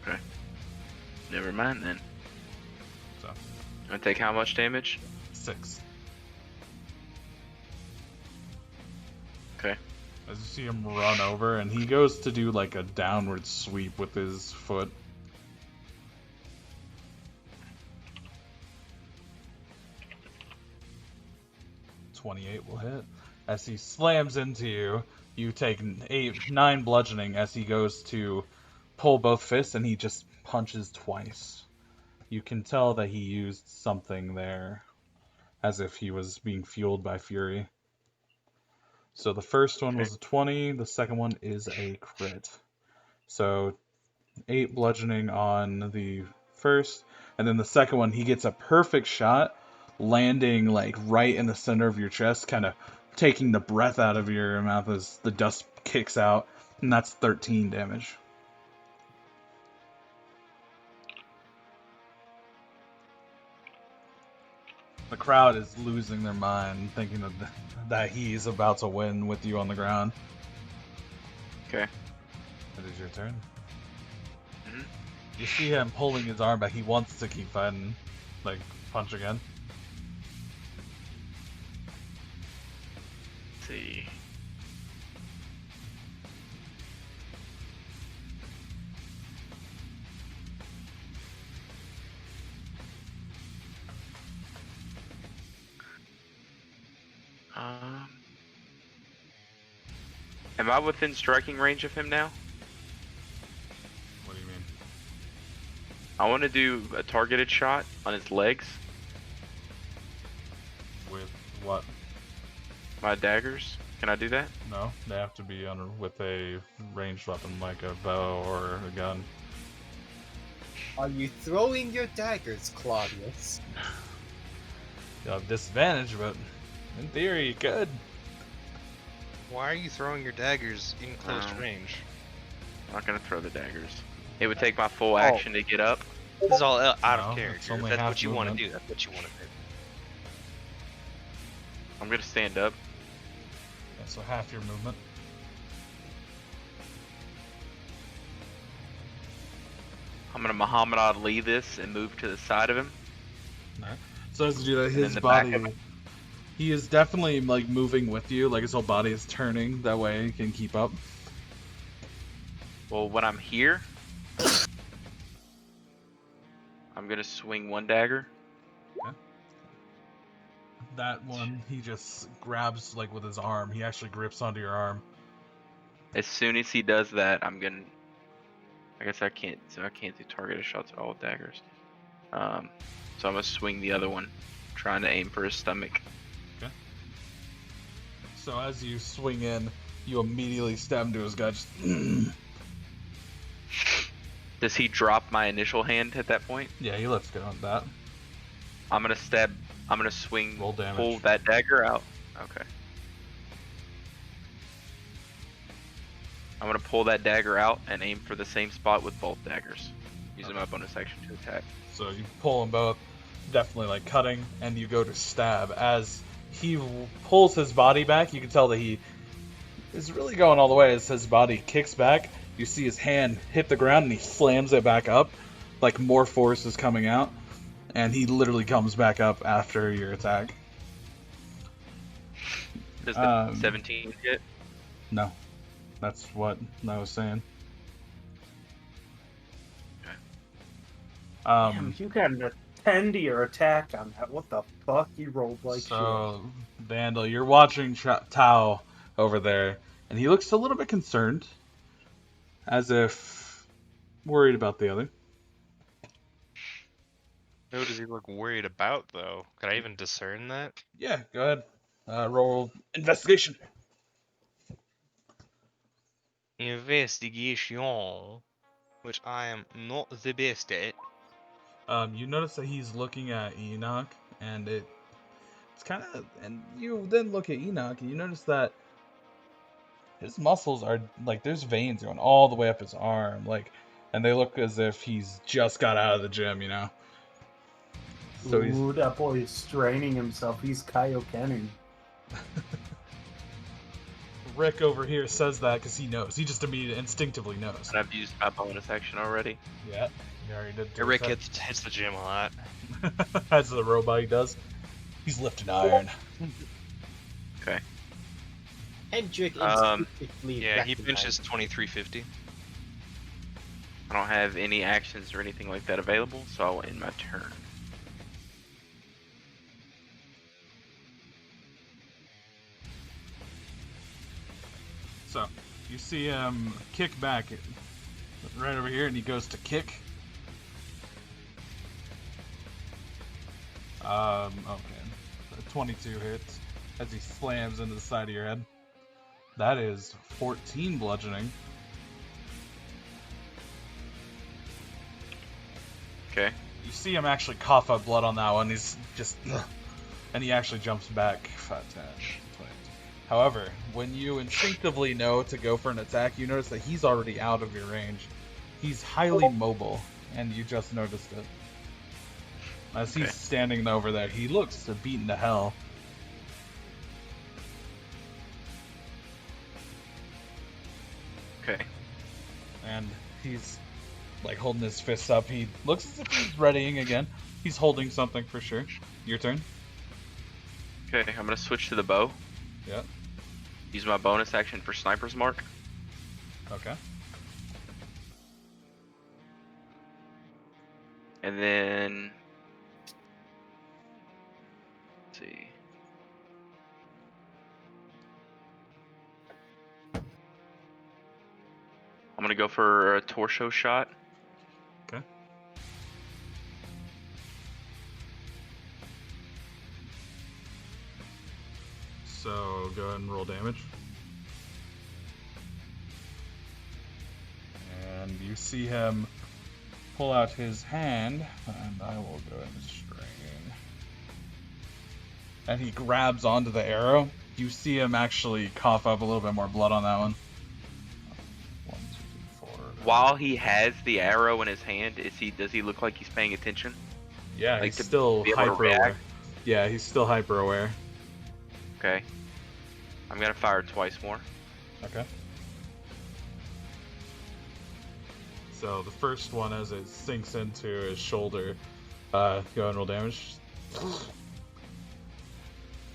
Speaker 5: Okay. Never mind then.
Speaker 1: So
Speaker 5: I take how much damage?
Speaker 1: 6.
Speaker 5: Okay.
Speaker 1: As you see him run over, and he goes to do like a downward sweep with his foot. .28 will hit. As he slams into you, you take 9 bludgeoning as he goes to pull both fists, and he just punches twice. You can tell that he used something there, as if he was being fueled by fury. So the first one was a 20, the second one is a crit. So 8 bludgeoning on the first, and then the second one, he gets a perfect shot, landing like right in the center of your chest, kind of taking the breath out of your mouth as the dust kicks out, and that's 13 damage. The crowd is losing their mind, thinking that he's about to win with you on the ground.
Speaker 5: Okay.
Speaker 1: It is your turn.
Speaker 5: Mhm.
Speaker 1: You see him pulling his arm back. He wants to keep fighting. Like, punch again.
Speaker 5: Let's see. Am I within striking range of him now?
Speaker 1: What do you mean?
Speaker 5: I want to do a targeted shot on his legs.
Speaker 1: With what?
Speaker 5: My daggers. Can I do that?
Speaker 1: No, they have to be with a ranged weapon like a bow or a gun.
Speaker 6: Are you throwing your daggers, Claudius?
Speaker 1: You have disadvantage, but in theory you could.
Speaker 2: Why are you throwing your daggers in close range?
Speaker 5: I'm not gonna throw the daggers. It would take my full action to get up.
Speaker 2: This is all out
Speaker 1: No,
Speaker 2: of
Speaker 1: it's
Speaker 2: character.
Speaker 1: only
Speaker 2: That's
Speaker 1: half
Speaker 2: what you want to
Speaker 1: movement.
Speaker 2: do. That's what you want to do.
Speaker 5: I'm gonna stand up.
Speaker 1: Yeah, so half your movement.
Speaker 5: I'm gonna Muhammad Ali this and move to the side of him.
Speaker 1: Alright. So as you do that,
Speaker 5: And
Speaker 1: his
Speaker 5: then the back
Speaker 1: body,
Speaker 5: of
Speaker 1: he is definitely like moving with you. Like his whole body is turning. That way he can keep up.
Speaker 5: Well, when I'm here, I'm gonna swing one dagger.
Speaker 1: That one, he just grabs like with his arm. He actually grips onto your arm.
Speaker 5: As soon as he does that, I'm gonna. I guess I can't. So I can't do targeted shots at all with daggers. So I'm gonna swing the other one, trying to aim for his stomach.
Speaker 1: Okay. So as you swing in, you immediately stab into his gut. Just,
Speaker 5: Does he drop my initial hand at that point?
Speaker 1: yeah, he lets go on that.
Speaker 5: I'm gonna stab. I'm gonna swing.
Speaker 1: Roll damage.
Speaker 5: Pull that dagger out. Okay. I'm gonna pull that dagger out and aim for the same spot with both daggers, using my bonus action to attack.
Speaker 1: So you pull them both, definitely like cutting, and you go to stab. As he pulls his body back, you can tell that he is really going all the way. As his body kicks back, you see his hand hit the ground and he slams it back up, like more force is coming out, and he literally comes back up after your attack.
Speaker 5: Does the 17 hit?
Speaker 1: No, that's what I was saying.
Speaker 7: Damn, you got a 10 to your attack on that. What the fuck? You rolled like
Speaker 1: So, Vandal, you're watching Tao over there, and he looks a little bit concerned, as if worried about the other.
Speaker 2: Who does he look worried about, though? Could I even discern that?
Speaker 1: Yeah, go ahead. Roll investigation.
Speaker 2: Investigation, which I am not the best at.
Speaker 1: You notice that he's looking at Enoch, and it's kind of, and you then look at Enoch, and you notice that his muscles are like there's veins going all the way up his arm, like, and they look as if he's just got out of the gym, you know. So he's
Speaker 7: Ooh, that boy is straining himself. He's Kaiokening.
Speaker 1: Rick over here says that because he knows. He just immediately, instinctively knows.
Speaker 5: And I've used my bonus action already.
Speaker 1: Yeah, he already did.
Speaker 2: Yeah, Rick hits the gym a lot.
Speaker 1: As the robot he does. He's lifting iron.
Speaker 5: Okay.
Speaker 6: Hendrik
Speaker 5: Um,
Speaker 6: instinctively
Speaker 2: Yeah, he
Speaker 6: recognized-
Speaker 2: pinches 2350.
Speaker 5: I don't have any actions or anything like that available, so I'll end my turn.
Speaker 1: So, you see him kick back right over here, and he goes to kick. Okay. 22 hits as he slams into the side of your head. That is 14 bludgeoning.
Speaker 5: Okay.
Speaker 1: You see him actually cough up blood on that one. He's just... And he actually jumps back 5, 10, 20. However, when you instinctively know to go for an attack, you notice that he's already out of your range. He's highly mobile, and you just noticed it. As he's standing over there, he looks beaten to hell.
Speaker 5: Okay.
Speaker 1: And he's like holding his fists up. He looks as if he's readying again. He's holding something for sure. Your turn.
Speaker 5: Okay, I'm gonna switch to the bow.
Speaker 1: Yeah.
Speaker 5: Use my bonus action for Sniper's Mark.
Speaker 1: Okay.
Speaker 5: And then... Let's see. I'm gonna go for a torso shot.
Speaker 1: Okay. So go ahead and roll damage. And you see him pull out his hand, and I will go ahead and strain. And he grabs onto the arrow. You see him actually cough up a little bit more blood on that one. 1, 2, 3, 4.
Speaker 5: While he has the arrow in his hand, does he look like he's paying attention?
Speaker 1: Yeah,
Speaker 5: like
Speaker 1: he's
Speaker 5: to
Speaker 1: still
Speaker 5: be able to
Speaker 1: hyper aware.
Speaker 5: react?
Speaker 1: Yeah, he's still hyper aware.
Speaker 5: Okay. I'm gonna fire twice more.
Speaker 1: Okay. So the first one, as it sinks into his shoulder, go and roll damage. You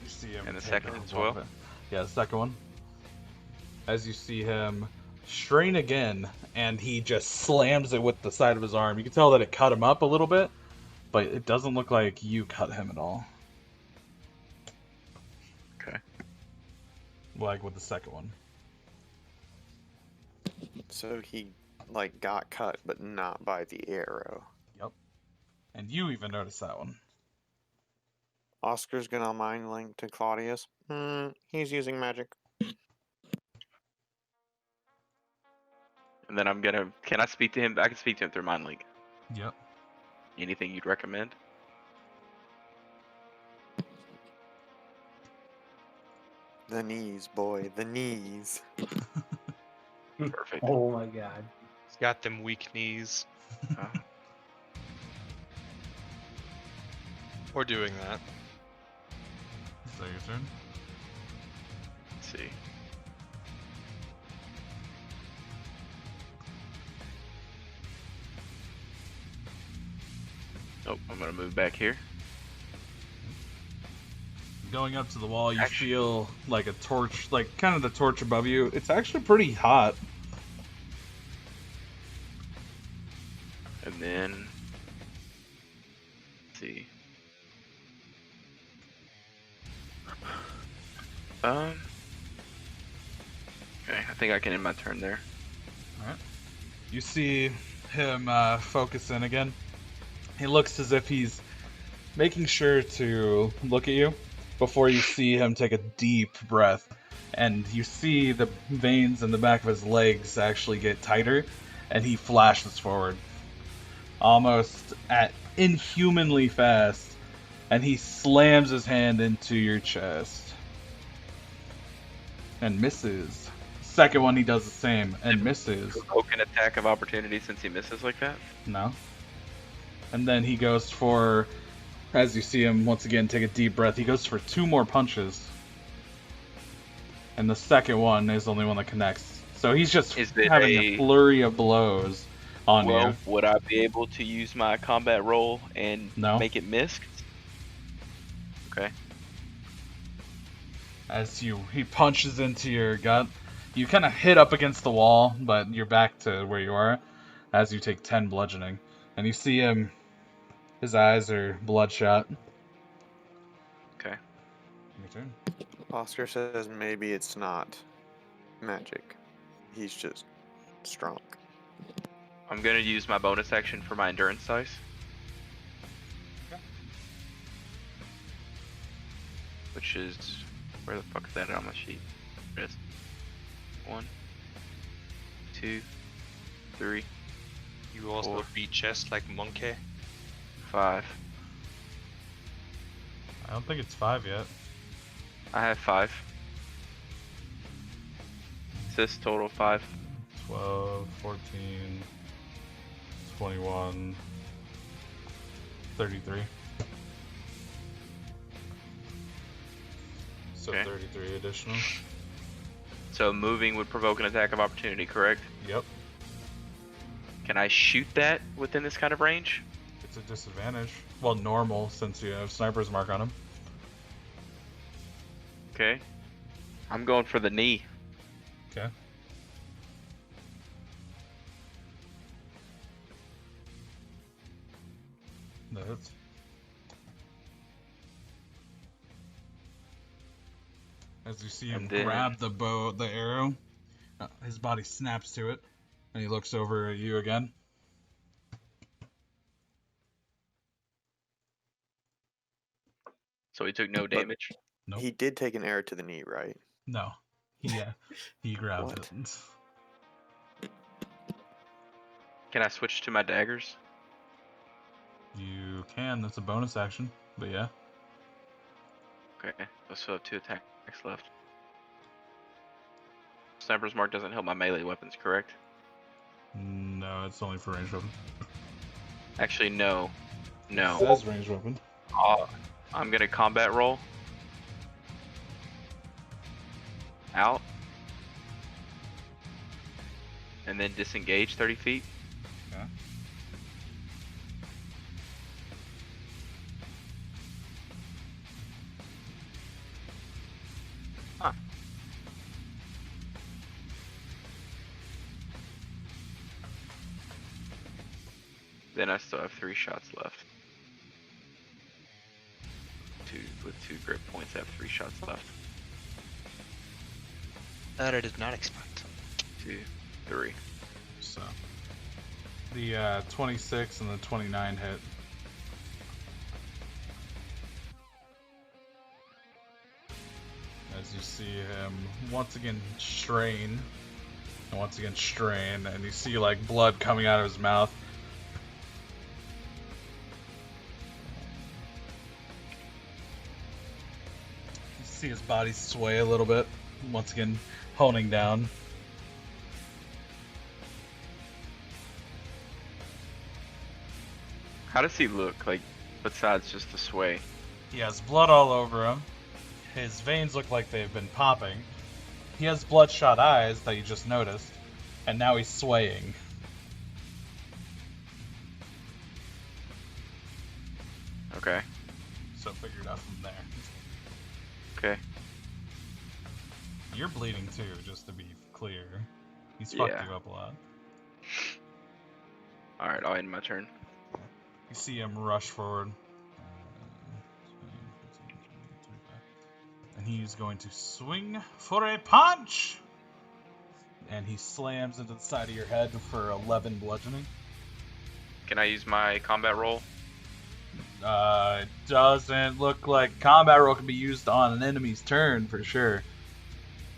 Speaker 1: see him.
Speaker 5: And the
Speaker 1: take
Speaker 5: second
Speaker 1: a
Speaker 5: as
Speaker 1: lot
Speaker 5: well?
Speaker 1: of it. Yeah, the second one. As you see him strain again, and he just slams it with the side of his arm. You can tell that it cut him up a little bit, but it doesn't look like you cut him at all.
Speaker 5: Okay.
Speaker 1: Like with the second one.
Speaker 3: So he like got cut, but not by the arrow.
Speaker 1: Yep. And you even noticed that one.
Speaker 3: Oscar's gonna mind link to Claudius. He's using magic.
Speaker 5: And then I'm gonna. Can I speak to him? I can speak to him through Mind Link.
Speaker 1: Yep.
Speaker 5: Anything you'd recommend?
Speaker 3: The knees, boy, the knees.
Speaker 5: Perfect.
Speaker 7: Oh my god.
Speaker 2: He's got them weak knees.
Speaker 5: Oh,
Speaker 2: We're doing that.
Speaker 1: Is that your turn?
Speaker 5: let's see. Oh, I'm gonna move back here.
Speaker 1: Going up to the wall, you feel like a torch, like kind of the torch above you. It's actually pretty hot.
Speaker 5: And then, let's see. Okay, I think I can end my turn there.
Speaker 1: Alright. You see him focus in again. He looks as if he's making sure to look at you before you see him take a deep breath. And you see the veins in the back of his legs actually get tighter, and he flashes forward. Almost at inhumanly fast, and he slams his hand into your chest. And misses. Second one, he does the same, and misses.
Speaker 5: Provoke an attack of opportunity since he misses like that?
Speaker 1: No. And then he goes for, as you see him once again take a deep breath, he goes for 2 more punches. And the second one is the only one that connects. So he's just having a flurry of blows on you.
Speaker 5: Would I be able to use my combat roll and
Speaker 1: No.
Speaker 5: make it miss? Okay.
Speaker 1: As he punches into your gut, you kind of hit up against the wall, but you're back to where you are as you take 10 bludgeoning. And you see him, his eyes are bloodshot.
Speaker 5: Okay.
Speaker 1: Your turn.
Speaker 3: Oscar says maybe it's not magic. He's just strong.
Speaker 5: I'm gonna use my bonus action for my endurance dice.
Speaker 1: Okay.
Speaker 5: Which is, where the fuck is that on my sheet? There it is. 1, 2, 3,
Speaker 2: You also
Speaker 5: 4,
Speaker 2: beat chest like monkey.
Speaker 5: 5.
Speaker 1: I don't think it's 5 yet.
Speaker 5: I have 5. It says total 5.
Speaker 1: 12, 14, 21, 33. So
Speaker 5: Okay.
Speaker 1: 33 additional.
Speaker 5: So moving would provoke an attack of opportunity, correct?
Speaker 1: Yep.
Speaker 5: Can I shoot that within this kind of range?
Speaker 1: It's a disadvantage. Well, normal, since you have sniper's mark on him.
Speaker 5: Okay. I'm going for the knee.
Speaker 1: Okay. That hits. As you see him
Speaker 5: And then-
Speaker 1: grab the bow, the arrow, his body snaps to it, and he looks over at you again.
Speaker 5: So he took no damage.
Speaker 1: Nope.
Speaker 3: He did take an arrow to the knee, right?
Speaker 1: No. He grabbed
Speaker 3: What?
Speaker 1: it.
Speaker 5: Can I switch to my daggers?
Speaker 1: You can. That's a bonus action. But yeah.
Speaker 5: Okay. I still have 2 attacks left. Sniper's mark doesn't help my melee weapons, correct?
Speaker 1: No, it's only for ranged weapon.
Speaker 5: Actually, no.
Speaker 1: It
Speaker 5: No.
Speaker 1: says ranged weapon.
Speaker 5: I'm gonna combat roll. out. And then disengage 30 feet.
Speaker 1: Okay.
Speaker 2: Huh.
Speaker 5: Then I still have 3 shots left. With 2 grip points, I have 3 shots left.
Speaker 2: That I did not expect.
Speaker 5: 2, 3.
Speaker 1: So the 26 and the 29 hit. As you see him once again strain, and you see like blood coming out of his mouth. You see his body sway a little bit, once again honing down.
Speaker 5: How does he look, like, besides just the sway?
Speaker 1: He has blood all over him. His veins look like they've been popping. He has bloodshot eyes that you just noticed. And now he's swaying.
Speaker 5: Okay.
Speaker 1: So figure it out from there.
Speaker 5: Okay.
Speaker 1: You're bleeding too, just to be clear. He's fucked
Speaker 5: Yeah.
Speaker 1: you up a lot.
Speaker 5: Alright, I'll end my turn.
Speaker 1: You see him rush forward. And he's going to swing for a punch! And he slams into the side of your head for 11 bludgeoning.
Speaker 5: Can I use my combat roll?
Speaker 1: It doesn't look like combat roll can be used on an enemy's turn for sure.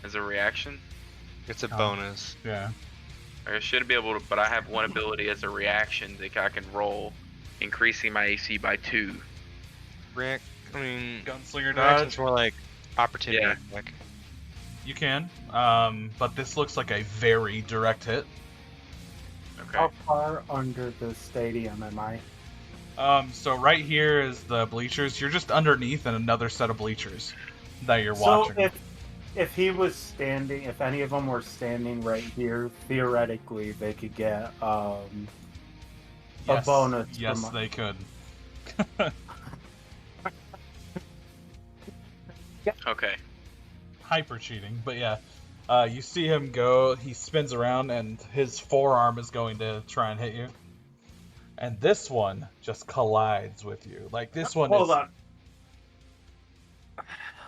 Speaker 5: As a reaction?
Speaker 2: It's a
Speaker 1: Oh.
Speaker 2: bonus.
Speaker 1: Yeah.
Speaker 5: I should be able to, but I have one ability as a reaction that I can roll, increasing my AC by 2.
Speaker 2: I mean,
Speaker 1: Gunslinger
Speaker 2: reaction's
Speaker 1: dodge.
Speaker 2: more like opportunity
Speaker 5: Yeah.
Speaker 2: attack.
Speaker 1: You can, but this looks like a very direct hit.
Speaker 5: Okay.
Speaker 7: How far under the stadium am I?
Speaker 1: So right here is the bleachers. You're just underneath another set of bleachers that you're
Speaker 7: So
Speaker 1: watching.
Speaker 7: if he was standing, if any of them were standing right here, theoretically they could get a
Speaker 1: Yes,
Speaker 7: bonus.
Speaker 1: Yes,
Speaker 7: from-
Speaker 1: they could.
Speaker 5: Okay.
Speaker 1: Hyper cheating, but yeah. You see him go, he spins around, and his forearm is going to try and hit you. And this one just collides with you. Like, this one
Speaker 7: Hold
Speaker 1: is...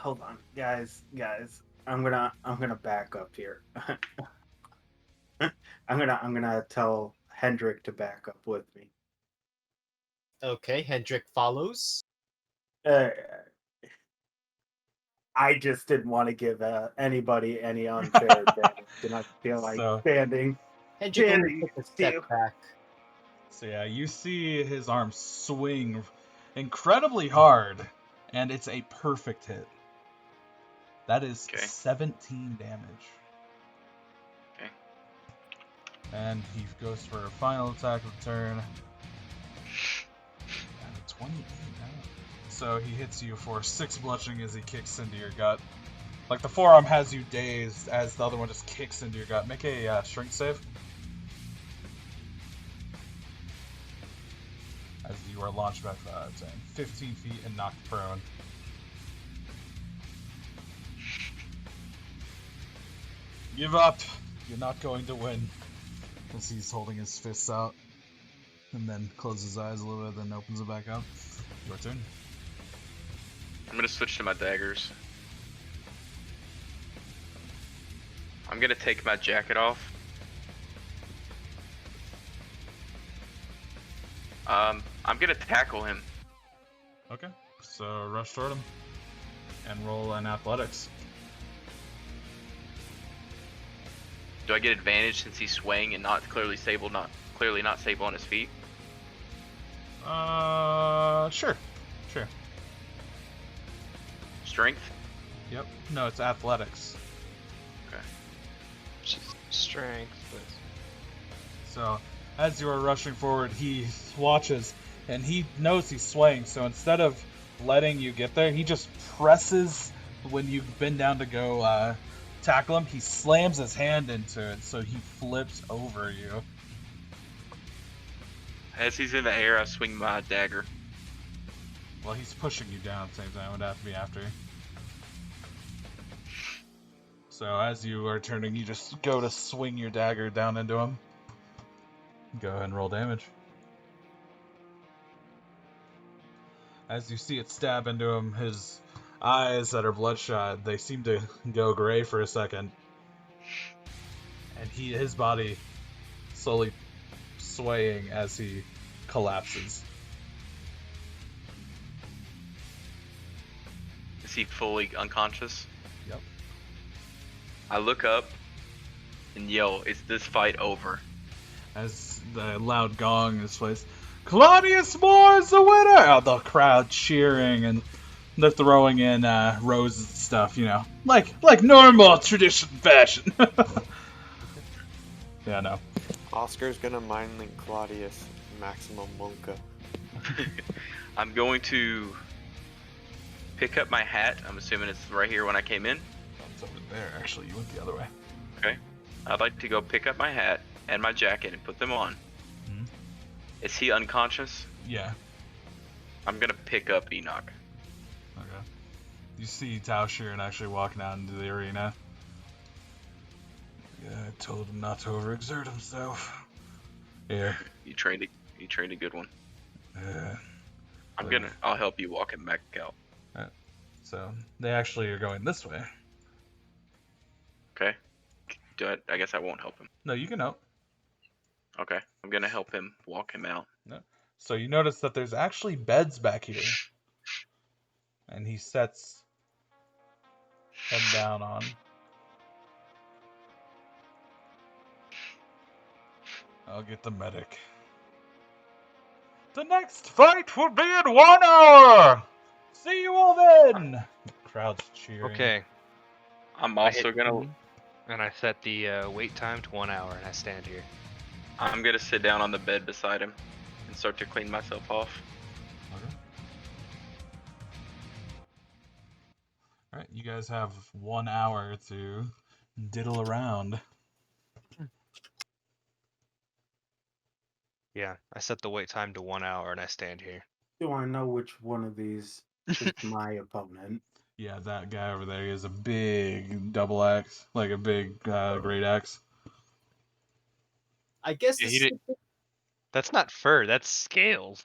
Speaker 7: on, guys. I'm gonna back up here. I'm gonna tell Hendrik to back up with me.
Speaker 6: Okay, Hendrik follows.
Speaker 7: I just didn't want to give anybody any unfair advantage, and I feel like
Speaker 1: So-
Speaker 7: standing.
Speaker 6: Hendrik
Speaker 7: Danny,
Speaker 6: only took a step
Speaker 7: you-
Speaker 6: back.
Speaker 1: So yeah, you see his arm swing incredibly hard, and it's a perfect hit. That is
Speaker 5: Okay.
Speaker 1: 17 damage.
Speaker 5: Okay.
Speaker 1: And he goes for a final attack of the turn. And a 28 now. So he hits you for 6 bludgeoning as he kicks into your gut. Like, the forearm has you dazed as the other one just kicks into your gut. Make a strength save. As you are launched back 15 feet and knocked prone. Give up! You're not going to win. As he's holding his fists out. And then closes his eyes a little bit, then opens it back up. Your turn.
Speaker 5: I'm gonna switch to my daggers. I'm gonna take my jacket off. I'm gonna tackle him.
Speaker 1: Okay. So rush toward him. And roll an athletics.
Speaker 5: Do I get advantage since he's swaying and not clearly stable, not stable on his feet?
Speaker 1: Sure. Sure.
Speaker 5: Strength?
Speaker 1: Yep. No, it's athletics.
Speaker 5: Okay.
Speaker 2: Just strength. But...
Speaker 1: So, as you are rushing forward, he watches, and he knows he's swaying, so instead of letting you get there, he just presses when you bend down to go tackle him, he slams his hand into it, so he flips over you.
Speaker 5: As he's in the air, I swing my dagger.
Speaker 1: Well, he's pushing you down at the same time. It would have to be after. So as you are turning, you just go to swing your dagger down into him. Go ahead and roll damage. As you see it stab into him, his eyes that are bloodshot, they seem to go gray for a second. And his body slowly swaying as he collapses.
Speaker 5: Is he fully unconscious?
Speaker 1: Yep.
Speaker 5: I look up and yell, "Is this fight over?"
Speaker 1: As the loud gong is placed, Claudius Moore is the winner! The crowd cheering, and they're throwing in roses and stuff, you know, like normal tradition fashion. Yeah, no.
Speaker 3: Oscar's gonna mind link Claudius maximum Monka.
Speaker 5: I'm going to pick up my hat. I'm assuming it's right here when I came in.
Speaker 1: It's over there, actually. You went the other way.
Speaker 5: Okay. I'd like to go pick up my hat and my jacket and put them on.
Speaker 1: Mhm.
Speaker 5: Is he unconscious?
Speaker 1: Yeah.
Speaker 5: I'm gonna pick up Enoch.
Speaker 1: Okay. You see Tao Shirin actually walking out into the arena. Yeah, I told him not to overexert himself. Here.
Speaker 5: You trained a good one.
Speaker 1: Yeah.
Speaker 5: I'll help you walk him back out.
Speaker 1: So they actually are going this way.
Speaker 5: Okay. I guess I won't help him.
Speaker 1: No, you can help.
Speaker 5: Okay. I'm gonna help him walk him out.
Speaker 1: No. So you notice that there's actually beds back here. And he sets head down on. I'll get the medic. The next fight will be in 1 hour! See you all then! Crowd's cheering.
Speaker 2: Okay.
Speaker 5: I'm
Speaker 2: I
Speaker 5: also
Speaker 2: hit
Speaker 5: gonna.
Speaker 2: E, and I set the wait time to 1 hour, and I stand here.
Speaker 5: I'm gonna sit down on the bed beside him and start to clean myself off.
Speaker 1: Okay. Alright, you guys have 1 hour to diddle around.
Speaker 2: Yeah, I set the wait time to 1 hour, and I stand here.
Speaker 7: Do I know which one of these is my opponent?
Speaker 1: Yeah, that guy over there, he has a big double axe, like a big great axe.
Speaker 6: I guess
Speaker 2: Yeah,
Speaker 6: this
Speaker 2: he
Speaker 6: is
Speaker 2: did- That's not fur, that's scales.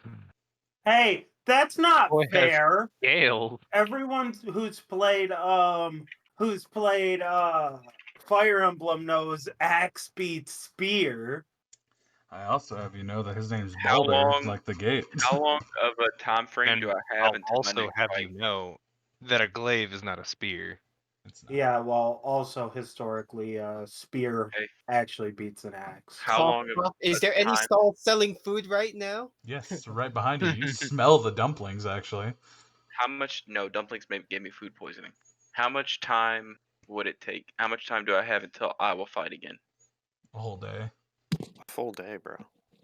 Speaker 7: Hey, that's not
Speaker 2: Boy has
Speaker 7: fair.
Speaker 2: Scales.
Speaker 7: Everyone who's played Fire Emblem knows axe beats spear.
Speaker 1: I also have you know that his name's
Speaker 5: How
Speaker 1: Boulder,
Speaker 5: long-
Speaker 1: like the gate.
Speaker 5: How long of a time frame
Speaker 2: And
Speaker 5: do I have
Speaker 2: I'll
Speaker 5: until my
Speaker 2: also
Speaker 5: next
Speaker 2: have
Speaker 5: fight?
Speaker 2: you know that a glaive is not a spear.
Speaker 1: It's not.
Speaker 7: Yeah, well, also historically, spear
Speaker 5: Okay.
Speaker 7: actually beats an axe.
Speaker 5: How long of
Speaker 6: Is
Speaker 5: a
Speaker 6: there any
Speaker 5: time-
Speaker 6: stall selling food right now?
Speaker 1: Yes, right behind you. You smell the dumplings, actually.
Speaker 5: How much? No, dumplings gave me food poisoning. How much time would it take? How much time do I have until I will fight again?
Speaker 1: A whole day.
Speaker 3: A full day, bro.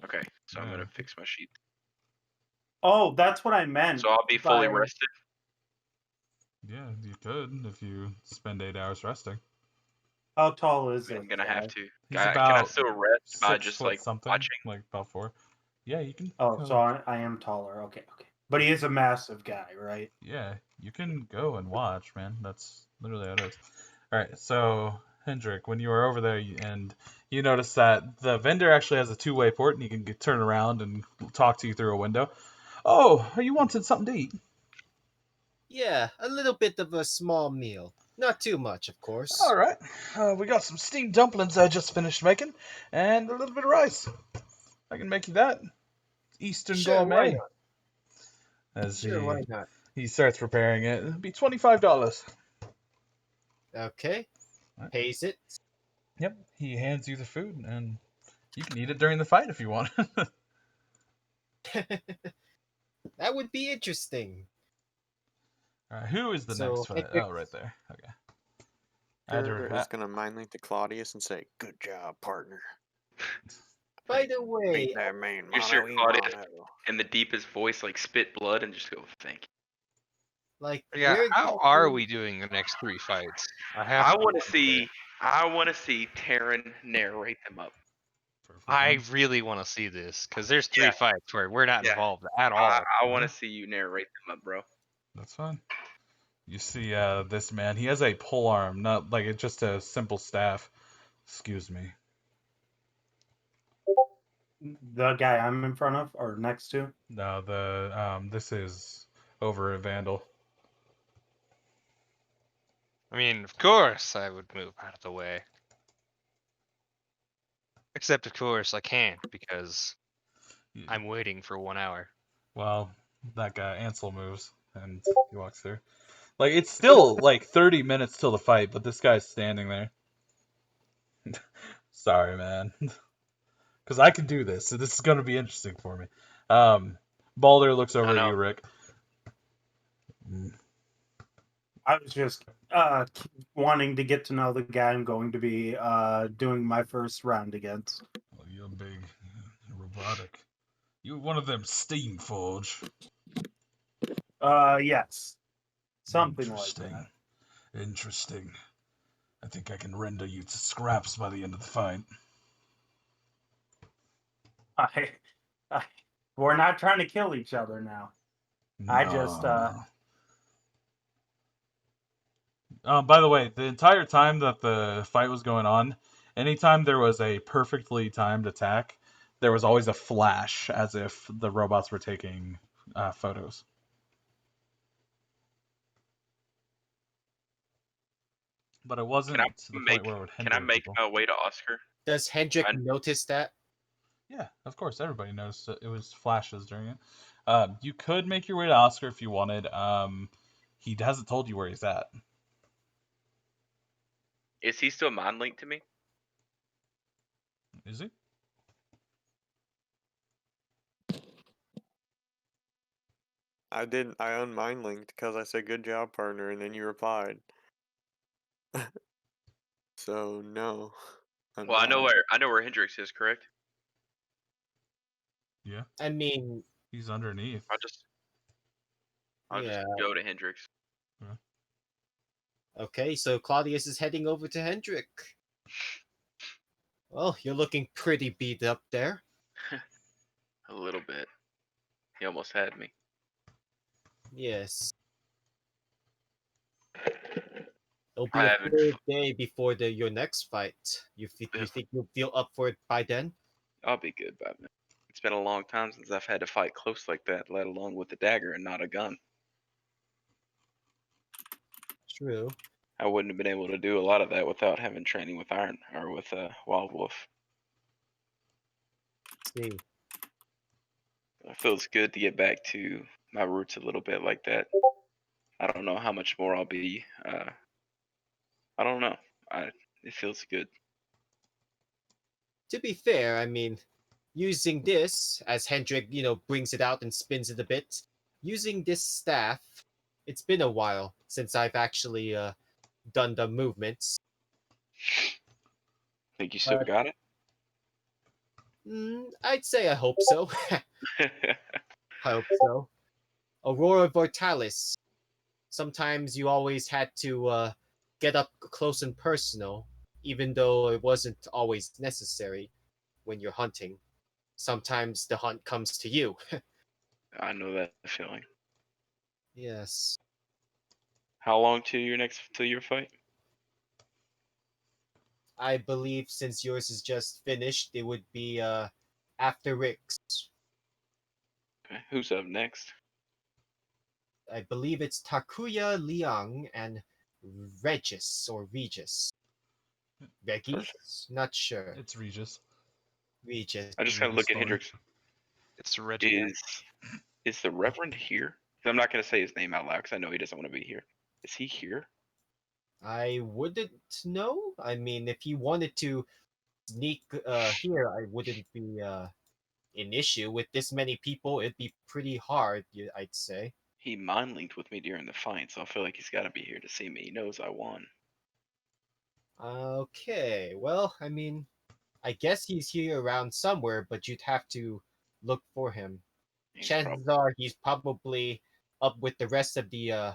Speaker 5: Okay, so I'm
Speaker 1: Yeah.
Speaker 5: gonna fix my sheet.
Speaker 7: Oh, that's what I meant.
Speaker 5: So I'll be fully
Speaker 7: by-
Speaker 5: rested.
Speaker 1: Yeah, you could if you spend 8 hours resting.
Speaker 7: How tall is
Speaker 5: I'm
Speaker 7: this
Speaker 5: gonna
Speaker 7: guy?
Speaker 5: have to.
Speaker 1: He's
Speaker 5: Can I
Speaker 1: about
Speaker 5: still rest by
Speaker 1: 6
Speaker 5: just
Speaker 1: foot
Speaker 5: like
Speaker 1: something,
Speaker 5: watching?
Speaker 1: like about 4. Yeah, you can.
Speaker 7: Oh, so I am taller. Okay. But he is a massive guy, right?
Speaker 1: Yeah, you can go and watch, man. That's literally how it is. All right, so Hendrik, when you were over there and you notice that the vendor actually has a two-way port and he can turn around and talk to you through a window. Oh, are you wanting something to eat?
Speaker 6: Yeah, a little bit of a small meal. Not too much, of course.
Speaker 1: All right, we got some steamed dumplings I just finished making and a little bit of rice. I can make you that. Eastern
Speaker 6: Sure, why
Speaker 1: gourmet.
Speaker 6: not?
Speaker 1: As
Speaker 6: Sure, why not?
Speaker 1: he starts preparing it, it'll be $25.
Speaker 6: Okay.
Speaker 1: Right.
Speaker 6: Pays it.
Speaker 1: Yep, he hands you the food, and you can eat it during the fight if you want.
Speaker 6: That would be interesting.
Speaker 1: All right, who is the
Speaker 6: So,
Speaker 1: next fight?
Speaker 6: Hendrik-
Speaker 1: Oh, right there. Okay.
Speaker 3: Hendrik is gonna mind link to Claudius and say, "Good job, partner.
Speaker 6: By the way,
Speaker 3: Beat that man,
Speaker 5: You sure
Speaker 3: mano y
Speaker 5: Claudius-
Speaker 3: mano."
Speaker 5: In the deepest voice, like spit blood and just go, thank you.
Speaker 6: Like,
Speaker 2: Yeah,
Speaker 6: where
Speaker 2: how are
Speaker 6: exactly-
Speaker 2: we doing the next 3 fights?
Speaker 5: I want to see. I want to see Taryn narrate them up.
Speaker 1: Perfectly
Speaker 2: I
Speaker 1: fine.
Speaker 2: really want to see this because there's 3
Speaker 5: Yeah.
Speaker 2: fights where we're not
Speaker 5: Yeah.
Speaker 2: involved at
Speaker 5: I
Speaker 2: all.
Speaker 5: want to see you narrate them up, bro.
Speaker 1: That's fine. You see, this man, he has a pole arm, not like it's just a simple staff. Excuse me.
Speaker 7: The guy I'm in front of or next to.
Speaker 1: No, this is over at Vandal.
Speaker 2: I mean, of course I would move out of the way. Except, of course, I can't because
Speaker 1: Yeah.
Speaker 2: I'm waiting for 1 hour.
Speaker 1: Well, that guy Ansel moves and he walks through. Like it's still like 30 minutes till the fight, but this guy's standing there. Sorry, man. Because I can do this, so this is going to be interesting for me. Balder looks over at you, Rick.
Speaker 7: I was just wanting to get to know the guy I'm going to be doing my first round against.
Speaker 1: Well, you're big, robotic. You one of them steam forge.
Speaker 7: Yes. Something like
Speaker 1: Interesting.
Speaker 7: that.
Speaker 1: Interesting. I think I can render you to scraps by the end of the fight.
Speaker 7: We're not trying to kill each other now. I just
Speaker 1: By the way, the entire time that the fight was going on, anytime there was a perfectly timed attack, there was always a flash as if the robots were taking photos. But it wasn't to the point where it would hinder
Speaker 5: Can I make
Speaker 1: people.
Speaker 5: my way to Oscar?
Speaker 6: Does Hendrik
Speaker 5: I-
Speaker 6: notice that?
Speaker 1: Yeah, of course. Everybody noticed it was flashes during it. You could make your way to Oscar if you wanted. He hasn't told you where he's at.
Speaker 5: Is he still mind linked to me?
Speaker 1: Is he?
Speaker 3: I didn't. I unmind linked because I said good job, partner, and then you replied. So no. I'm
Speaker 5: Well,
Speaker 3: not.
Speaker 5: I know where Hendrix is. Correct.
Speaker 1: Yeah,
Speaker 6: I mean,
Speaker 1: he's underneath.
Speaker 5: I'll just
Speaker 6: yeah.
Speaker 5: go to Hendrix.
Speaker 6: Okay, so Claudius is heading over to Hendrik. Well, you're looking pretty beat up there.
Speaker 5: A little bit. He almost had me.
Speaker 6: Yes. It'll be
Speaker 5: I
Speaker 6: a
Speaker 5: haven't
Speaker 6: full day before your next fight. You think you'll feel up for it by then?
Speaker 5: I'll be good by then. It's been a long time since I've had to fight close like that, let alone with a dagger and not a gun.
Speaker 6: True.
Speaker 5: I wouldn't have been able to do a lot of that without having training with Iron or with Wild Wolf.
Speaker 6: See.
Speaker 5: It feels good to get back to my roots a little bit like that. I don't know how much more I'll be. I don't know. It feels good.
Speaker 6: To be fair, I mean, using this, as Hendrik, brings it out and spins it a bit, using this staff, it's been a while since I've actually done the movements.
Speaker 5: Think you still got it?
Speaker 6: I'd say I hope so. I hope so. Aurora Vortalis. Sometimes you always had to get up close and personal, even though it wasn't always necessary when you're hunting. Sometimes the hunt comes to you.
Speaker 5: I know that feeling.
Speaker 6: Yes.
Speaker 5: How long to your fight?
Speaker 6: I believe since yours is just finished, it would be after Rick's.
Speaker 5: Okay. Who's up next?
Speaker 6: I believe it's Takuya Liang and Regis or Regis. Regis? Not sure.
Speaker 1: It's Regis.
Speaker 6: Regis.
Speaker 5: I just kind of look at Hendrix.
Speaker 2: It's Reggie.
Speaker 5: Is the Reverend here? 'Cause I'm not gonna say his name out loud because I know he doesn't want to be here. Is he here?
Speaker 6: I wouldn't know. I mean, if he wanted to sneak here, I wouldn't be an issue. With this many people, it'd be pretty hard, I'd say.
Speaker 5: He mind linked with me during the fight, so I feel like he's got to be here to see me. He knows I won.
Speaker 6: Okay, well, I mean, I guess he's here around somewhere, but you'd have to look for him. Chances are he's probably up with the rest of the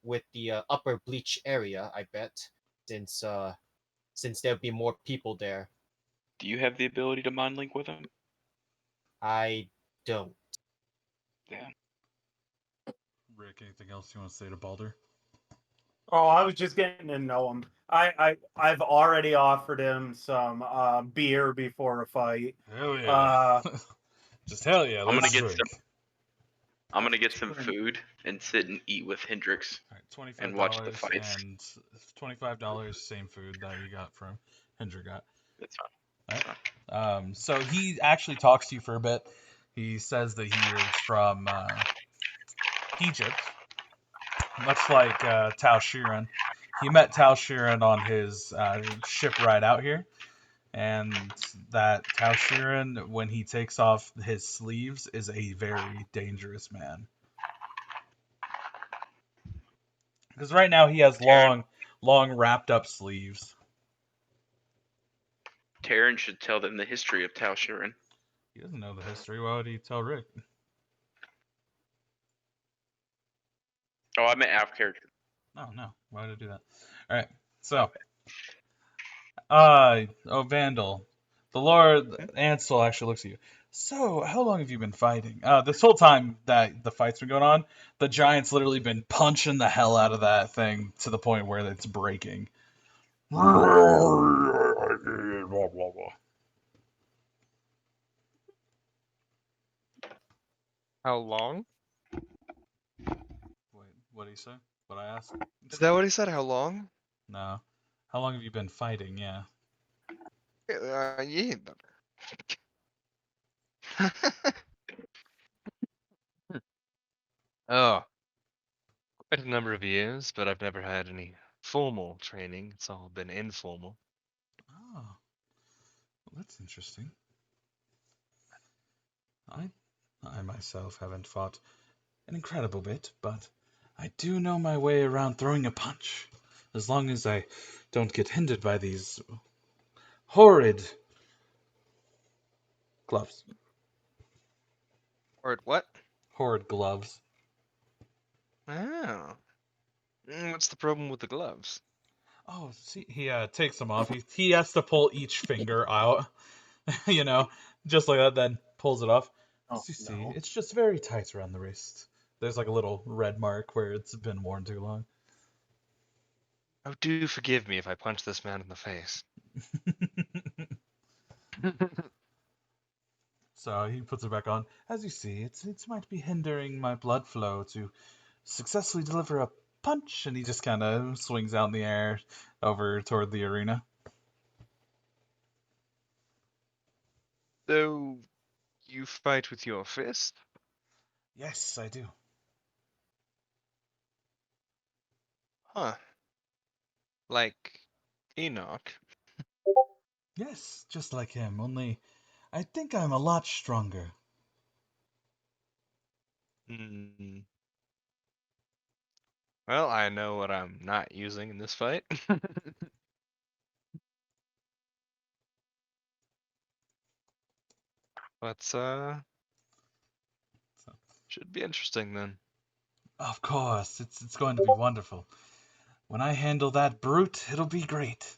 Speaker 6: with the upper bleach area, I bet, since there'll be more people there.
Speaker 5: Do you have the ability to mind link with him?
Speaker 6: I don't.
Speaker 5: Yeah.
Speaker 1: Rick, anything else you want to say to Baldur?
Speaker 7: Oh, I was just getting to know him. I've already offered him some beer before a fight.
Speaker 1: Hell yeah.
Speaker 7: Uh,
Speaker 1: Just hell yeah,
Speaker 5: I'm gonna
Speaker 1: let's
Speaker 5: get
Speaker 1: drink.
Speaker 5: I'm gonna get some food and sit and eat with Hendrix.
Speaker 1: All right, $25
Speaker 5: and watch the fights.
Speaker 1: and $25, same food that you got from Hendrik got.
Speaker 5: That's fine.
Speaker 1: Right.
Speaker 5: That's fine.
Speaker 1: So he actually talks to you for a bit. He says that he is from Egypt, much like Tao Shiren. He met Tao Shiren on his ship ride out here, and that Tao Shiren, when he takes off his sleeves, is a very dangerous man. Because right now he has long wrapped up sleeves.
Speaker 5: Taryn should tell them the history of Tao Shiren.
Speaker 1: He doesn't know the history. Why would he tell Rick?
Speaker 5: Oh, I meant out of character.
Speaker 1: Oh, no. Why would I do that? All right. So, Vandal. The Lord Ansel actually looks at you. So, how long have you been fighting? This whole time that the fight's been going on, the giant's literally been punching the hell out of that thing to the point where it's breaking.
Speaker 2: How long?
Speaker 1: Wait, what did he say? What I asked?
Speaker 2: Is that what he said? How long?
Speaker 1: No. How long have you been fighting? Yeah.
Speaker 2: Yeah. Oh, quite a number of years, but I've never had any formal training. It's all been informal.
Speaker 1: Oh. Well, that's interesting. I myself haven't fought an incredible bit, but I do know my way around throwing a punch. As long as I don't get hindered by these horrid gloves.
Speaker 2: Or what?
Speaker 1: Horrid gloves.
Speaker 2: Oh. What's the problem with the gloves?
Speaker 1: Oh, see, he takes them off. He has to pull each finger out, just like that, then pulls it off. As you see, it's just very tight around the wrist. There's like a little red mark where it's been worn too long.
Speaker 2: Oh, do forgive me if I punch this man in the face.
Speaker 1: So he puts it back on. As you see, it might be hindering my blood flow to successfully deliver a punch, and he just kind of swings out in the air over toward the arena.
Speaker 2: So, you fight with your fist?
Speaker 1: Yes, I do.
Speaker 2: Huh. Like Enoch?
Speaker 1: Yes, just like him, only I think I'm a lot stronger.
Speaker 2: Hmm. Well, I know what I'm not using in this fight. But, should be interesting then.
Speaker 1: Of course, it's going to be wonderful. When I handle that brute, it'll be great.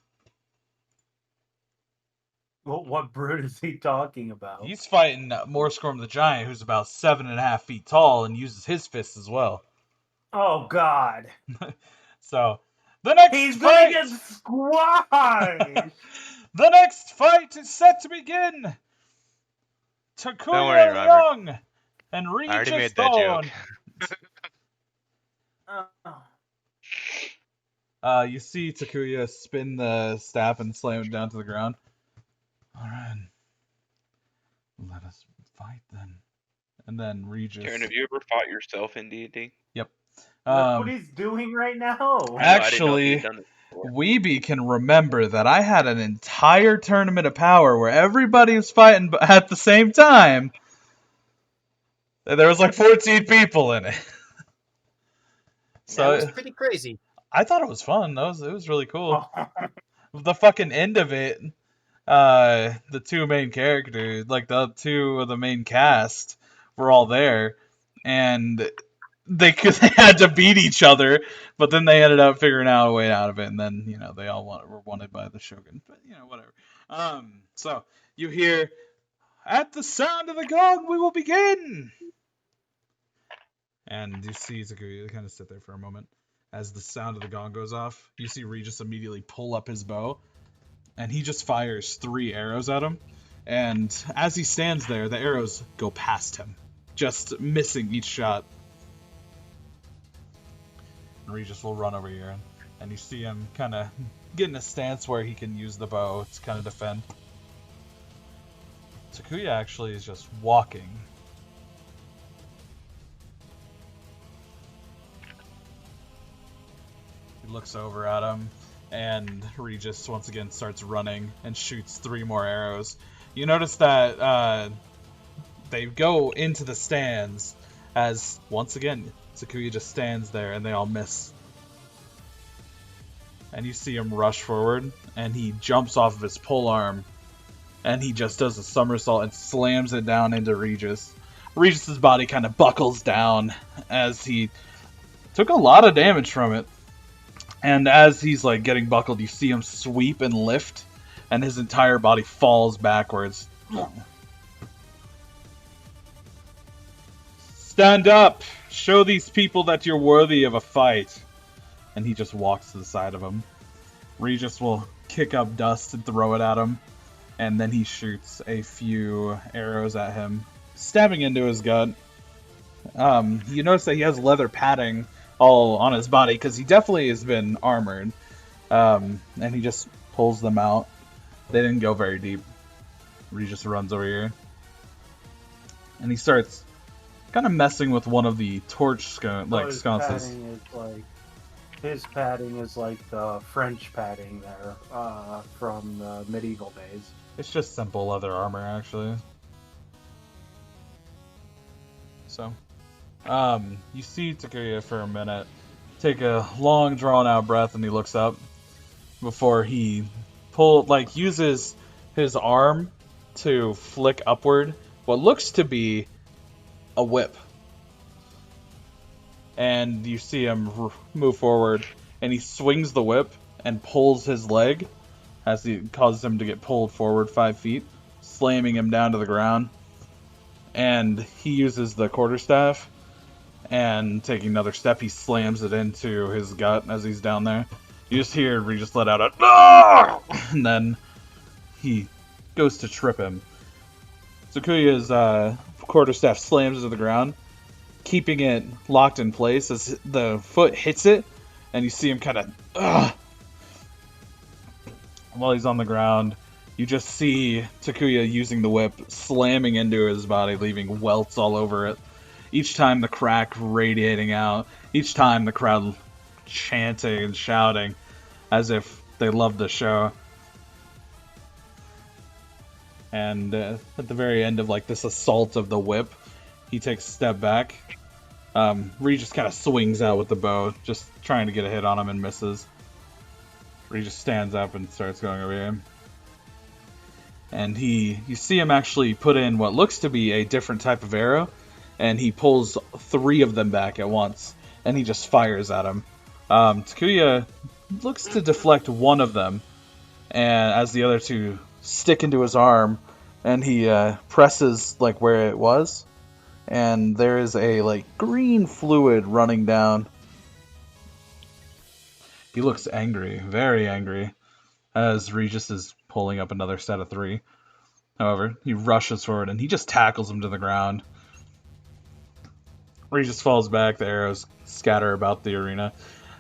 Speaker 7: Well, what brute is he talking about?
Speaker 1: He's fighting Morscorm the Giant, who's about 7.5 feet tall and uses his fists as well.
Speaker 7: Oh God!
Speaker 1: So, the next
Speaker 7: He's
Speaker 1: fight!
Speaker 7: gonna get squashed!
Speaker 1: The next fight is set to begin!
Speaker 2: Don't
Speaker 1: Takuya
Speaker 2: worry, Robert.
Speaker 1: Young and
Speaker 2: I already
Speaker 1: Regis
Speaker 2: made that
Speaker 1: Dawn.
Speaker 7: Oh.
Speaker 1: You see Takuya spin the staff and slam it down to the ground. Alright. Let us fight then. And then Regis.
Speaker 5: Taryn, have you ever fought yourself in D&D?
Speaker 1: Yep.
Speaker 7: Look what he's doing right now.
Speaker 1: Actually, Weeby can remember that I had an entire tournament of power where everybody was fighting at the same time. There was like 14 people in it.
Speaker 6: So that was pretty crazy.
Speaker 1: I thought it was fun. It was really cool. The fucking end of it, the two main characters, like the two of the main cast, were all there, and they had to beat each other, but then they ended up figuring out a way out of it, and then they all were wanted by the shogun. But whatever. So you hear, "At the sound of the gong, we will begin." And you see Takuya kind of sit there for a moment. As the sound of the gong goes off, you see Regis immediately pull up his bow, and he just fires 3 arrows at him. And as he stands there, the arrows go past him, just missing each shot. And Regis will run over here, and you see him kind of get in a stance where he can use the bow to kind of defend. Takuya actually is just walking. He looks over at him, and Regis once again starts running and shoots 3 more arrows. You notice that they go into the stands as, once again, Takuya just stands there and they all miss. And you see him rush forward, and he jumps off of his polearm, and he just does a somersault and slams it down into Regis. Regis's body kind of buckles down as he took a lot of damage from it. And as he's like getting buckled, you see him sweep and lift, and his entire body falls backwards. "Stand up! Show these people that you're worthy of a fight!" And he just walks to the side of him. Regis will kick up dust and throw it at him, and then he shoots a few arrows at him, stabbing into his gut. You notice that he has leather padding all on his body, because he definitely has been armored. And he just pulls them out. They didn't go very deep. Regis runs over here, and he starts kind of messing with one of the torch sconces.
Speaker 7: His padding is like the French padding there from the medieval days.
Speaker 1: It's just simple leather armor, actually. So, you see Takuya for a minute take a long, drawn-out breath, and he looks up before he uses his arm to flick upward what looks to be a whip. And you see him move forward, and he swings the whip and pulls his leg as he causes him to get pulled forward 5 feet, slamming him down to the ground. And he uses the quarterstaff, and taking another step, he slams it into his gut as he's down there. You just hear Regis let out a "No!" And then he goes to trip him. Takuya's quarterstaff slams to the ground, keeping it locked in place as the foot hits it, and you see him kind of while he's on the ground. You just see Takuya using the whip, slamming into his body, leaving welts all over it. Each time the crack radiating out, each time the crowd chanting and shouting as if they loved the show. And at the very end of this assault of the whip, he takes a step back. Regis kind of swings out with the bow, just trying to get a hit on him and misses. Regis stands up and starts going over here. And you see him actually put in what looks to be a different type of arrow, and he pulls 3 of them back at once, and he just fires at him. Takuya looks to deflect one of them, and as the other 2 stick into his arm, and he presses where it was, and there is a green fluid running down. He looks angry, very angry, as Regis is pulling up another set of 3. However, he rushes forward and he just tackles him to the ground. Regis falls back, the arrows scatter about the arena,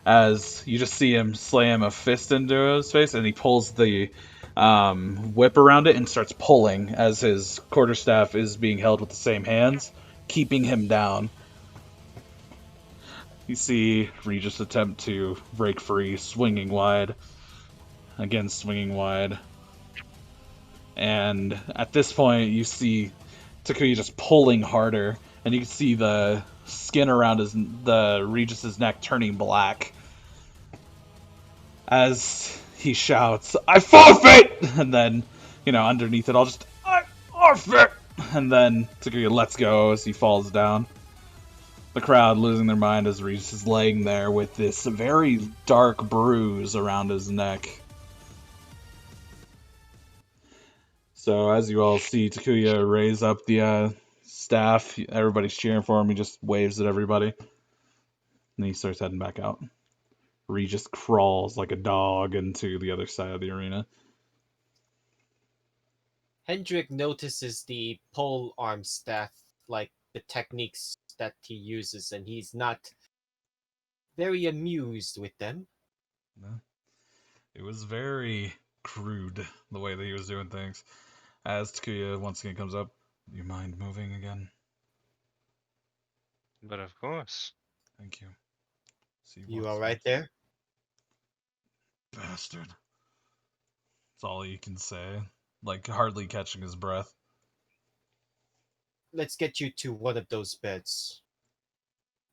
Speaker 1: as you just see him slam a fist into his face, and he pulls the whip around it and starts pulling as his quarterstaff is being held with the same hands, keeping him down. You see Regis attempt to break free, swinging wide. Again, swinging wide. And at this point, you see Takuya just pulling harder, and you can see the skin around Regis's neck turning black as he shouts, "I forfeit!" And then, underneath it all, just, "I forfeit!" And then Takuya lets go as he falls down. the crowd losing their mind as Regis is laying there with this very dark bruise around his neck. So as you all see Takuya raise up the staff, everybody's cheering for him. He just waves at everybody. And he starts heading back out. Regis crawls like a dog into the other side of the arena.
Speaker 6: Hendrik notices the pole arm staff, like the techniques that he uses, and he's not very amused with them.
Speaker 1: No. It was very crude, the way that he was doing things. As Takuya once again comes up, you mind moving again?
Speaker 2: But of course.
Speaker 1: Thank you. See
Speaker 6: You
Speaker 1: what's
Speaker 6: all right
Speaker 1: with
Speaker 6: there?
Speaker 1: Bastard. That's all he can say, like hardly catching his breath.
Speaker 6: Let's get you to one of those beds.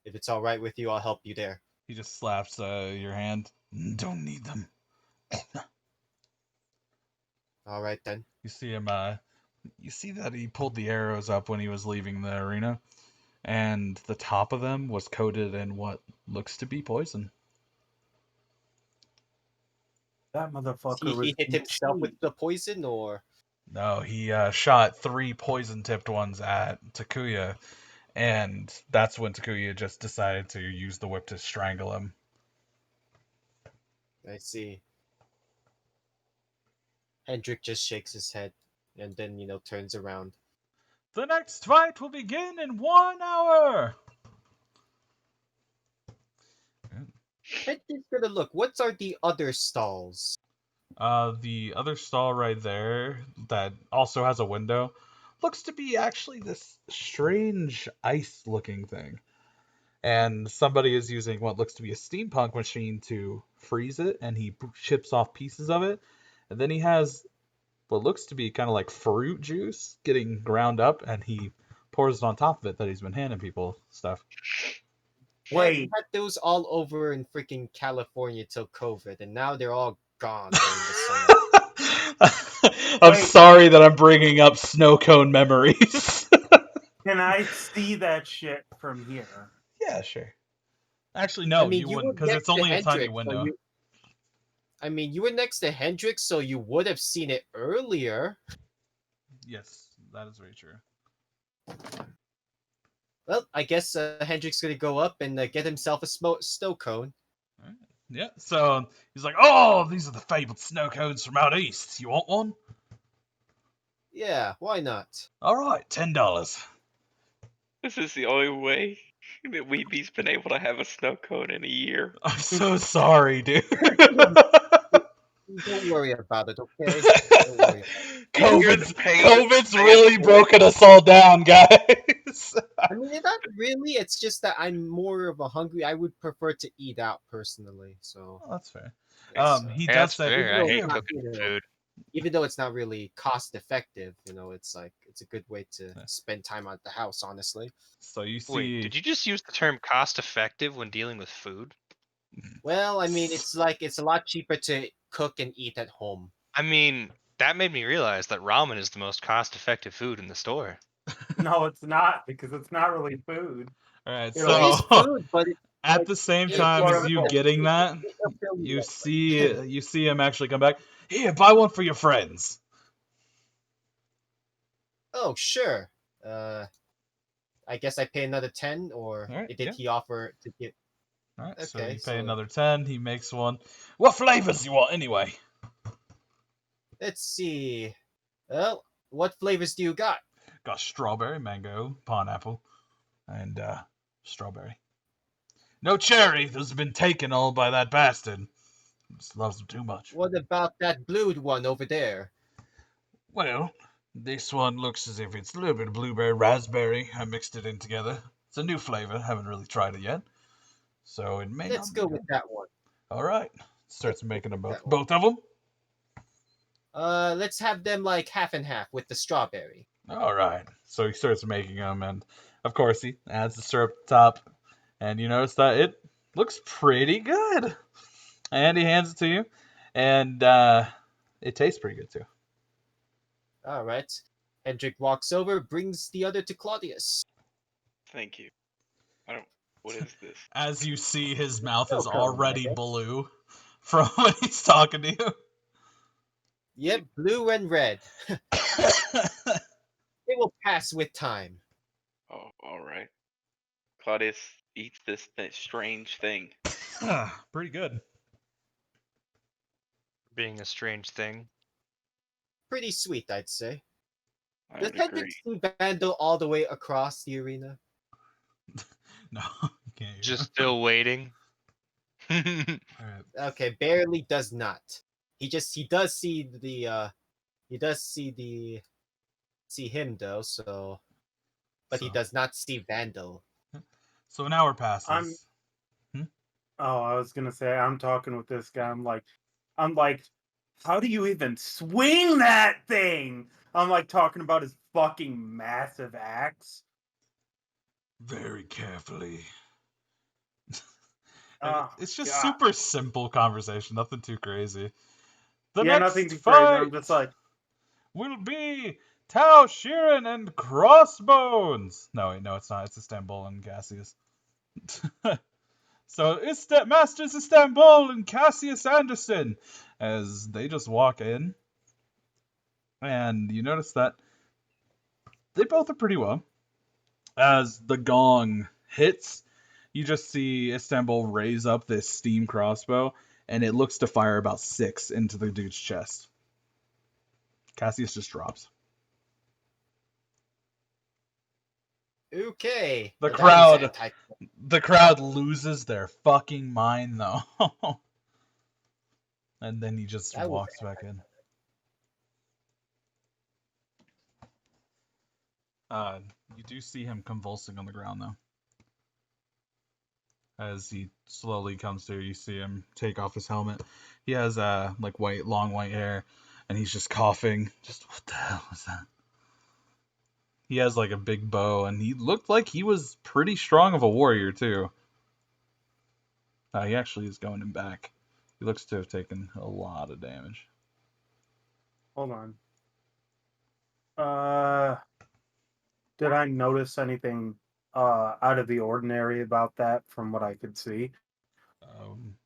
Speaker 6: If it's all right with you, I'll help you there.
Speaker 1: He just slaps your hand. Don't need them.
Speaker 6: All right then.
Speaker 1: You see him, you see that he pulled the arrows up when he was leaving the arena, and the top of them was coated in what looks to be poison.
Speaker 7: That motherfucker
Speaker 6: He hit himself with the poison, or
Speaker 1: No, he shot 3 poison-tipped ones at Takuya, and that's when Takuya just decided to use the whip to strangle him.
Speaker 6: I see. Hendrik just shakes his head and then, turns around.
Speaker 1: The next fight will begin in 1 hour!
Speaker 6: Hendrik's gonna look. What are the other stalls?
Speaker 1: The other stall right there that also has a window looks to be actually this strange ice-looking thing. And somebody is using what looks to be a steampunk machine to freeze it, and he chips off pieces of it. And then he has what looks to be kind of like fruit juice getting ground up, and he pours it on top of it that he's been handing people stuff.
Speaker 7: Wait.
Speaker 6: We had those all over in freaking California till COVID, and now they're all gone during the summer.
Speaker 1: I'm
Speaker 7: Wait.
Speaker 1: sorry that I'm bringing up snow cone memories.
Speaker 7: Can I see that shit from here?
Speaker 1: Yeah, sure. Actually, no, you wouldn't, because it's only a tiny window.
Speaker 6: You were next to Hendrik, so you would have seen it earlier.
Speaker 1: Yes, that is very true.
Speaker 6: Well, I guess Hendrik's gonna go up and get himself a snow cone.
Speaker 1: Right. Yeah, so he's like, oh, these are the fabled snow cones from out east. You want one?
Speaker 6: Yeah, why not?
Speaker 1: All right, $10.
Speaker 5: This is the only way that Weeby's been able to have a snow cone in a year.
Speaker 1: I'm so sorry, dude.
Speaker 6: Don't worry about it, okay? Don't worry.
Speaker 1: COVID's really broken us all down, guys.
Speaker 6: I mean, not really. It's just that I'm more of a hungry. I would prefer to eat out personally. So
Speaker 1: that's fair. He
Speaker 2: Yeah,
Speaker 1: does
Speaker 2: that's
Speaker 1: say,
Speaker 2: fair. I hate
Speaker 6: not,
Speaker 2: cooking food.
Speaker 6: even though it's not really cost effective, it's a good way to spend time at the house, honestly.
Speaker 1: So you see.
Speaker 2: Wait, did you just use the term cost effective when dealing with food?
Speaker 6: Well, I mean, it's a lot cheaper to cook and eat at home.
Speaker 2: I mean, that made me realize that ramen is the most cost effective food in the store.
Speaker 7: No, it's not, because it's not really food.
Speaker 1: All right,
Speaker 7: It
Speaker 1: so
Speaker 6: It's food, but
Speaker 1: at the same time as you getting that, you see him actually come back. Here, buy one for your friends.
Speaker 6: Oh, sure. I guess I pay another 10, or
Speaker 1: Alright,
Speaker 6: did he offer to get?
Speaker 1: All right, so
Speaker 6: Okay,
Speaker 1: you pay
Speaker 6: so-
Speaker 1: another 10. He makes one. What flavors you want, anyway?
Speaker 6: Let's see. Well, what flavors do you got?
Speaker 1: Got strawberry, mango, pineapple, and strawberry. No cherry. Those have been taken all by that bastard. Just loves them too much.
Speaker 6: What about that blue one over there?
Speaker 1: Well, this one looks as if it's a little bit of blueberry, raspberry. I mixed it in together. It's a new flavor. Haven't really tried it yet. So it may
Speaker 6: Let's
Speaker 1: not be
Speaker 6: go
Speaker 1: good.
Speaker 6: with that one.
Speaker 1: All right. Starts making them
Speaker 6: that
Speaker 1: both of them.
Speaker 6: Let's have them like half and half with the strawberry.
Speaker 1: All right. So he starts making them, and of course he adds the syrup to the top, and you notice that it looks pretty good. And he hands it to you, and it tastes pretty good too.
Speaker 6: All right. Hendrik walks over, brings the other to Claudius.
Speaker 5: Thank you. I don't. What is this?
Speaker 1: As you see, his mouth
Speaker 6: still
Speaker 1: is
Speaker 6: going, I
Speaker 1: already
Speaker 6: guess.
Speaker 1: blue from when he's talking to you.
Speaker 6: Yep, blue and red. It will pass with time.
Speaker 5: Oh, all right. Claudius eats this strange thing.
Speaker 1: Pretty good.
Speaker 2: Being a strange thing.
Speaker 6: Pretty sweet, I'd say.
Speaker 5: I
Speaker 6: Does
Speaker 5: would
Speaker 6: Hendrik
Speaker 5: agree.
Speaker 6: see Vandal all the way across the arena?
Speaker 1: No, you can't hear
Speaker 2: Just
Speaker 1: him.
Speaker 2: still waiting.
Speaker 1: Alright.
Speaker 6: Okay, barely does not. He does see him though, so but he
Speaker 1: So-
Speaker 6: does not see Vandal.
Speaker 1: So an hour passes.
Speaker 7: I was gonna say I'm talking with this guy. I'm like, how do you even swing that thing? I'm like talking about his fucking massive axe.
Speaker 1: Very carefully.
Speaker 7: Oh,
Speaker 1: It's just
Speaker 7: God.
Speaker 1: super simple conversation, nothing too crazy. The
Speaker 7: Yeah,
Speaker 1: next
Speaker 7: nothing too crazy.
Speaker 1: fight
Speaker 7: I'm just like,
Speaker 1: will be Tao Sheeran and Crossbones. No, wait, no, it's not. It's Istanbul and Cassius. So it's Masters Istanbul and Cassius Anderson as they just walk in, and you notice that they both are pretty well. As the gong hits, you just see Istanbul raise up this steam crossbow, and it looks to fire about 6 into the dude's chest. Cassius just drops.
Speaker 6: Okay.
Speaker 1: The
Speaker 6: that is
Speaker 1: crowd-
Speaker 6: anti-
Speaker 1: The crowd loses their fucking mind, though. And then he just
Speaker 6: That was
Speaker 1: walks back in. You do see him convulsing on the ground, though. As he slowly comes to, you see him take off his helmet. He has like long white hair, and he's just coughing. Just what the hell is that? He has like a big bow, and he looked like he was pretty strong of a warrior too. He actually is going him back. He looks to have taken a lot of damage.
Speaker 7: hold on. Did I notice anything out of the ordinary about that from what I could see?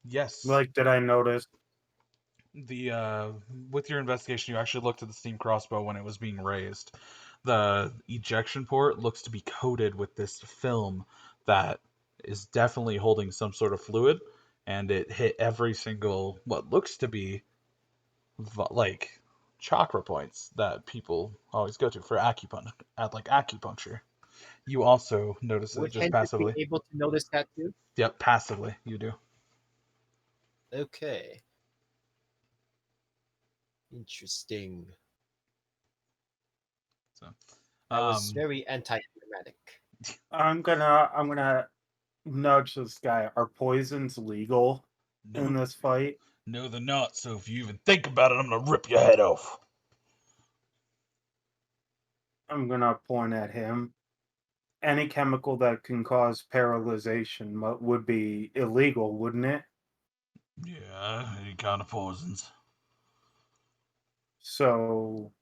Speaker 1: Yes.
Speaker 7: Like, did I notice?
Speaker 1: With your investigation, you actually looked at the steam crossbow when it was being raised. The ejection port looks to be coated with this film that is definitely holding some sort of fluid, and it hit every single what looks to be like chakra points that people always go to for acupuncture. You also notice it
Speaker 6: Would
Speaker 1: just
Speaker 6: Hendrik
Speaker 1: passively.
Speaker 6: be able to notice that too?
Speaker 1: Yep, passively you do.
Speaker 6: Okay. Interesting.
Speaker 1: So,
Speaker 6: That was very anti-dramatic.
Speaker 7: I'm gonna nudge this guy. Are poisons legal in this fight?
Speaker 1: No, they're not. So if you even think about it, I'm gonna rip your head off.
Speaker 7: I'm gonna point at him. Any chemical that can cause paralyzation would be illegal, wouldn't it?
Speaker 1: Yeah, any kind of poisons.
Speaker 7: So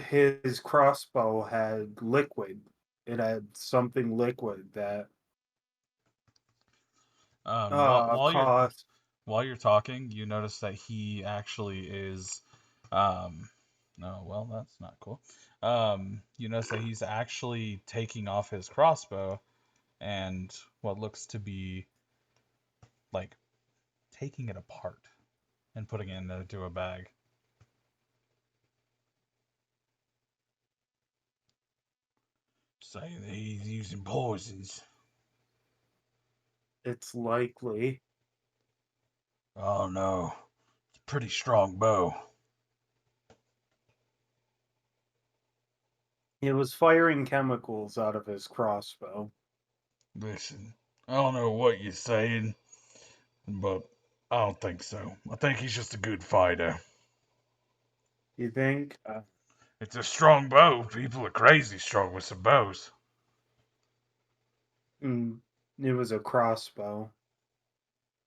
Speaker 7: his crossbow had liquid. It had something liquid that caused.
Speaker 1: While you're talking, you notice that he actually is. No, well, that's not cool. You notice that he's actually taking off his crossbow, and what looks to be like taking it apart and putting it into a bag. Saying that he's using poisons.
Speaker 7: It's likely.
Speaker 1: Oh no, it's a pretty strong bow.
Speaker 7: He was firing chemicals out of his crossbow.
Speaker 1: Listen, I don't know what you're saying, but I don't think so. I think he's just a good fighter.
Speaker 7: You think?
Speaker 1: It's a strong bow. People are crazy strong with some bows.
Speaker 7: It was a crossbow.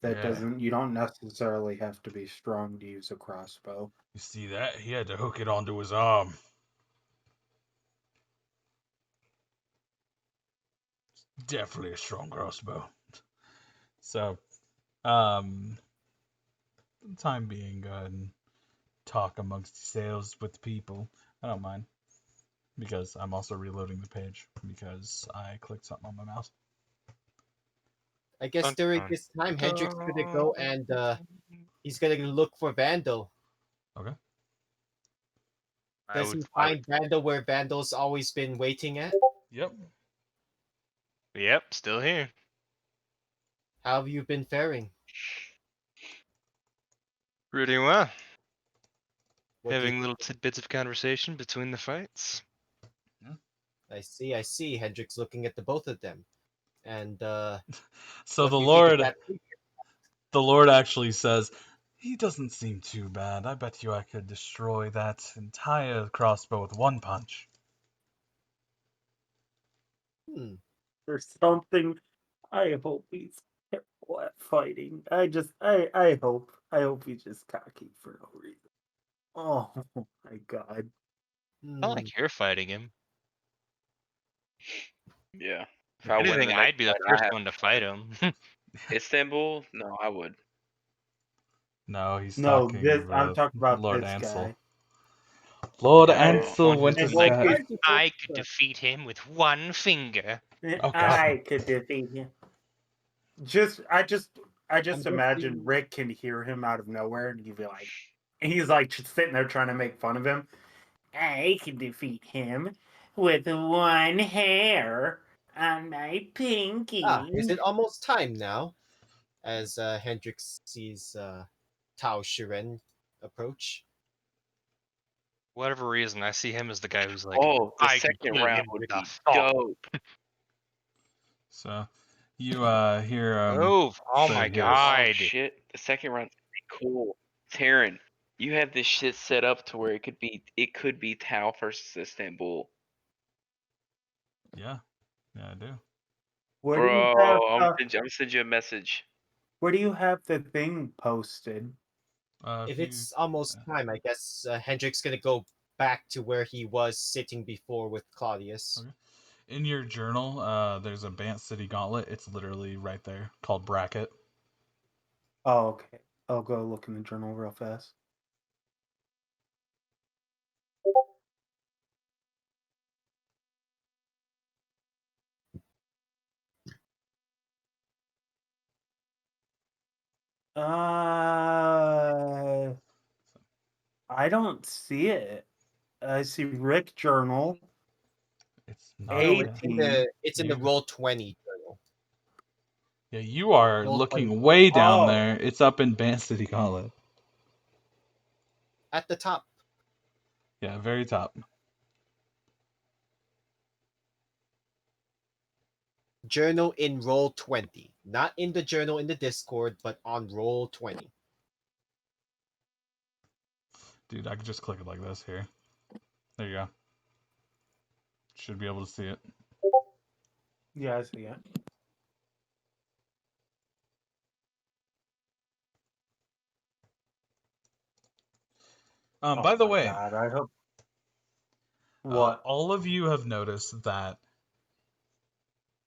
Speaker 7: That
Speaker 1: Yeah.
Speaker 7: doesn't. You don't necessarily have to be strong to use a crossbow.
Speaker 1: You see that? He had to hook it onto his arm. Definitely a strong crossbow. So, for the time being, go ahead and talk amongst yourselves with the people. I don't mind. Because I'm also reloading the page because I clicked something on my mouse.
Speaker 6: I guess during this time, Hendrik's gonna go and he's gonna look for Vandal.
Speaker 1: Okay.
Speaker 6: Does he find Vandal where Vandal's always been waiting at?
Speaker 1: Yep.
Speaker 2: Yep, still here.
Speaker 6: How have you been faring?
Speaker 2: Pretty well.
Speaker 6: What do you-
Speaker 2: Having little tidbits of conversation between the fights.
Speaker 6: I see. Hendrik's looking at the both of them. And
Speaker 1: So
Speaker 6: what
Speaker 1: the
Speaker 6: do you think of
Speaker 1: Lord,
Speaker 6: that figure?
Speaker 1: the Lord actually says, he doesn't seem too bad. I bet you I could destroy that entire crossbow with one punch.
Speaker 7: There's something. I hope he's terrible at fighting. I hope he's just cocky for no reason. Oh my god.
Speaker 2: Not like you're fighting him.
Speaker 5: Yeah. If
Speaker 2: If
Speaker 5: I win
Speaker 2: anything,
Speaker 5: the next
Speaker 2: I'd be the
Speaker 5: fight, I
Speaker 2: first
Speaker 5: have
Speaker 2: one to fight him.
Speaker 5: Istanbul? No, I would.
Speaker 1: No, he's
Speaker 7: No,
Speaker 1: talking
Speaker 7: this I'm
Speaker 1: about
Speaker 7: talking about
Speaker 1: Lord
Speaker 7: this
Speaker 1: Ansel.
Speaker 7: guy.
Speaker 1: Lord
Speaker 5: Yeah,
Speaker 1: Ansel
Speaker 5: on
Speaker 1: went
Speaker 5: his
Speaker 1: to
Speaker 7: like
Speaker 1: that.
Speaker 7: his-
Speaker 2: I could defeat him with one finger.
Speaker 1: Oh, God.
Speaker 7: I could defeat him. I just imagine
Speaker 6: guessing-
Speaker 7: Rick can hear him out of nowhere and he's like just sitting there trying to make fun of him. I can defeat him with one hair on my pinky.
Speaker 6: Is it almost time now? As Hendrik sees Tao Shiren approach.
Speaker 2: Whatever reason, I see him as the guy who's like,
Speaker 5: Oh, the
Speaker 2: I could
Speaker 5: second
Speaker 2: kill
Speaker 5: round
Speaker 2: him
Speaker 5: would
Speaker 2: with
Speaker 5: be
Speaker 2: a thought.
Speaker 5: dope.
Speaker 1: So you hear
Speaker 2: Oh
Speaker 1: say
Speaker 2: my
Speaker 1: yes.
Speaker 2: god.
Speaker 5: Oh shit, the second round's gonna be cool. Taryn, you have this shit set up to where it could be Tau versus Istanbul.
Speaker 1: Yeah, I do.
Speaker 7: Where do you
Speaker 5: Bro,
Speaker 7: have
Speaker 5: I'm gonna send you a message.
Speaker 7: where do you have the thing posted?
Speaker 6: If it's almost time, I guess Hendrik's gonna go back to where he was sitting before with Claudius.
Speaker 1: Okay. In your journal, there's a Bant City Gauntlet. It's literally right there, called Bracket.
Speaker 7: Oh, okay. I'll go look in the journal real fast. I don't see it. I see Rick journal.
Speaker 1: It's not.
Speaker 6: No,
Speaker 1: there.
Speaker 6: it's in the Roll20 journal.
Speaker 1: Yeah, you are
Speaker 6: Roll
Speaker 1: looking
Speaker 6: 20.
Speaker 1: way down
Speaker 7: Oh.
Speaker 1: there. It's up in Bant City Gauntlet.
Speaker 6: At the top.
Speaker 1: Yeah, very top.
Speaker 6: Journal in Roll20. Not in the journal in the Discord, but on Roll20.
Speaker 1: Dude, I could just click it like this here. There you go. Should be able to see it.
Speaker 7: Yeah, I see it.
Speaker 1: By the
Speaker 7: my
Speaker 1: way,
Speaker 7: God, I hope. What?
Speaker 1: all of you have noticed that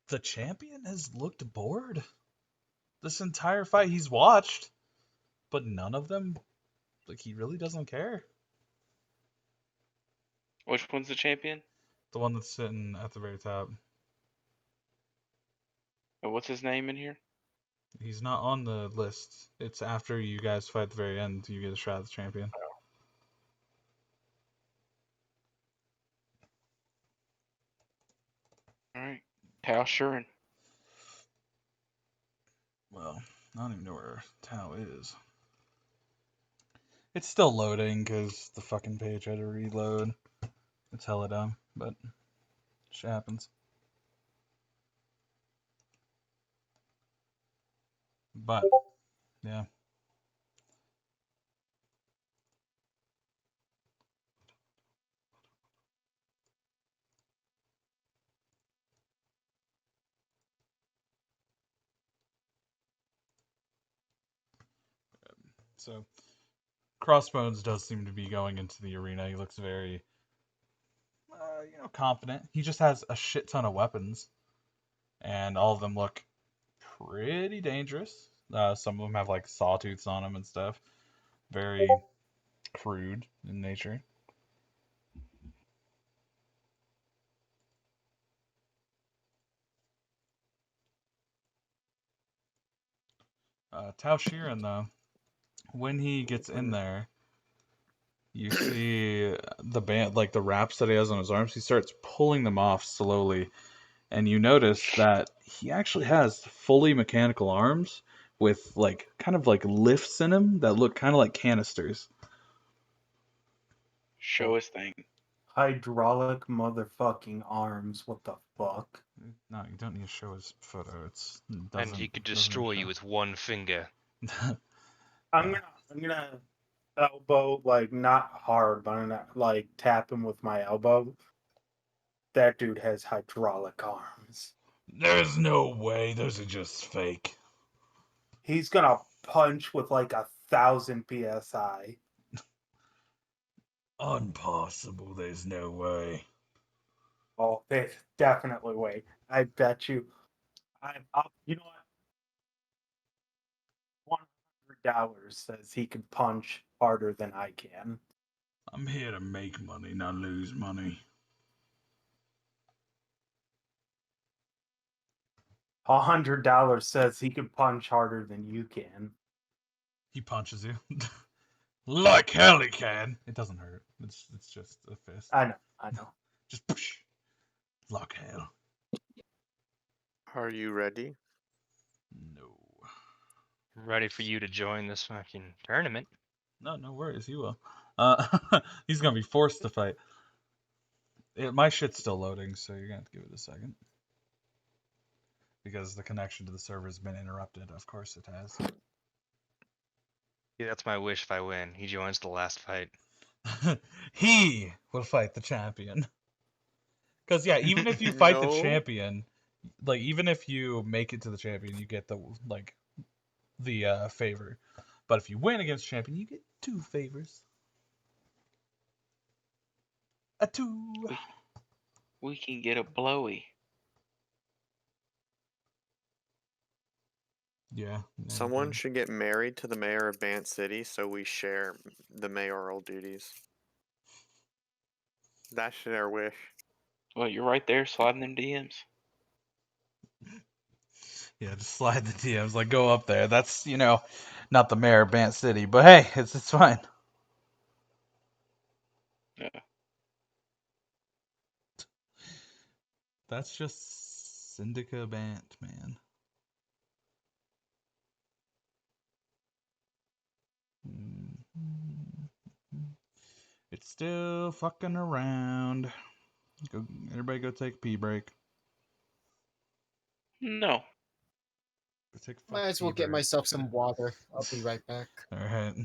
Speaker 1: the champion has looked bored this entire fight. He's watched, but none of them, like, he really doesn't care.
Speaker 5: Which one's the champion?
Speaker 1: The one that's sitting at the very top.
Speaker 5: Oh, what's his name in here?
Speaker 1: He's not on the list. It's after you guys fight at the very end. You get a shot at the champion.
Speaker 5: Alright. Tau Shuren.
Speaker 1: Well, I don't even know where Tao is. It's still loading because the fucking page had to reload. It's hella dumb, but shit happens. But, yeah. So, Crossbones does seem to be going into the arena. He looks very, confident. He just has a shit ton of weapons. and all of them look pretty dangerous. Some of them have like sawtooths on them and stuff. Very crude in nature. Tao Shirin, though, when he gets in there, you see the band, like the wraps that he has on his arms, he starts pulling them off slowly, and you notice that he actually has fully mechanical arms with like kind of like lifts in him that look kind of like canisters.
Speaker 5: Show his thing.
Speaker 7: Hydraulic motherfucking arms. What the fuck?
Speaker 1: No, you don't need to show his photo. It
Speaker 2: And he could destroy you with one finger.
Speaker 7: I'm gonna elbow, like, not hard, but I'm gonna like tap him with my elbow. That dude has hydraulic arms.
Speaker 1: There's no way. Those are just fake.
Speaker 7: He's gonna punch with like 1,000 psi.
Speaker 1: Impossible. There's no way.
Speaker 7: Oh, there's definitely way. I bet you. You know what? $100 says he can punch harder than I can.
Speaker 1: I'm here to make money, not lose money.
Speaker 7: $100 says he can punch harder than you can.
Speaker 1: He punches you. Like hell he can. It doesn't hurt. It's just a fist.
Speaker 7: I know.
Speaker 1: Just push. Like hell.
Speaker 3: Are you ready?
Speaker 1: No.
Speaker 2: Ready for you to join this fucking tournament.
Speaker 1: No worries. He will. He's gonna be forced to fight. My shit's still loading, so you're gonna have to give it a second. Because the connection to the server has been interrupted. Of course it has.
Speaker 2: Yeah, that's my wish if I win. He joins the last fight.
Speaker 1: He will fight the champion. Because yeah, even if you fight the
Speaker 3: No.
Speaker 1: champion, like even if you make it to the champion, you get the favor. But if you win against champion, you get 2 favors. A 2.
Speaker 5: We can get a blowy.
Speaker 1: Yeah.
Speaker 3: Someone should get married to the mayor of Bant City so we share the mayoral duties. That's their wish.
Speaker 5: Well, you're right there sliding them DMs.
Speaker 1: Yeah, just slide the DMs. Like go up there. That's not the mayor of Bant City, but hey, it's fine.
Speaker 5: Yeah.
Speaker 1: That's just Syndica Bant, man. It's still fucking around. Everybody go take a pee break.
Speaker 5: No.
Speaker 1: Go take a
Speaker 6: Might as well
Speaker 1: pee
Speaker 6: get
Speaker 1: break.
Speaker 6: myself some water. I'll be right back.
Speaker 1: All right.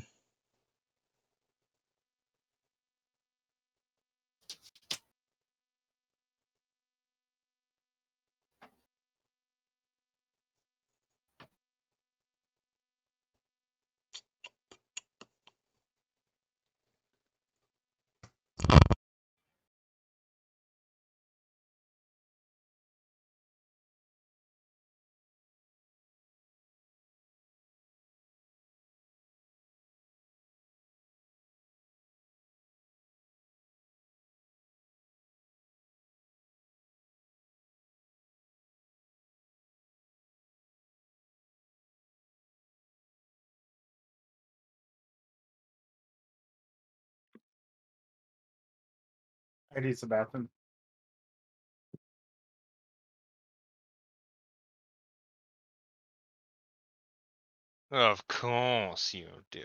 Speaker 7: I need some bathroom.
Speaker 2: Of course you do.